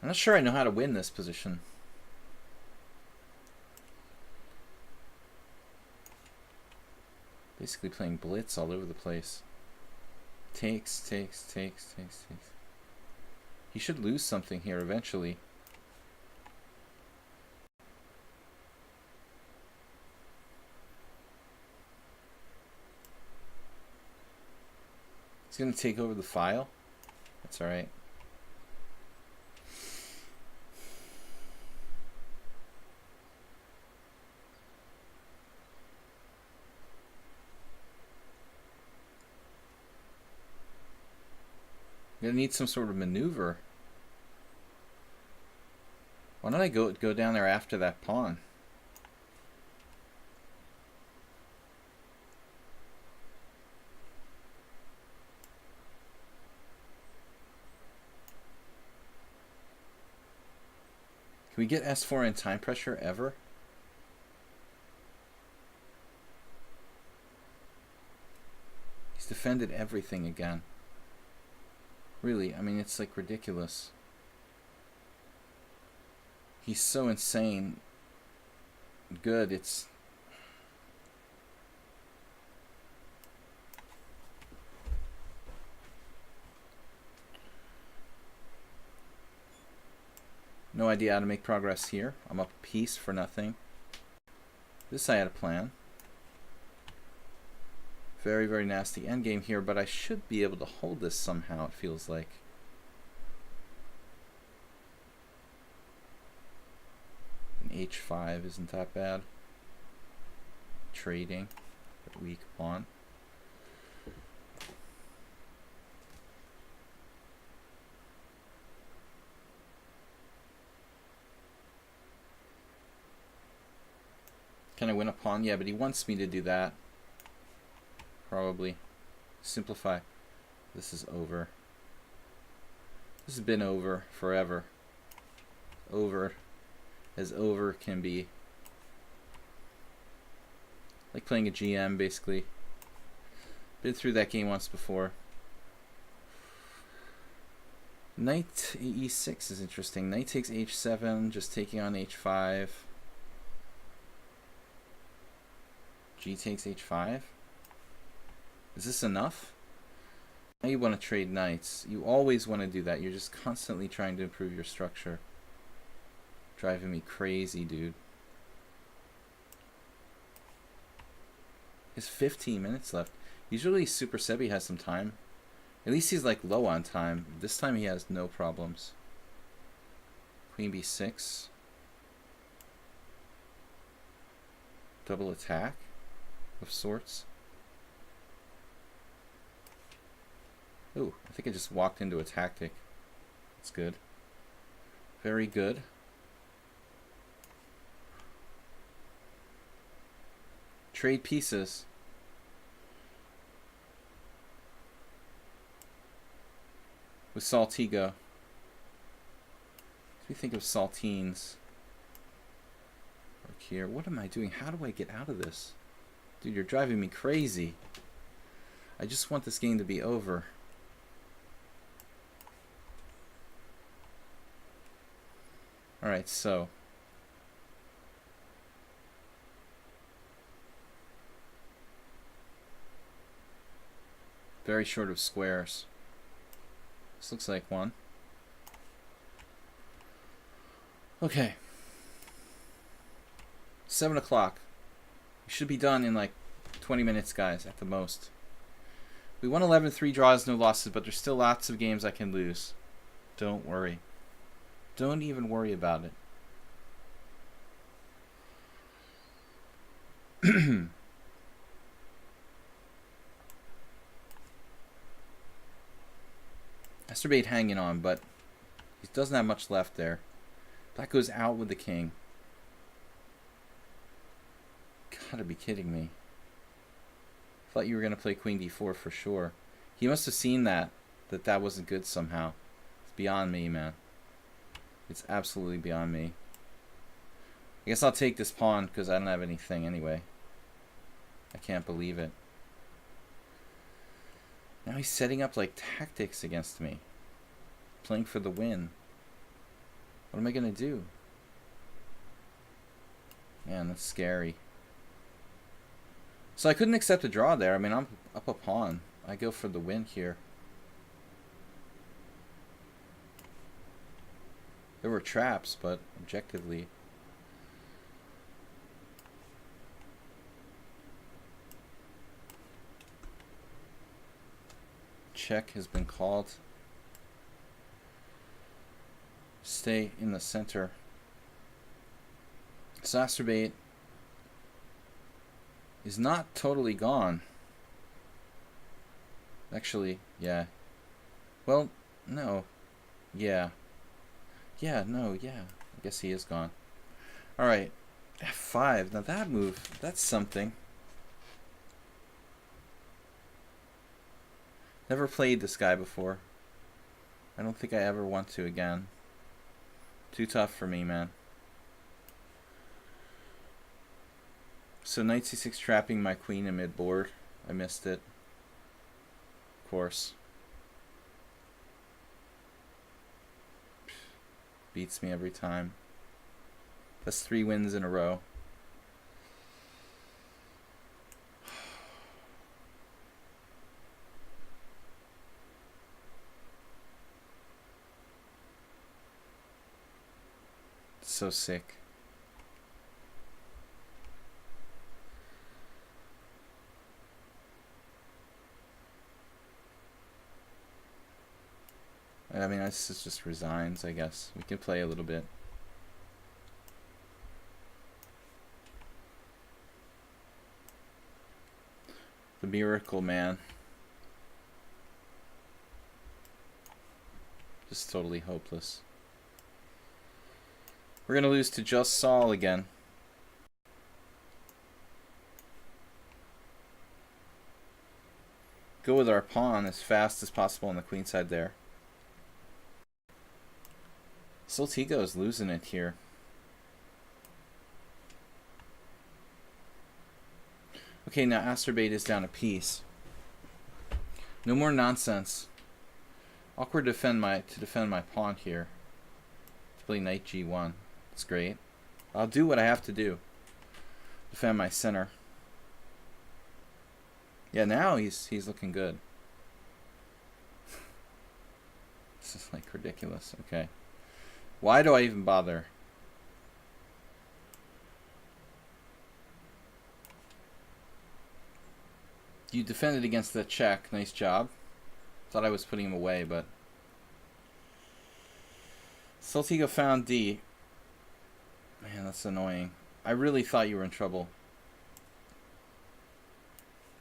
I'm not sure I know how to win this position. Basically playing blitz all over the place. Takes. He should lose something here eventually. He's going to take over the file. That's alright. Gonna need some sort of maneuver. Why don't I go down there after that pawn? Can we get S4 in time pressure ever? He's defended everything again. Really, I mean, it's like ridiculous. He's so insane good, it's... No idea how to make progress here. I'm up a piece for nothing. This I had a plan. Very, very nasty endgame here, but I should be able to hold this somehow, it feels like. An H5 isn't that bad. Trading. Weak pawn. Can I win a pawn? Yeah, but he wants me to do that. Probably. Simplify. This is over. This has been over forever. Over as over can be. Like playing a GM, basically. Been through that game once before. Knight e6 is interesting. Knight takes h7, just taking on h5. G takes h5. Is this enough? Now you want to trade knights. You always want to do that. You're just constantly trying to improve your structure. Driving me crazy, dude. There's 15 minutes left. Usually Super Sebi has some time. At least he's like low on time. This time he has no problems. Queen b6. Double attack of sorts. Ooh, I think I just walked into a tactic. That's good. Very good. Trade pieces. With Saltigo. What do you think of saltines? Work here. What am I doing? How do I get out of this? Dude, you're driving me crazy. I just want this game to be over. Alright, so. Very short of squares. This looks like one. Okay. 7 o'clock. We should be done in like 20 minutes, guys, at the most. We won 11, 3 draws, no losses, but there's still lots of games I can lose. Don't worry. Don't even worry about it. Masturbate hanging on, but he doesn't have much left there. Black goes out with the king. Gotta be kidding me. Thought you were gonna play queen d4 for sure. He must have seen that wasn't good somehow. It's beyond me, man. It's absolutely beyond me. I guess I'll take this pawn because I don't have anything anyway. I can't believe it. Now he's setting up like tactics against me. Playing for the win. What am I gonna do? Man, that's scary. So I couldn't accept a draw there. I mean, I'm up a pawn. I go for the win here. There were traps, but objectively. Check has been called. Stay in the center. Exacerbate is not totally gone. Actually, yeah. Well, no. Yeah. Yeah, no, yeah. I guess he is gone. Alright. F5. Now that move, that's something. Never played this guy before. I don't think I ever want to again. Too tough for me, man. So knight c6 trapping my queen in mid board. I missed it. Of course. Beats me every time. That's 3 wins in a row. So sick. I mean, this is just resigns, I guess. We can play a little bit. The Miracle Man. Just totally hopeless. We're going to lose to Just Saul again. Go with our pawn as fast as possible on the queen side there. Saltigo is losing it here. Okay, now Asterbait is down a piece. No more nonsense. Awkward to defend my pawn here. To play knight g1. It's great. I'll do what I have to do. Defend my center. Yeah, now he's looking good. This is like ridiculous. Okay. Why do I even bother? You defended against the check. Nice job. Thought I was putting him away, but... Saltigo found D. Man, that's annoying. I really thought you were in trouble.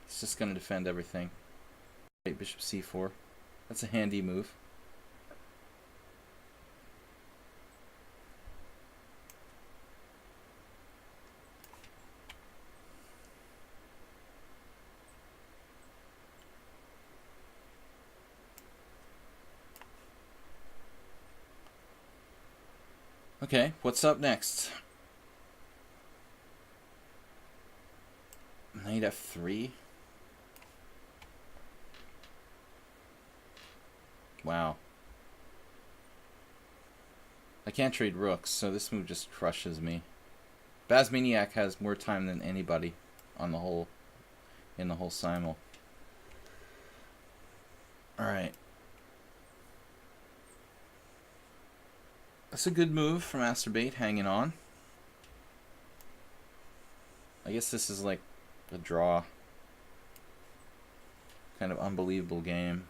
He's just going to defend everything. Right, bishop c4. That's a handy move. Okay, what's up next? Knight f3. Wow. I can't trade rooks, so this move just crushes me. Bazmaniac has more time than anybody on the whole in the whole simul. Alright. That's a good move from Masturbate, hanging on. I guess this is like a draw. Kind of unbelievable game.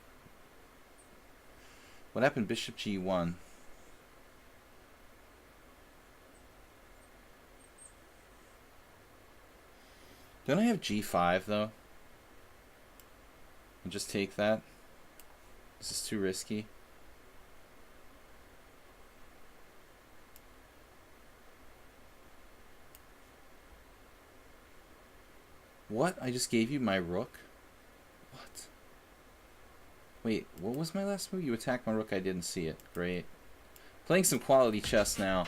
What happened? Bishop g1. Don't I have g5 though? And just take that? This is too risky. What? I just gave you my rook? What? Wait, what was my last move? You attacked my rook, I didn't see it. Great. Playing some quality chess now.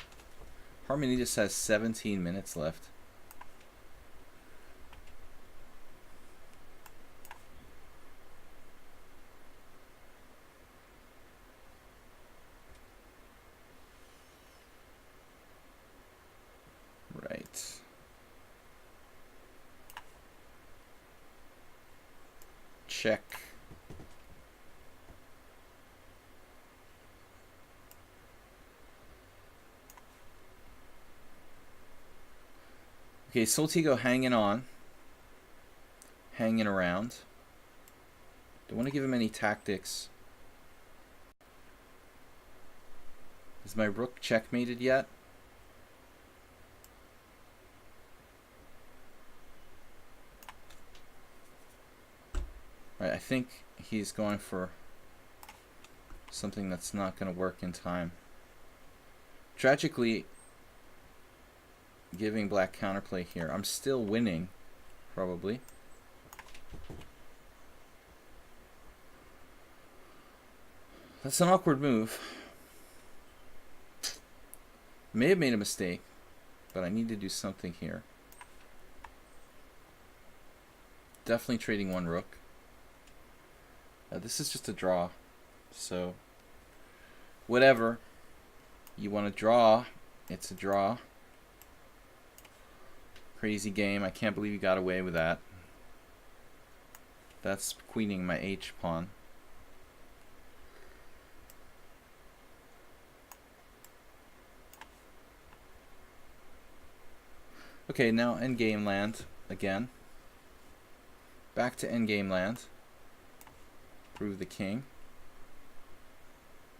Harmonides has 17 minutes left. Right. Check. Okay, Saltigo hanging on. Hanging around. Don't want to give him any tactics. Is my rook checkmated yet? Alright, I think he's going for something that's not going to work in time. Tragically, giving black counterplay here. I'm still winning, probably. That's an awkward move. May have made a mistake, but I need to do something here. Definitely trading one rook. This is just a draw, so whatever you want to draw, it's a draw. Crazy game. I can't believe you got away with that. That's queening my H pawn. Okay, now endgame land again. Back to endgame land. Prove the king.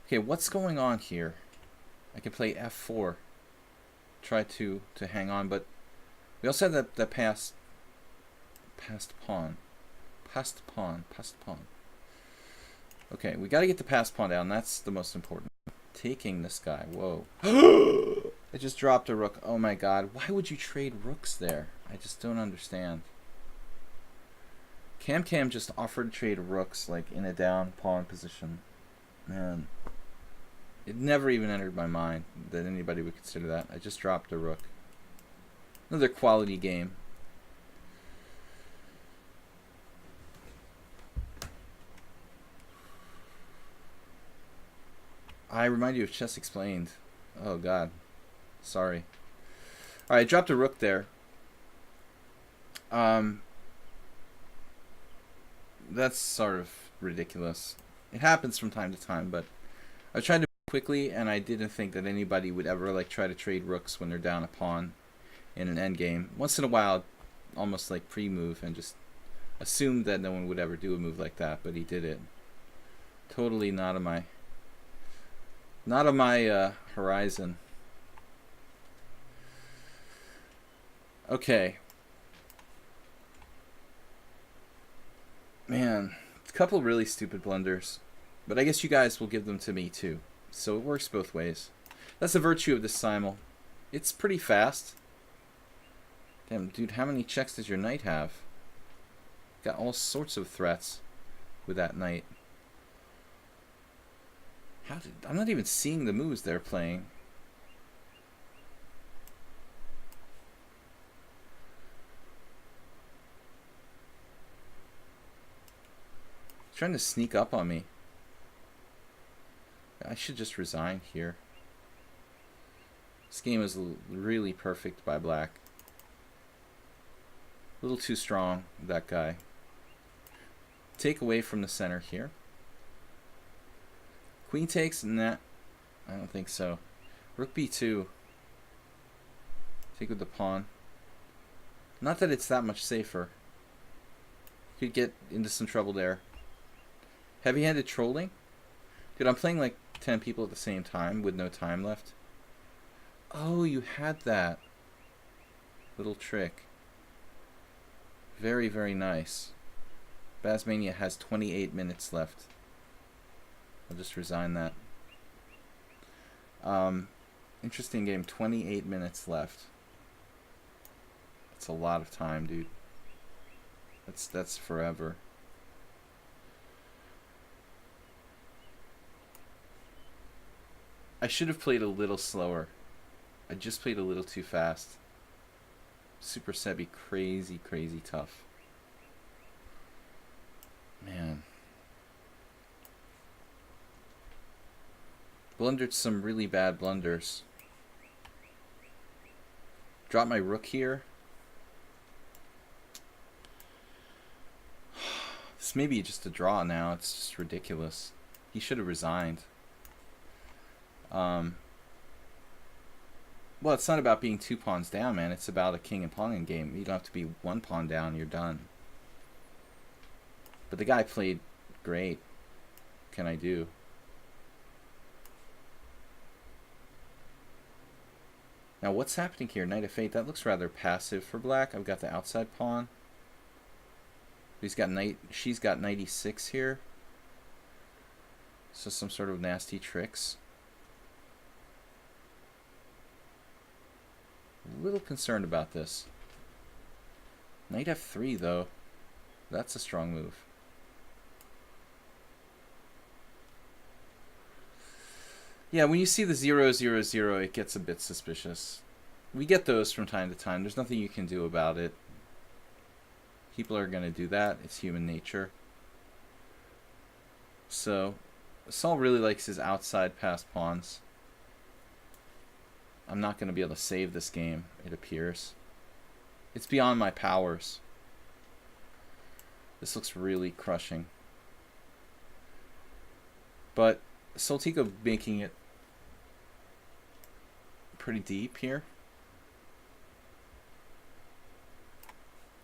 Okay, what's going on here? I can play f4. Try to hang on, but we also have that passed pawn. Passed pawn. Okay, we got to get the passed pawn down. That's the most important. Taking this guy. Whoa. I just dropped a rook. Oh my god. Why would you trade rooks there? I just don't understand. Cam just offered to trade rooks like in a down pawn position. Man. It never even entered my mind that anybody would consider that. I just dropped a rook. Another quality game. I remind you of Chess Explained. Oh god. Sorry. Alright, I dropped a rook there. That's sort of ridiculous. It happens from time to time, but I tried to move quickly, and I didn't think that anybody would ever like try to trade rooks when they're down a pawn in an endgame. Once in a while, almost like pre-move and just assumed that no one would ever do a move like that, but he did it. Totally not on my horizon. Okay. Man, a couple really stupid blunders. But I guess you guys will give them to me too. So it works both ways. That's the virtue of this simul. It's pretty fast. Damn, dude, how many checks does your knight have? Got all sorts of threats with that knight. I'm not even seeing the moves they're playing. Trying to sneak up on me. I should just resign here. This game is really perfect by black. A little too strong, that guy. Take away from the center here. Queen takes? Nah, I don't think so. Rook b2. Take with the pawn. Not that it's that much safer. Could get into some trouble there. Heavy-handed trolling? Dude, I'm playing like 10 people at the same time with no time left. Oh, you had that little trick. Very, very nice. Basmania has 28 minutes left. I'll just resign that. Interesting game. 28 minutes left. That's a lot of time, dude. That's forever. I should have played a little slower. I just played a little too fast. Super Sebi, crazy, crazy tough. Man. Blundered some really bad blunders. Drop my rook here. This may be just a draw now. It's just ridiculous. He should have resigned. Well, it's not about being 2 pawns down, man. It's about a king and pawn in game. You don't have to be 1 pawn down. You're done. But the guy played great. What can I do? Now, what's happening here? Knight of Fate. That looks rather passive for black. I've got the outside pawn. He's got knight. She's got knight e6 here. So some sort of nasty tricks. A little concerned about this. Knight f3 though. That's a strong move. Yeah, when you see the 0-0-0, it gets a bit suspicious. We get those from time to time. There's nothing you can do about it. People are going to do that. It's human nature. So, Saul really likes his outside pass pawns. I'm not going to be able to save this game, it appears. It's beyond my powers. This looks really crushing. But Soltico making it pretty deep here.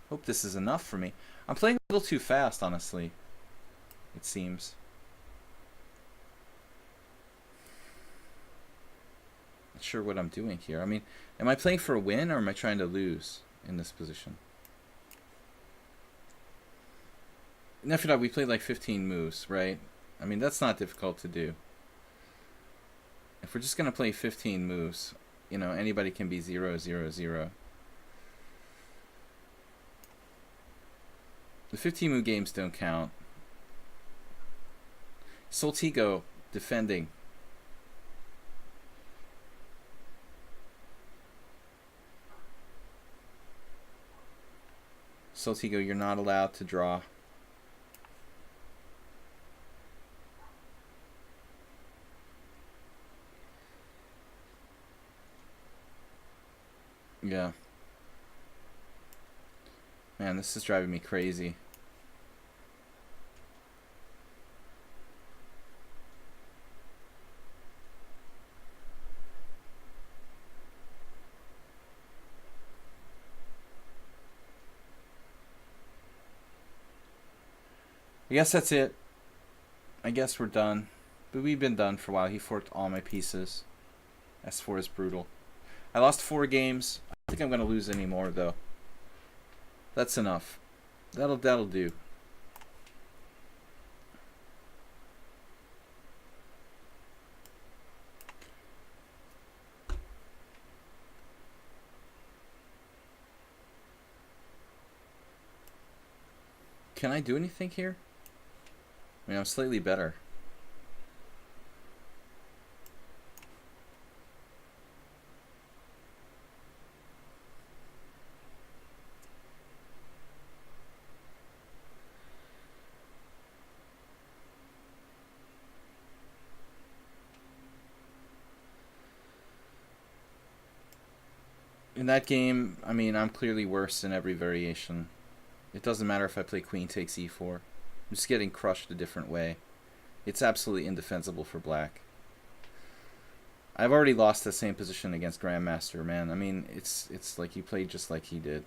Hope this is enough for me. I'm playing a little too fast, honestly. It seems. Not sure what I'm doing here. I mean, am I playing for a win or am I trying to lose in this position? Nefidov, we played like 15 moves, right? I mean, that's not difficult to do. If we're just going to play 15 moves, you know, anybody can be 0-0-0. The 15 move games don't count. Soltigo defending. Soltigo, you're not allowed to draw. Yeah. Man, this is driving me crazy. I guess that's it. I guess we're done. But we've been done for a while. He forked all my pieces. S4 is brutal. I lost 4 games. I don't think I'm going to lose any more, though. That's enough. That'll do. Can I do anything here? I mean, I'm slightly better. In that game, I mean, I'm clearly worse in every variation. It doesn't matter if I play queen takes e4. I'm just getting crushed a different way. It's absolutely indefensible for black. I've already lost the same position against Grandmaster, man. I mean, it's like you played just like he did.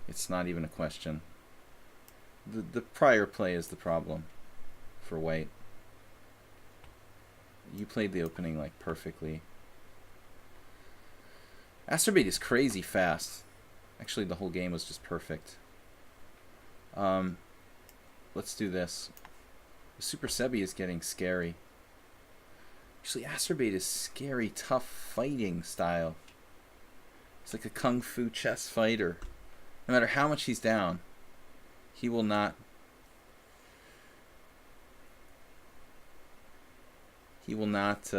It's not even a question. The prior play is the problem for white. You played the opening like perfectly. Asterbait is crazy fast. Actually, the whole game was just perfect. Let's do this. Super Sebi is getting scary. Actually, Asterbait is scary, tough fighting style. He's like a kung fu chess fighter. No matter how much he's down, he will not. He will not.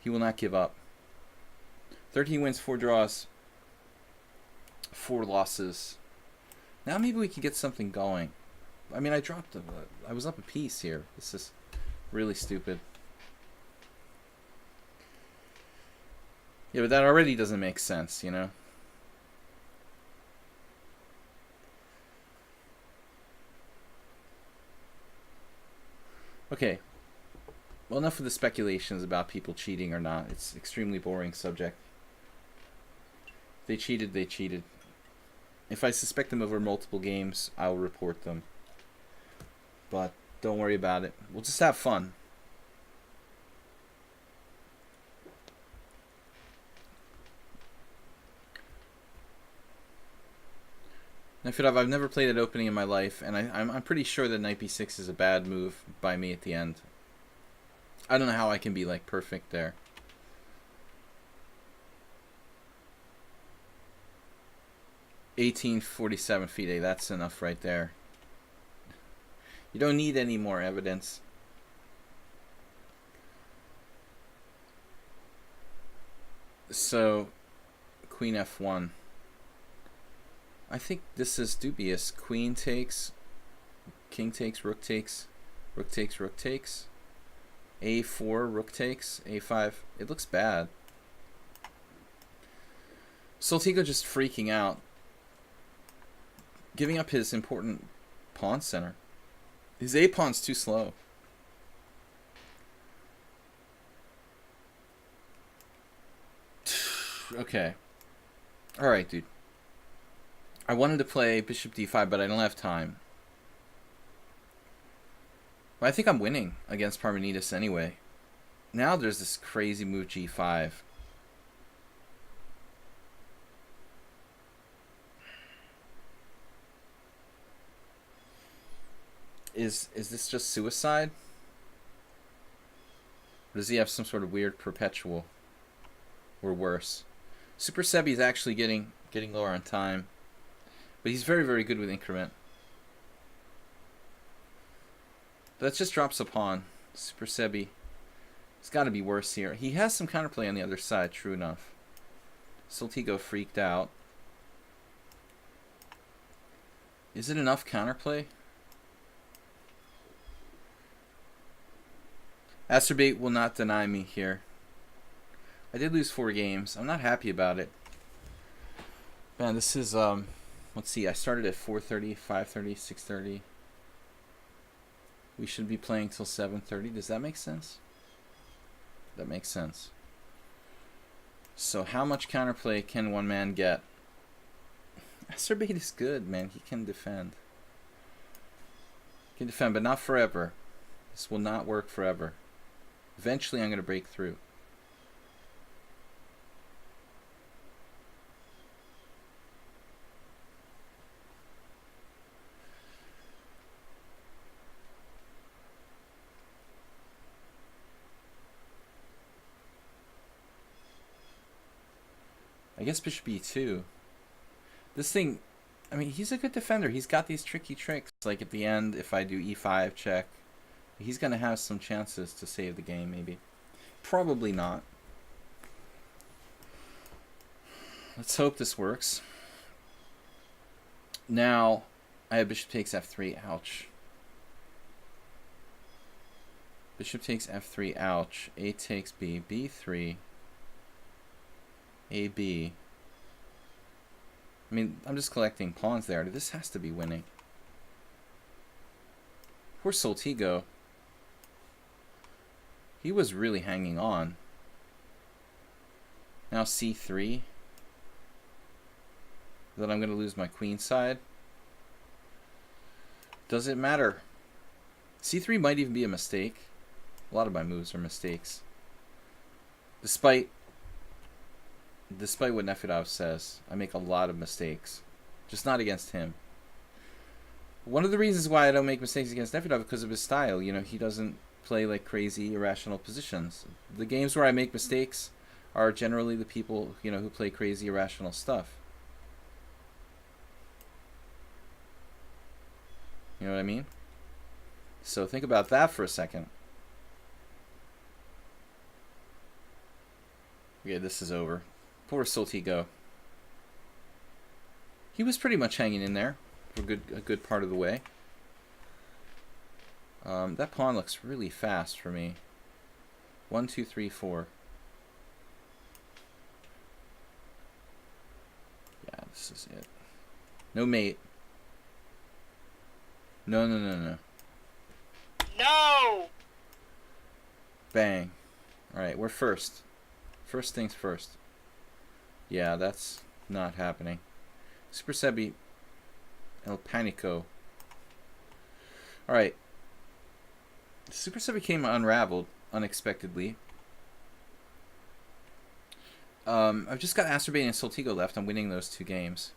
He will not give up. 13 wins, 4 draws, 4 losses. Now maybe we can get something going. I mean, I was up a piece here. This is really stupid. Yeah, but that already doesn't make sense, you know? Okay. Well, enough of the speculations about people cheating or not. It's an extremely boring subject. If they cheated, they cheated. If I suspect them over multiple games, I'll report them. But don't worry about it. We'll just have fun. Nefidov, I've never played that opening in my life, and I'm pretty sure that knight b6 is a bad move by me at the end. I don't know how I can be like perfect there. $18.47 FIDE, that's enough right there. You don't need any more evidence. So, queen f1. I think this is dubious. Queen takes, king takes, rook takes, rook takes, rook takes. A4, rook takes, A5. It looks bad. Soltigo just freaking out. Giving up his important pawn center. His A pawn's too slow. Okay. Alright, dude. I wanted to play bishop d5, but I don't have time. But I think I'm winning against Parmenides anyway. Now there's this crazy move g5. Is this just suicide? Or does he have some sort of weird perpetual? Or worse? Super Sebi is actually getting lower on time. But he's very, very good with increment. But that just drops a pawn. Super Sebi. It's got to be worse here. He has some counterplay on the other side, true enough. Soltigo freaked out. Is it enough counterplay? Asterbait will not deny me here. I did lose 4 games. I'm not happy about it. Man, this is, let's see, I started at 4:30, 5:30, 6:30. We should be playing till 7:30. Does that make sense? That makes sense. So how much counterplay can one man get? Acerbate is good, man. He can defend. He can defend, but not forever. This will not work forever. Eventually, I'm going to break through. I guess bishop e2. This thing, I mean, he's a good defender. He's got these tricky tricks. Like at the end, if I do e5 check, he's going to have some chances to save the game, maybe. Probably not. Let's hope this works. Now, I have bishop takes f3. Ouch. Bishop takes f3. Ouch. A takes b. b3. AB. I mean, I'm just collecting pawns there. This has to be winning. Poor Soltigo. He was really hanging on. Now c3. Then I'm going to lose my queen side. Does it matter? c3 might even be a mistake. A lot of my moves are mistakes. Despite what Nefedov says, I make a lot of mistakes. Just not against him. One of the reasons why I don't make mistakes against Nefedov is because of his style. You know, he doesn't play like crazy irrational positions. The games where I make mistakes are generally the people, you know, who play crazy irrational stuff. You know what I mean? So think about that for a second. Okay, this is over. Poor Soltigo. He was pretty much hanging in there for a good part of the way. That pawn looks really fast for me. 1, 2, 3, 4. Yeah, this is it. No mate. No, no, no, no. No! Bang. Alright, we're first. First things first. Yeah, that's not happening. Super Sebi El Panico. Alright. Super Sebi came unraveled unexpectedly. I've just got Acerbate and Soltigo left. I'm winning those 2 games.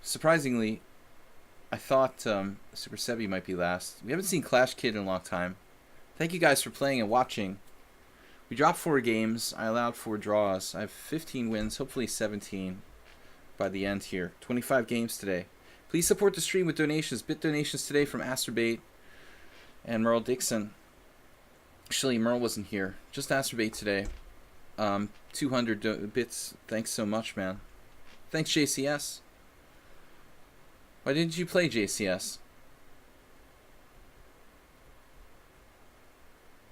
Surprisingly, I thought Super Sebi might be last. We haven't seen Clash Kid in a long time. Thank you guys for playing and watching. We dropped 4 games. I allowed 4 draws. I have 15 wins, hopefully 17 by the end here. 25 games today. Please support the stream with donations. Bit donations today from Acerbate and Merle Dixon. Actually, Merle wasn't here. Just Acerbate today. 200 bits. Thanks so much, man. Thanks, JCS. Why didn't you play JCS?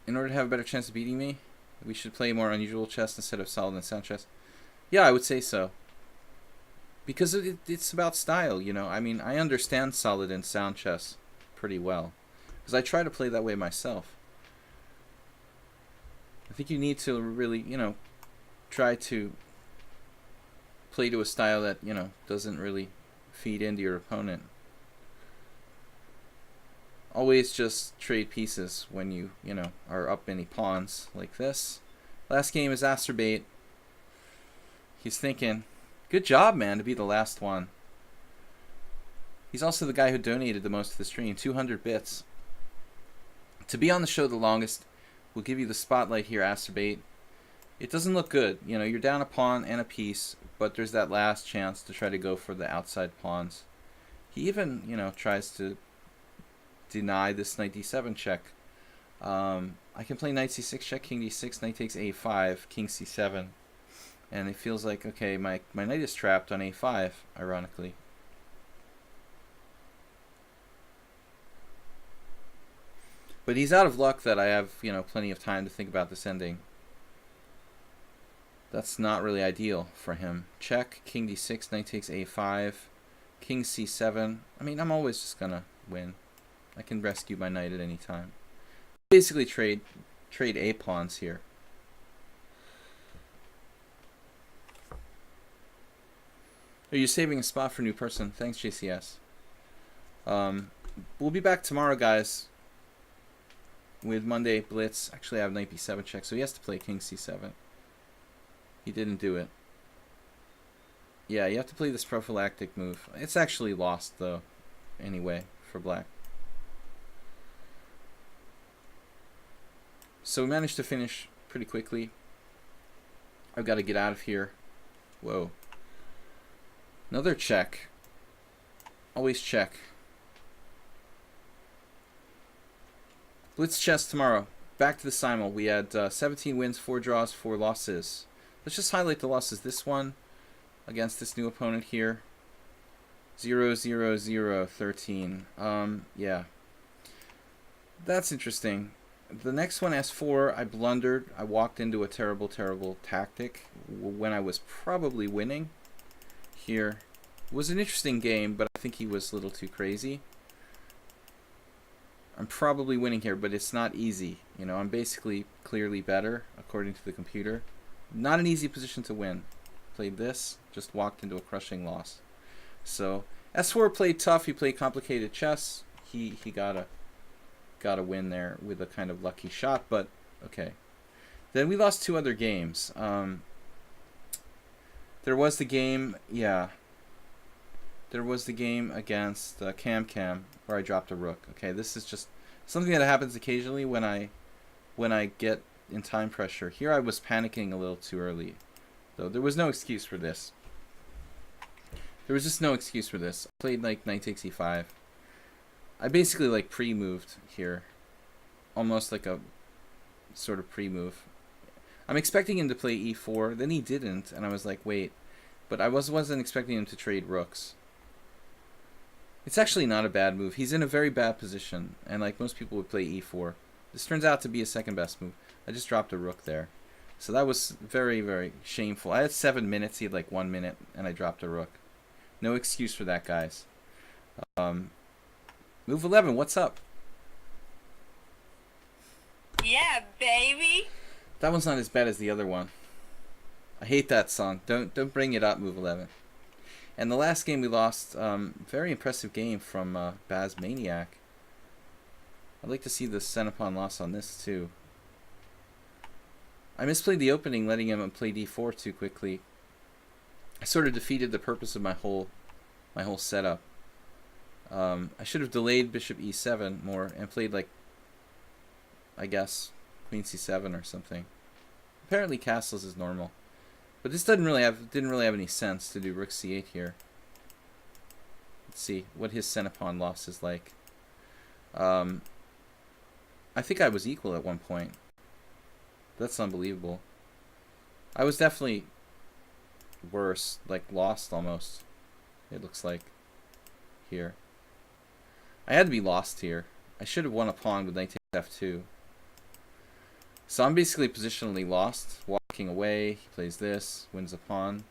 In order to have a better chance of beating me, we should play more unusual chess instead of solid and sound chess. Yeah, I would say so. Because it's about style, you know. I mean, I understand solid and sound chess pretty well. Because I try to play that way myself. I think you need to really, you know, try to play to a style that, you know, doesn't really feed into your opponent. Always just trade pieces when you know, are up many pawns like this. Last game is Acerbate. He's thinking, good job, man, to be the last one. He's also the guy who donated the most to the stream, 200 bits. To be on the show the longest, we'll give you the spotlight here, Acerbate. It doesn't look good. You know, you're down a pawn and a piece, but there's that last chance to try to go for the outside pawns. He even, you know, tries to deny this knight d7 check. I can play knight c6 check, king d6, knight takes a5, king c7. And it feels like, okay, my knight is trapped on a5, ironically. But he's out of luck that I have, you know, plenty of time to think about this ending. That's not really ideal for him. Check, king d6, knight takes a5, king c7. I mean, I'm always just gonna win. I can rescue my knight at any time. Basically trade a pawns here. Are you saving a spot for new person? Thanks, JCS. We'll be back tomorrow, guys, with Monday Blitz. Actually, I have knight b7 check, so he has to play king c7. He didn't do it. Yeah, you have to play this prophylactic move. It's actually lost, though, anyway, for black. So we managed to finish pretty quickly. I've got to get out of here. Whoa. Another check. Always check. Blitz chess tomorrow. Back to the simul. We had 17 wins, 4 draws, 4 losses. Let's just highlight the losses. This one against this new opponent here. 0, 0, 0, 13. Yeah. That's interesting. The next one, S4, I blundered. I walked into a terrible, terrible tactic when I was probably winning. Here. It was an interesting game, but I think he was a little too crazy. I'm probably winning here, but it's not easy. You know, I'm basically clearly better, according to the computer. Not an easy position to win. Played this, just walked into a crushing loss. So, S4 played tough. He played complicated chess. He got a win there with a kind of lucky shot, but okay. Then we lost 2 other games. There was the game, yeah. There was the game against Cam where I dropped a rook. Okay, this is just something that happens occasionally when I get in time pressure. Here I was panicking a little too early, though. There was no excuse for this. There was just no excuse for this. I played like knight takes e5. I basically like pre-moved here, almost like a sort of pre-move. I'm expecting him to play e4, then he didn't, and I was like, wait, but I wasn't expecting him to trade rooks. It's actually not a bad move. He's in a very bad position, and like most people would play e4. This turns out to be a second best move. I just dropped a rook there, so that was very, very shameful. I had 7 minutes. He had like 1 minute, and I dropped a rook. No excuse for that, guys. Move 11, what's up? Yeah, baby. That one's not as bad as the other one. I hate that song. Don't bring it up, Move 11. And the last game we lost, very impressive game from Baz Maniac. I'd like to see the Senapon loss on this too. I misplayed the opening, letting him play d4 too quickly. I sort of defeated the purpose of my whole setup. I should have delayed bishop e7 more and played like, I guess, queen c7 or something. Apparently castles is normal, but this didn't really have any sense to do rook c8 here. Let's see what his Senapon loss is like. I think I was equal at one point. That's unbelievable. I was definitely worse, like lost almost. It looks like here. I had to be lost here. I should have won a pawn with knight takes f2. So I'm basically positionally lost. Walking away, he plays this, wins a pawn.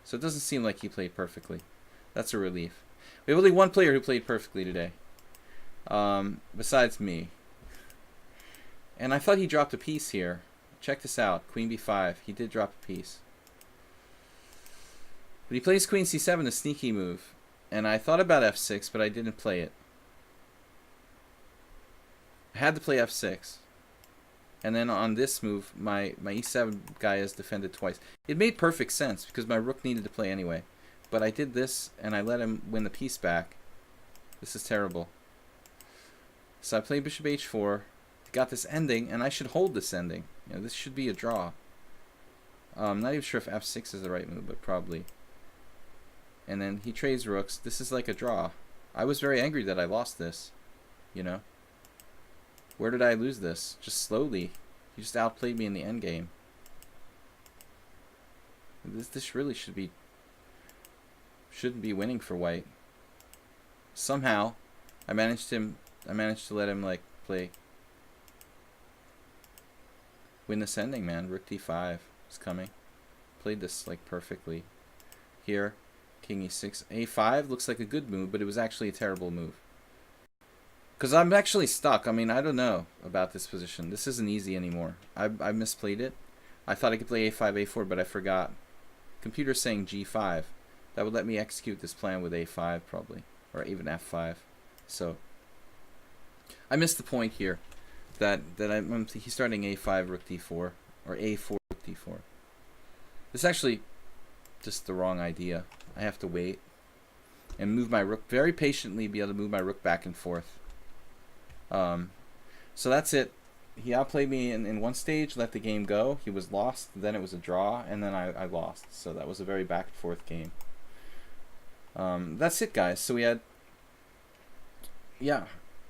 So it doesn't seem like he played perfectly. That's a relief. We have only one player who played perfectly today. Besides me. And I thought he dropped a piece here. Check this out. Queen b5. He did drop a piece. But he plays queen c7, a sneaky move. And I thought about f6, but I didn't play it. I had to play f6. And then on this move, my e7 guy is defended twice. It made perfect sense because my rook needed to play anyway. But I did this, and I let him win the piece back. This is terrible. So I played bishop h4, got this ending, and I should hold this ending. You know, this should be a draw. I'm not even sure if f6 is the right move, but probably. And then he trades rooks. This is like a draw. I was very angry that I lost this, you know. Where did I lose this? Just slowly. He just outplayed me in the endgame. This really shouldn't be winning for white. Somehow, I managed to let him like win this ending, man. Rook d5 is coming. Played this like perfectly. Here, king e6, a5 looks like a good move, but it was actually a terrible move. Because I'm actually stuck. I mean, I don't know about this position. This isn't easy anymore. I misplayed it. I thought I could play a5, a4, but I forgot. Computer's saying g5. that would let me execute this plan with a5 probably, or even f5. So I missed the point here that he's starting a5 rook d4 or a4 rook d4. This is actually just the wrong idea. I have to wait and move my rook very patiently, be able to move my rook back and forth. So that's it. He outplayed me in one stage, let the game go. He was lost, then it was a draw, and then I lost. So that was a very back and forth game. That's it, guys. So we had,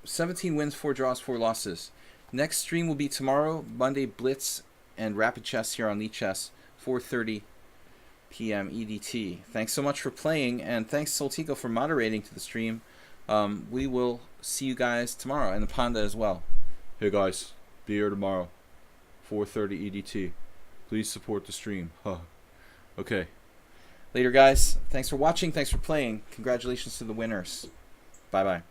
17 wins, 4 draws, 4 losses. Next stream will be tomorrow, Monday, Blitz and Rapid Chess here on lichess, 4:30 PM EDT. Thanks so much for playing, and thanks Soltico for moderating to the stream. We will see you guys tomorrow, and the Panda as well. Hey guys, be here tomorrow, 4:30 EDT. Please support the stream. Huh. Okay. Later, guys. Thanks for watching. Thanks for playing. Congratulations to the winners. Bye-bye.